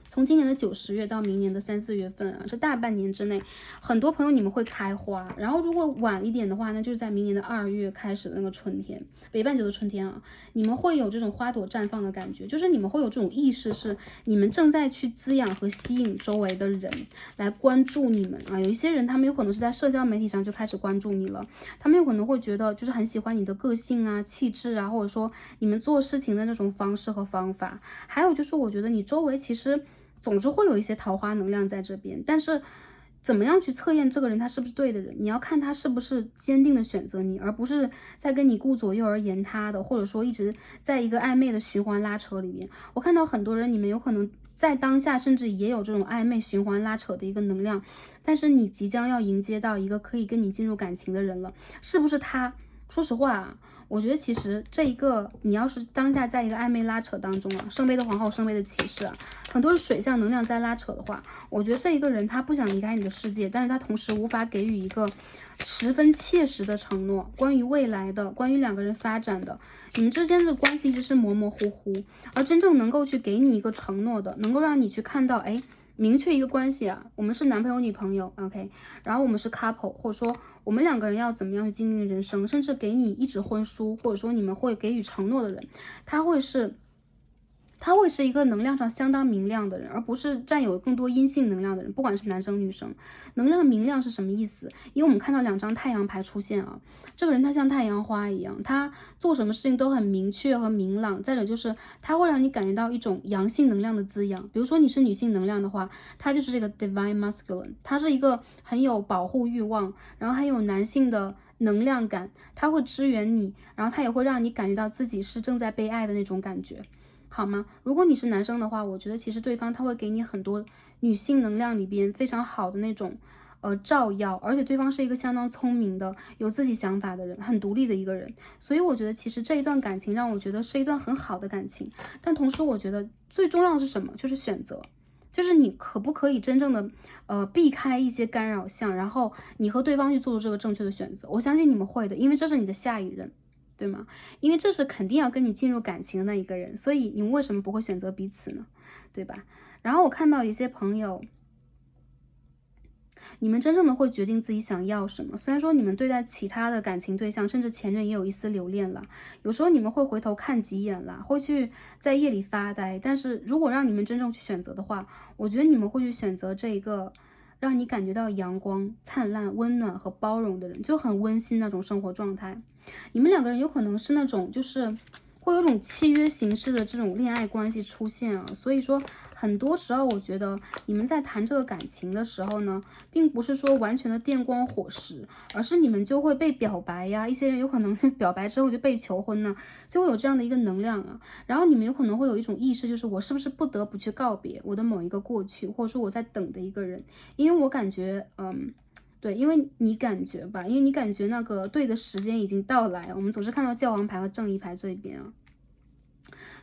从今年的9、10月到明年的3、4月份啊，这大半年之内，很多朋友你们会开花。然后如果晚一点的话呢，就是在明年的2月开始的那个春天，北半球的春天啊，你们会有这种花朵绽放的感觉，就是你们会有这种意识，是你们正在去滋养和吸引周围的人来关注你们啊。有一些人他们有可能是在社交媒体上就开始关注你了，他们有可能会觉得就是很喜欢你的个性啊、气质啊，或者说你们做事情的那种方式和方法。还有就是我觉得你周围其实总之会有一些桃花能量在这边，但是怎么样去测验这个人他是不是对的人？你要看他是不是坚定的选择你，而不是在跟你顾左右而言他的，或者说一直在一个暧昧的循环拉扯里面。我看到很多人，你们有可能在当下甚至也有这种暧昧循环拉扯的一个能量，但是你即将要迎接到一个可以跟你进入感情的人了，是不是他？说实话啊，我觉得其实这一个你要是当下在一个暧昧拉扯当中啊，圣杯的皇后、圣杯的骑士啊，很多是水象能量在拉扯的话，我觉得这一个人他不想离开你的世界，但是他同时无法给予一个十分切实的承诺，关于未来的，关于2个人发展的，你们之间的关系一直是模模糊糊，而真正能够去给你一个承诺的，能够让你去看到，哎，明确一个关系啊，我们是男朋友女朋友 ，OK， 然后我们是 couple， 或者说我们2个人要怎么样去经营人生，甚至给你一纸婚书，或者说你们会给予承诺的人，他会是一个能量上相当明亮的人，而不是占有更多阴性能量的人，不管是男生女生。能量明亮是什么意思？因为我们看到2张太阳牌出现啊，这个人他像太阳花一样，他做什么事情都很明确和明朗。再者就是他会让你感觉到一种阳性能量的滋养。比如说你是女性能量的话，他就是这个 divine masculine， 他是一个很有保护欲望，然后还有男性的能量感，他会支援你，然后他也会让你感觉到自己是正在被爱的那种感觉。好吗？如果你是男生的话，我觉得其实对方他会给你很多女性能量里边非常好的那种照耀，而且对方是一个相当聪明的、有自己想法的人，很独立的一个人。所以我觉得其实这一段感情让我觉得是一段很好的感情，但同时我觉得最重要的是什么？就是选择。就是你可不可以真正的避开一些干扰项，然后你和对方去做出这个正确的选择。我相信你们会的，因为这是你的下一任。对吗？因为这是肯定要跟你进入感情的那一个人，所以你们为什么不会选择彼此呢？对吧？然后我看到一些朋友，你们真正的会决定自己想要什么。虽然说你们对待其他的感情对象，甚至前任也有一丝留恋了，有时候你们会回头看几眼啦，会去在夜里发呆。但是如果让你们真正去选择的话，我觉得你们会去选择这一个让你感觉到阳光、灿烂、温暖和包容的人，就很温馨那种生活状态。你们两个人有可能是那种就是会有种契约形式的这种恋爱关系出现啊，所以说很多时候我觉得你们在谈这个感情的时候呢，并不是说完全的电光火石，而是你们就会被表白呀，一些人有可能表白之后就被求婚呢，就会有这样的一个能量啊，然后你们有可能会有一种意识，就是我是不是不得不去告别我的某一个过去，或者说我在等的一个人，因为我感觉对，因为你感觉吧，因为你感觉那个对的时间已经到来，我们总是看到教皇牌和正义牌这一边啊，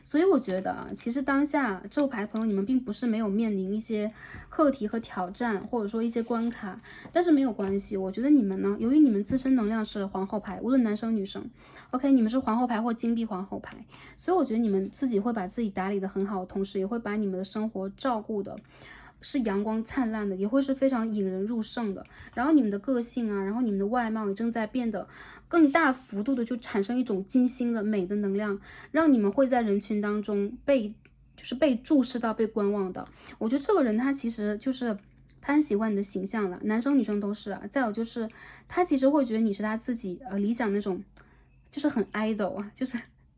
所以我觉得啊，其实当下这牌的朋友，你们并不是没有面临一些课题和挑战，或者说一些关卡，但是没有关系。我觉得你们呢，由于你们自身能量是皇后牌，无论男生女生，OK，你们是皇后牌或金币皇后牌，所以我觉得你们自己会把自己打理的很好，同时也会把你们的生活照顾的是阳光灿烂的，也会是非常引人入胜的。然后你们的个性啊，然后你们的外貌也正在变得更大幅度的就产生一种金星的美的能量，让你们会在人群当中被注视到、被观望到。我觉得这个人他其实就是他很喜欢你的形象了，男生女生都是啊。再有就是他其实会觉得你是他自己理想那种，就是很 idol 啊，就是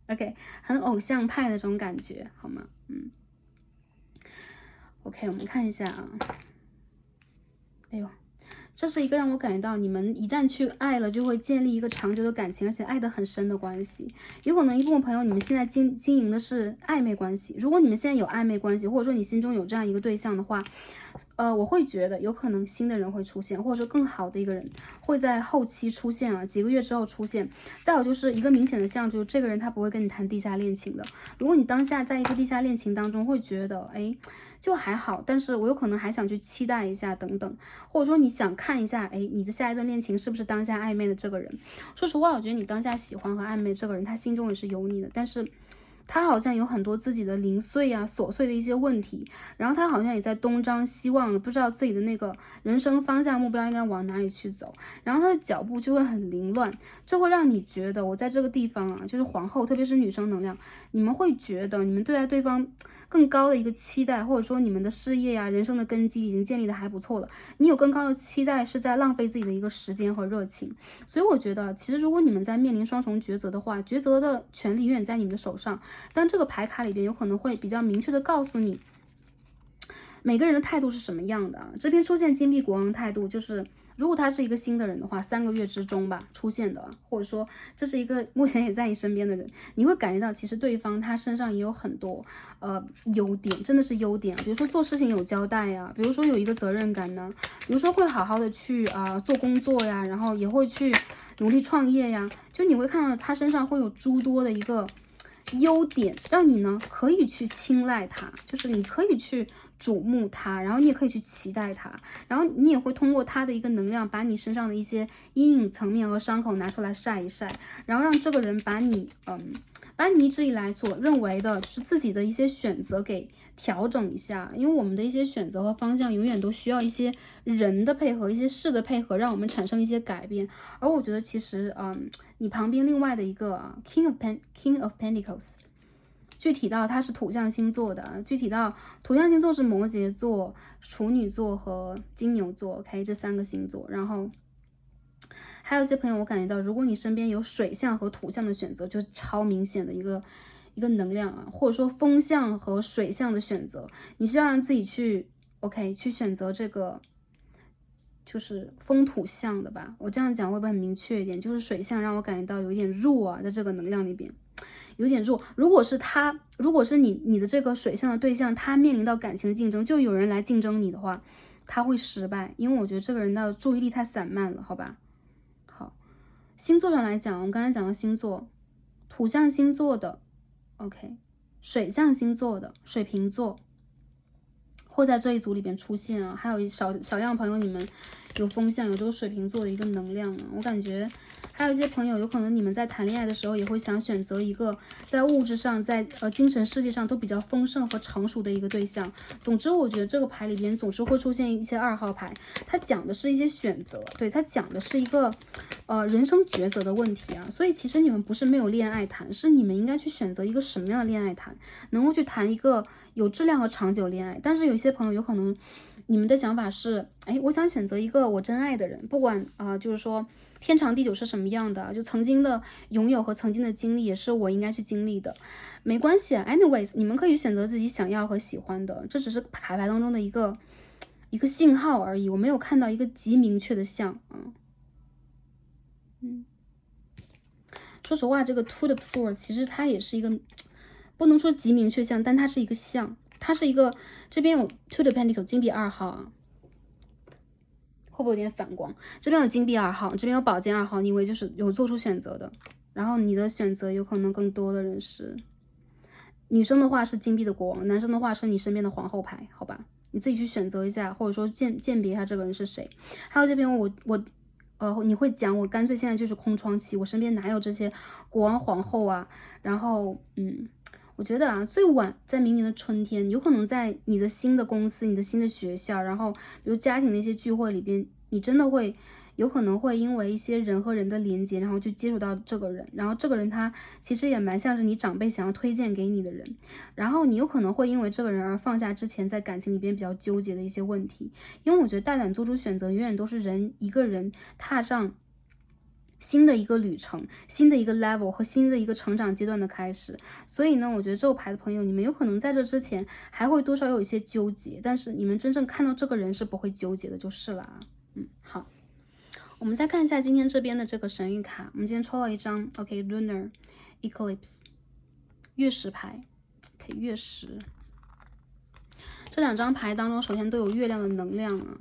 OK 很偶像派的这种感觉，好吗？OK，我们看一下啊。哎呦，这是一个让我感觉到你们一旦去爱了，就会建立一个长久的感情，而且爱得很深的关系。有可能一部分朋友，你们现在经营的是暧昧关系。如果你们现在有暧昧关系，或者说你心中有这样一个对象的话，我会觉得有可能新的人会出现，或者说更好的一个人会在后期出现啊，几个月之后出现。再有就是一个明显的象，就是这个人他不会跟你谈地下恋情的。如果你当下在一个地下恋情当中，会觉得哎就还好，但是我有可能还想去期待一下等等，或者说你想看一下，哎，你的下一段恋情是不是当下暧昧的这个人？说实话，我觉得你当下喜欢和暧昧这个人，他心中也是有你的，但是他好像有很多自己的零碎啊、琐碎的一些问题，然后他好像也在东张西望，不知道自己的那个人生方向目标应该往哪里去走，然后他的脚步就会很凌乱，这会让你觉得我在这个地方啊，就是皇后，特别是女生能量，你们会觉得你们对待对方更高的一个期待，或者说你们的事业呀、人生的根基已经建立的还不错了，你有更高的期待是在浪费自己的一个时间和热情，所以我觉得其实如果你们在面临双重抉择的话，抉择的权利永远在你们的手上。但这个牌卡里边有可能会比较明确的告诉你，每个人的态度是什么样的啊？这边出现金币国王态度，就是如果他是一个新的人的话，3个月之中吧出现的，或者说这是一个目前也在你身边的人，你会感觉到其实对方他身上也有很多优点，真的是优点，比如说做事情有交代呀，比如说有一个责任感呢，比如说会好好的去做工作呀，然后也会去努力创业呀，就你会看到他身上会有诸多的一个优点，让你呢可以去青睐他，就是你可以去瞩目他，然后你也可以去期待他，然后你也会通过他的一个能量，把你身上的一些阴影层面和伤口拿出来晒一晒，然后让这个人把你一直以来所认为的就是自己的一些选择给调整一下，因为我们的一些选择和方向永远都需要一些人的配合，一些事的配合，让我们产生一些改变。而我觉得其实你旁边另外的一个King of Pentacles，具体到它是土象星座的，具体到土象星座是摩羯座、处女座和金牛座 ，OK， 这3个星座。然后还有一些朋友，我感觉到，如果你身边有水象和土象的选择，就超明显的一个能量啊，或者说风象和水象的选择，你需要让自己去 OK 去选择这个。就是风土象的吧，我这样讲会不会很明确一点？就是水象让我感觉到有一点弱啊，在这个能量里边有点弱。如果是你的这个水象的对象，他面临到感情竞争，就有人来竞争你的话，他会失败，因为我觉得这个人的注意力太散漫了，好吧？好，星座上来讲，我们刚才讲的星座，土象星座的 OK， 水象星座的水瓶座。会在这一组里边出现啊，还有少量朋友，你们有风象，有这个水瓶座的一个能量啊。我感觉还有一些朋友，有可能你们在谈恋爱的时候，也会想选择一个在物质上，在精神世界上都比较丰盛和成熟的一个对象。总之，我觉得这个牌里边总是会出现一些2号牌，它讲的是一些选择，对，它讲的是一个人生抉择的问题啊。所以其实你们不是没有恋爱谈，是你们应该去选择一个什么样的恋爱谈，能够去谈一个有质量和长久恋爱。但是有些朋友有可能你们的想法是，哎，我想选择一个我真爱的人，不管就是说天长地久是什么样的，就曾经的拥有和曾经的经历也是我应该去经历的，没关系啊。anyways， 你们可以选择自己想要和喜欢的，这只是牌当中的一个信号而已，我没有看到一个极明确的象啊。说实话，这个 Two of Swords 其实它也是一个不能说极明确象，但它是一个象，它是一个这边有 Two of Pentacles 金币2号啊，会不会有点反光？这边有金币2号，这边有宝剑2号，因为就是有做出选择的，然后你的选择有可能更多的人是女生的话是金币的国王，男生的话是你身边的皇后牌，好吧？你自己去选择一下，或者说鉴别一下这个人是谁。还有这边你会讲我干脆现在就是空窗期，我身边哪有这些国王皇后啊？然后我觉得啊，最晚在明年的春天，有可能在你的新的公司、你的新的学校，然后比如家庭的一些聚会里边，你真的会有可能会因为一些人和人的连接，然后去接触到这个人，然后这个人他其实也蛮像是你长辈想要推荐给你的人，然后你有可能会因为这个人而放下之前在感情里边比较纠结的一些问题，因为我觉得大胆做出选择，永远都是一个人踏上新的一个旅程，新的一个 level 和新的一个成长阶段的开始。所以呢，我觉得这个牌的朋友，你们有可能在这之前还会多少有一些纠结，但是你们真正看到这个人是不会纠结的，就是了啊。好，我们再看一下今天这边的这个神谕卡，我们今天抽了一张 OK Lunar Eclipse 月食牌，可以月食。这2张牌当中，首先都有月亮的能量啊。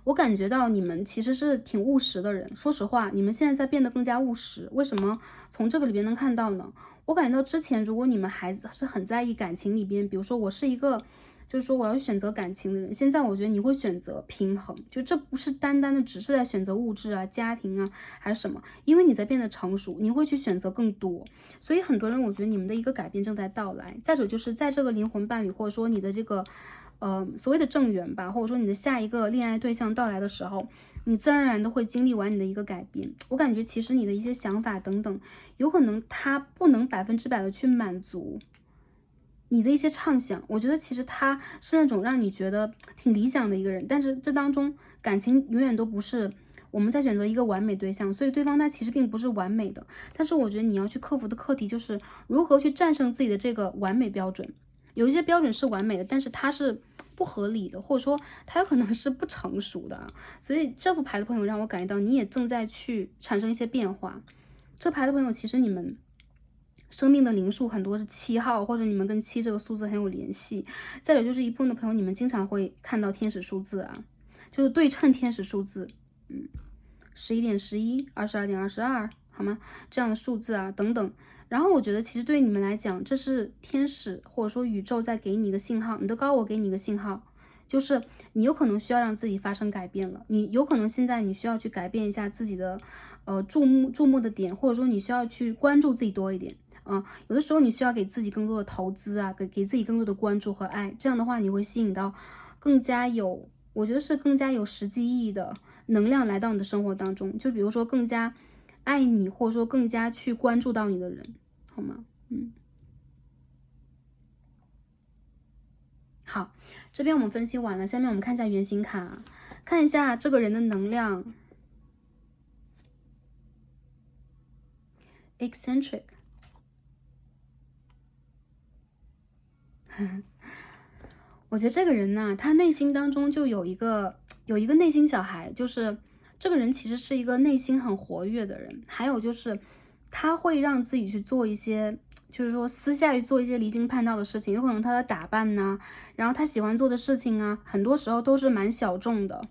我感觉到你们其实是挺务实的人，说实话，你们现在在变得更加务实。为什么从这个里边能看到呢？我感觉到之前如果你们还是很在意感情里边，比如说我是一个，就是说我要选择感情的人，现在我觉得你会选择平衡，就这不是单单的只是在选择物质啊、家庭啊还是什么，因为你在变得成熟，你会去选择更多。所以很多人，我觉得你们的一个改变正在到来。再者就是在这个灵魂伴侣或者说你的这个所谓的正缘吧，或者说你的下一个恋爱对象到来的时候，你自然而然的会经历完你的一个改变。我感觉其实你的一些想法等等，有可能他不能100%的去满足你的一些畅想。我觉得其实他是那种让你觉得挺理想的一个人，但是这当中感情永远都不是我们在选择一个完美对象，所以对方他其实并不是完美的。但是我觉得你要去克服的课题就是如何去战胜自己的这个完美标准。有一些标准是完美的，但是它是不合理的，或者说它有可能是不成熟的。所以这副牌的朋友让我感觉到你也正在去产生一些变化。这牌的朋友其实你们生命的灵数很多是7号，或者你们跟7这个数字很有联系。再有就是一部分的朋友，你们经常会看到天使数字啊，就是对称天使数字，11.11 22.22，好吗？这样的数字啊等等。然后我觉得其实对于你们来讲，这是天使或者说宇宙在给你一个信号，你的高我给你一个信号，就是你有可能需要让自己发生改变了。你有可能现在你需要去改变一下自己的注目的点，或者说你需要去关注自己多一点有的时候你需要给自己更多的投资啊，给自己更多的关注和爱，这样的话你会吸引到更加有，我觉得是更加有实际意义的能量来到你的生活当中。就比如说更加爱你，或者说更加去关注到你的人，好吗？好，这边我们分析完了，下面我们看一下原型卡，看一下这个人的能量。Eccentric 我觉得这个人呢，他内心当中就有一个内心小孩，就是这个人其实是一个内心很活跃的人，还有就是他会让自己去做一些，就是说私下去做一些离经叛道的事情，有可能他的打扮呐，然后他喜欢做的事情啊，很多时候都是蛮小众的。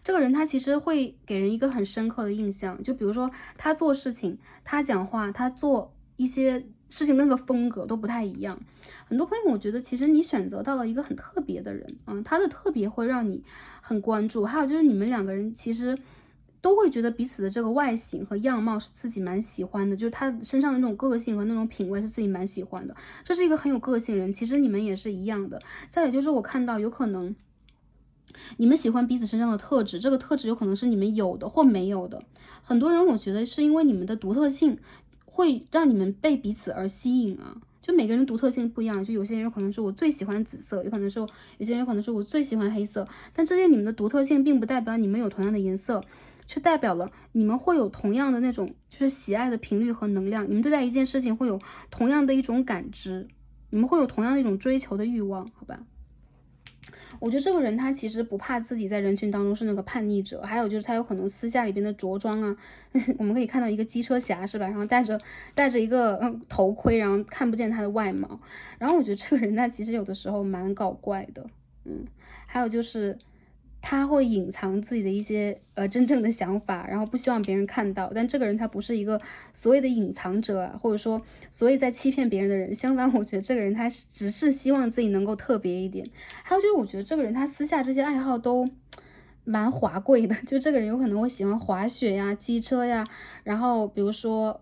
这个人他其实会给人一个很深刻的印象，就比如说他做事情，他讲话，他做一些事情的那个风格都不太一样。很多朋友，我觉得其实你选择到了一个很特别的人，他的特别会让你很关注。还有就是你们两个人其实都会觉得彼此的这个外形和样貌是自己蛮喜欢的，就是他身上的那种个性和那种品味是自己蛮喜欢的。这是一个很有个性人，其实你们也是一样的。再有就是我看到有可能你们喜欢彼此身上的特质，这个特质有可能是你们有的或没有的。很多人我觉得是因为你们的独特性会让你们被彼此而吸引啊。就每个人独特性不一样，就有些人可能是我最喜欢紫色，有些人可能是我最喜欢黑色，但这些你们的独特性并不代表你们有同样的颜色，却代表了你们会有同样的那种就是喜爱的频率和能量，你们对待一件事情会有同样的一种感知，你们会有同样的一种追求的欲望，好吧？我觉得这个人他其实不怕自己在人群当中是那个叛逆者，还有就是他有可能私下里边的着装啊，我们可以看到一个机车侠是吧？然后戴着一个头盔，然后看不见他的外貌。然后我觉得这个人他其实有的时候蛮搞怪的，还有就是他会隐藏自己的一些真正的想法，然后不希望别人看到。但这个人他不是一个所谓的隐藏者啊，或者说所谓在欺骗别人的人。相反，我觉得这个人他只是希望自己能够特别一点。还有就是，我觉得这个人他私下这些爱好都蛮华贵的。就这个人有可能会喜欢雪呀、机车呀，然后比如说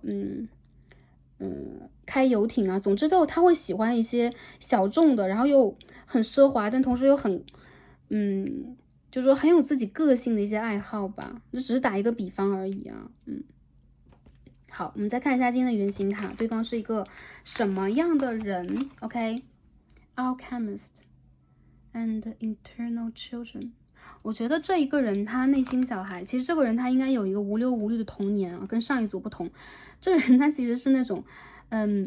开游艇啊，总之他会喜欢一些小众的，然后又很奢华，但同时又很就是说很有自己个性的一些爱好吧，这只是打一个比方而已啊。好，我们再看一下今天的原型卡，对方是一个什么样的人 ？OK，Alchemist and internal children。我觉得这一个人他内心小孩，其实这个人他应该有一个无忧无虑的童年啊，跟上一组不同。这个人他其实是那种，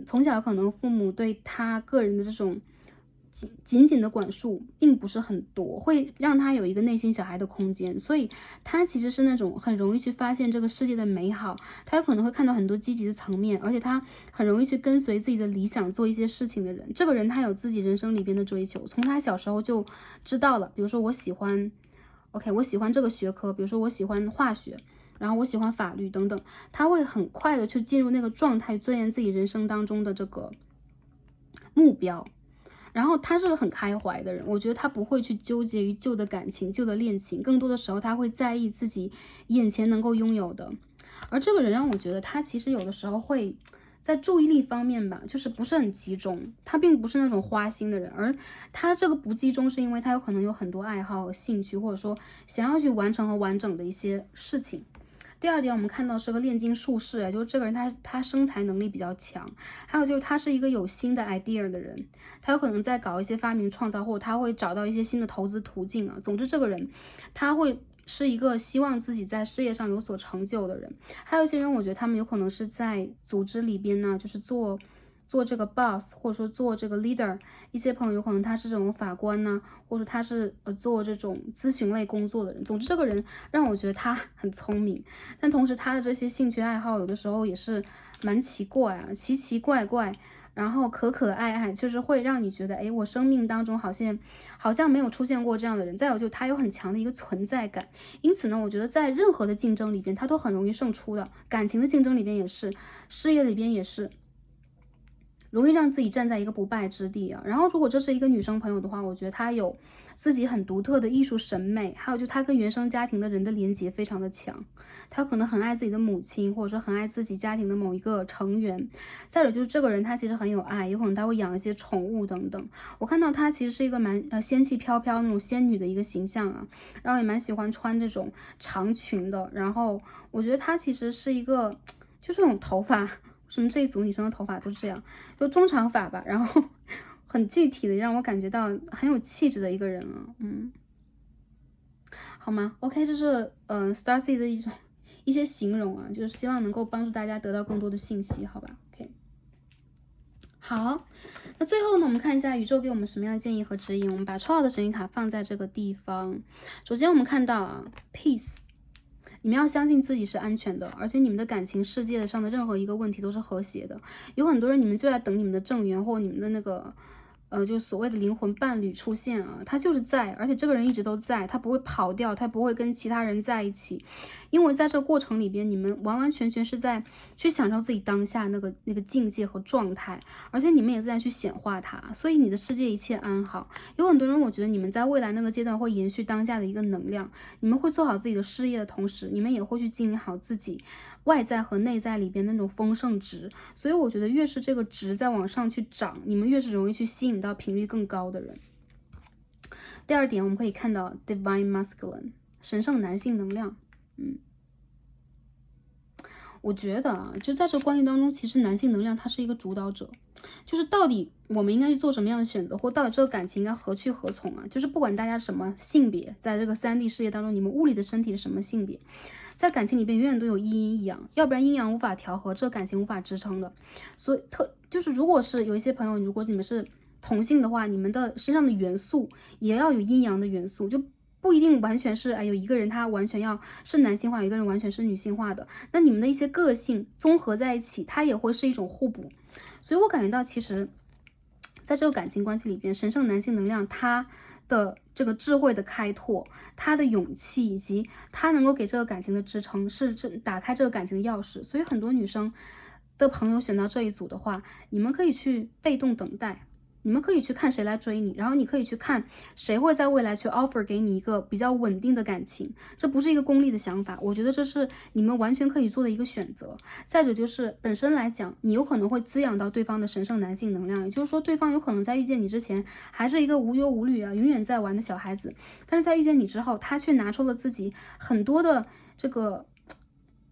从小可能父母对他个人的这种紧紧的管束并不是很多，会让他有一个内心小孩的空间，所以他其实是那种很容易去发现这个世界的美好，他有可能会看到很多积极的层面，而且他很容易去跟随自己的理想做一些事情的人。这个人他有自己人生里边的追求，从他小时候就知道了，比如说我喜欢这个学科，比如说我喜欢化学，然后我喜欢法律等等，他会很快的去进入那个状态，钻研自己人生当中的这个目标。然后他是个很开怀的人，我觉得他不会去纠结于旧的感情、旧的恋情，更多的时候他会在意自己眼前能够拥有的。而这个人让我觉得他其实有的时候会在注意力方面吧，就是不是很集中，他并不是那种花心的人，而他这个不集中是因为他有可能有很多爱好和兴趣，或者说想要去完成和完整的一些事情。第二点，我们看到是个炼金术士，就是这个人他生财能力比较强，还有就是他是一个有新的 idea 的人，他有可能在搞一些发明创造，或者他会找到一些新的投资途径啊。总之，这个人他会是一个希望自己在事业上有所成就的人。还有一些人，我觉得他们有可能是在组织里边呢，就是做这个 boss， 或者说做这个 leader。一些朋友有可能他是这种法官呢，或者他是做这种咨询类工作的人。总之，这个人让我觉得他很聪明，但同时他的这些兴趣爱好有的时候也是蛮奇怪啊，奇奇怪怪，然后可爱，就是会让你觉得，哎，我生命当中好像没有出现过这样的人。再有就他有很强的一个存在感，因此呢，我觉得在任何的竞争里边，他都很容易胜出的。感情的竞争里边也是，事业里边也是。容易让自己站在一个不败之地啊。然后如果这是一个女生朋友的话，我觉得她有自己很独特的艺术审美，还有就她跟原生家庭的人的连接非常的强，她可能很爱自己的母亲，或者说很爱自己家庭的某一个成员。再者就是这个人他其实很有爱，有可能他会养一些宠物等等。我看到她其实是一个蛮仙气飘飘那种仙女的一个形象啊，然后也蛮喜欢穿这种长裙的。然后我觉得她其实是一个就是这种头发。什么这一组女生的头发都是这样，就中长发吧，然后很具体的让我感觉到很有气质的一个人啊，好吗 ？OK， 这是Starcy 的一些形容啊，就是希望能够帮助大家得到更多的信息，好吧 ？OK， 好，那最后呢，我们看一下宇宙给我们什么样的建议和指引。我们把抽到的神谕卡放在这个地方。首先我们看到啊 ，Peace。你们要相信自己是安全的，而且你们的感情世界上的任何一个问题都是和谐的。有很多人，你们就在等你们的正缘或你们的那个就所谓的灵魂伴侣出现啊，他就是在，而且这个人一直都在，他不会跑掉，他不会跟其他人在一起，因为在这个过程里边，你们完完全全是在去享受自己当下那个境界和状态，而且你们也是在去显化它，所以你的世界一切安好。有很多人，我觉得你们在未来那个阶段会延续当下的一个能量，你们会做好自己的事业的同时，你们也会去经营好自己外在和内在里边那种丰盛值，所以我觉得越是这个值在往上去涨，你们越是容易去吸引到频率更高的人。第二点，我们可以看到 Divine Masculine 神圣男性能量。我觉得啊，就在这关系当中，其实男性能量它是一个主导者，就是到底我们应该去做什么样的选择，或到底这个感情应该何去何从啊？就是不管大家什么性别，在这个3D 世界当中，你们物理的身体是什么性别，在感情里边永远都有一阴一阳，要不然阴阳无法调和，这个感情无法支撑的。所以就是如果是有一些朋友，如果你们是同性的话，你们的身上的元素也要有阴阳的元素，就不一定完全是有一个人他完全要是男性化，有一个人完全是女性化的，那你们的一些个性综合在一起，它也会是一种互补。所以我感觉到其实在这个感情关系里边，神圣男性能量它的这个智慧的开拓，他的勇气，以及他能够给这个感情的支撑，是打开这个感情的钥匙。所以很多女生的朋友选到这一组的话，你们可以去被动等待，你们可以去看谁来追你，然后你可以去看谁会在未来去 offer 给你一个比较稳定的感情，这不是一个功利的想法，我觉得这是你们完全可以做的一个选择。再者就是本身来讲，你有可能会滋养到对方的神圣男性能量，也就是说对方有可能在遇见你之前还是一个无忧无虑永远在玩的小孩子，但是在遇见你之后，他却拿出了自己很多的这个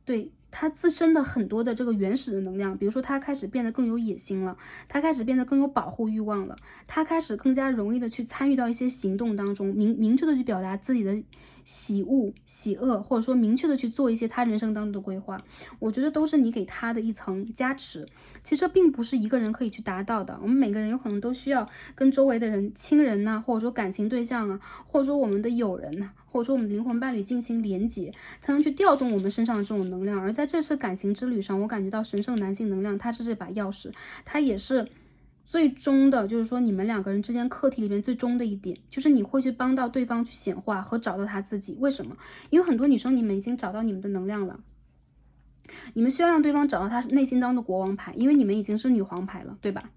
对他自身的很多的这个原始的能量，比如说他开始变得更有野心了，他开始变得更有保护欲望了，他开始更加容易的去参与到一些行动当中，明确的去表达自己的喜恶喜恶，或者说明确的去做一些他人生当中的规划，我觉得都是你给他的一层加持。其实这并不是一个人可以去达到的，我们每个人有可能都需要跟周围的人、亲人呐，或者说感情对象啊，或者说我们的友人呐，或者说我们的灵魂伴侣进行连结，才能去调动我们身上的这种能量。而在这次感情之旅上，我感觉到神圣男性能量它是这把钥匙，它也是最终的，就是说你们两个人之间课题里面最终的一点，就是你会去帮到对方去显化和找到他自己。为什么？因为很多女生你们已经找到你们的能量了，你们需要让对方找到他内心当中的国王牌，因为你们已经是女皇牌了，对吧？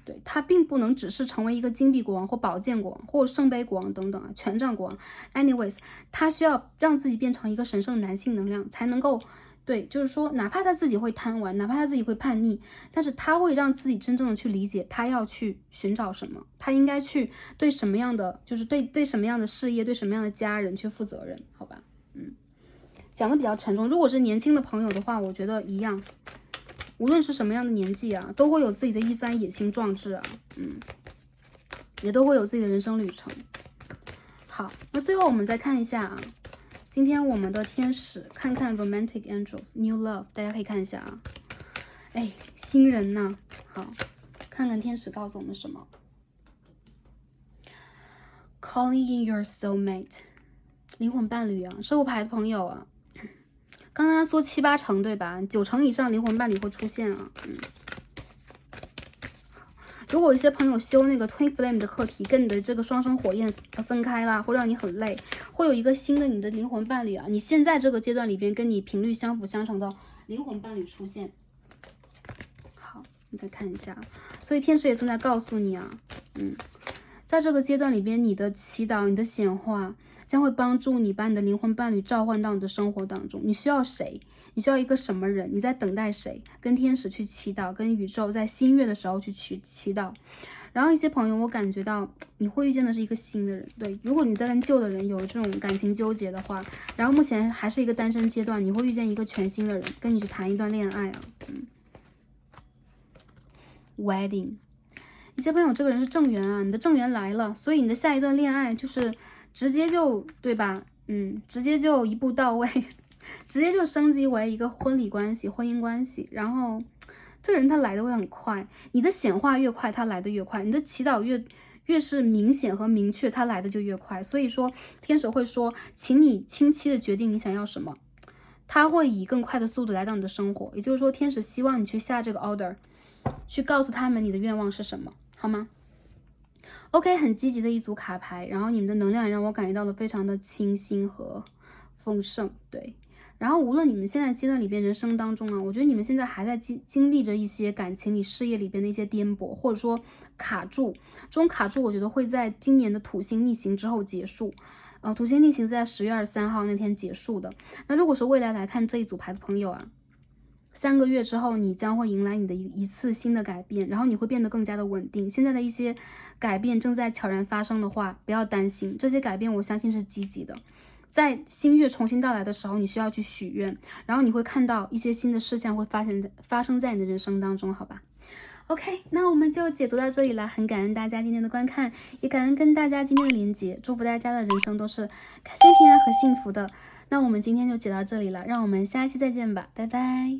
对，他并不能只是成为一个金币国王或宝剑国王或圣杯国王等等权杖国王。anyways， 他需要让自己变成一个神圣男性能量，才能够对，就是说哪怕他自己会贪玩，哪怕他自己会叛逆，但是他会让自己真正的去理解他要去寻找什么，他应该去对什么样的，就是对什么样的事业，对什么样的家人去负责任，好吧？讲的比较沉重。如果是年轻的朋友的话，我觉得一样，无论是什么样的年纪啊，都会有自己的一番野心壮志啊，也都会有自己的人生旅程。好，那最后我们再看一下啊，今天我们的天使，看看 Romantic Angels New Love， 大家可以看一下啊。新人呢，好，看看天使告诉我们什么。Calling in your soulmate， 灵魂伴侣啊，射手牌的朋友啊。刚刚说7、8成对吧？9成以上灵魂伴侣会出现啊。如果有一些朋友修那个 Twin Flame 的课题，跟你的这个双生火焰分开啦，会让你很累，会有一个新的你的灵魂伴侣啊。你现在这个阶段里边跟你频率相辅相成的灵魂伴侣出现。好，你再看一下，所以天使也正在告诉你啊，在这个阶段里边，你的祈祷、你的显化将会帮助你把你的灵魂伴侣召唤到你的生活当中。你需要谁？你需要一个什么人？你在等待谁？跟天使去祈祷，跟宇宙在新月的时候去祈祷。然后一些朋友，我感觉到你会遇见的是一个新的人。对，如果你在跟旧的人有这种感情纠结的话，然后目前还是一个单身阶段，你会遇见一个全新的人，跟你去谈一段恋爱啊。Wedding。一些朋友，这个人是正缘啊，你的正缘来了，所以你的下一段恋爱就是直接就对吧？直接就一步到位，直接就升级为一个婚礼关系、婚姻关系。然后这个人他来的会很快，你的显化越快，他来的越快；你的祈祷越是明显和明确，他来的就越快。所以说，天使会说，请你清晰的决定你想要什么，他会以更快的速度来到你的生活。也就是说，天使希望你去下这个 order，去告诉他们你的愿望是什么。好吗？ OK，很积极的一组卡牌，然后你们的能量也让我感觉到了非常的清新和丰盛，对。然后无论你们现在阶段里边人生当中啊，我觉得你们现在还在经历着一些感情里、事业里边的一些颠簸，或者说卡住。这种卡住，我觉得会在今年的土星逆行之后结束。土星逆行在10月23号那天结束的。那如果是未来来看这一组牌的朋友啊，3个月之后，你将会迎来你的一次新的改变，然后你会变得更加的稳定。现在的一些改变正在悄然发生的话，不要担心，这些改变我相信是积极的。在新月重新到来的时候，你需要去许愿，然后你会看到一些新的事项会发生在你的人生当中，好吧？OK，那我们就解读到这里了，很感恩大家今天的观看，也感恩跟大家今天的连接，祝福大家的人生都是开心、平安和幸福的。那我们今天就解到这里了，让我们下期再见吧，拜拜。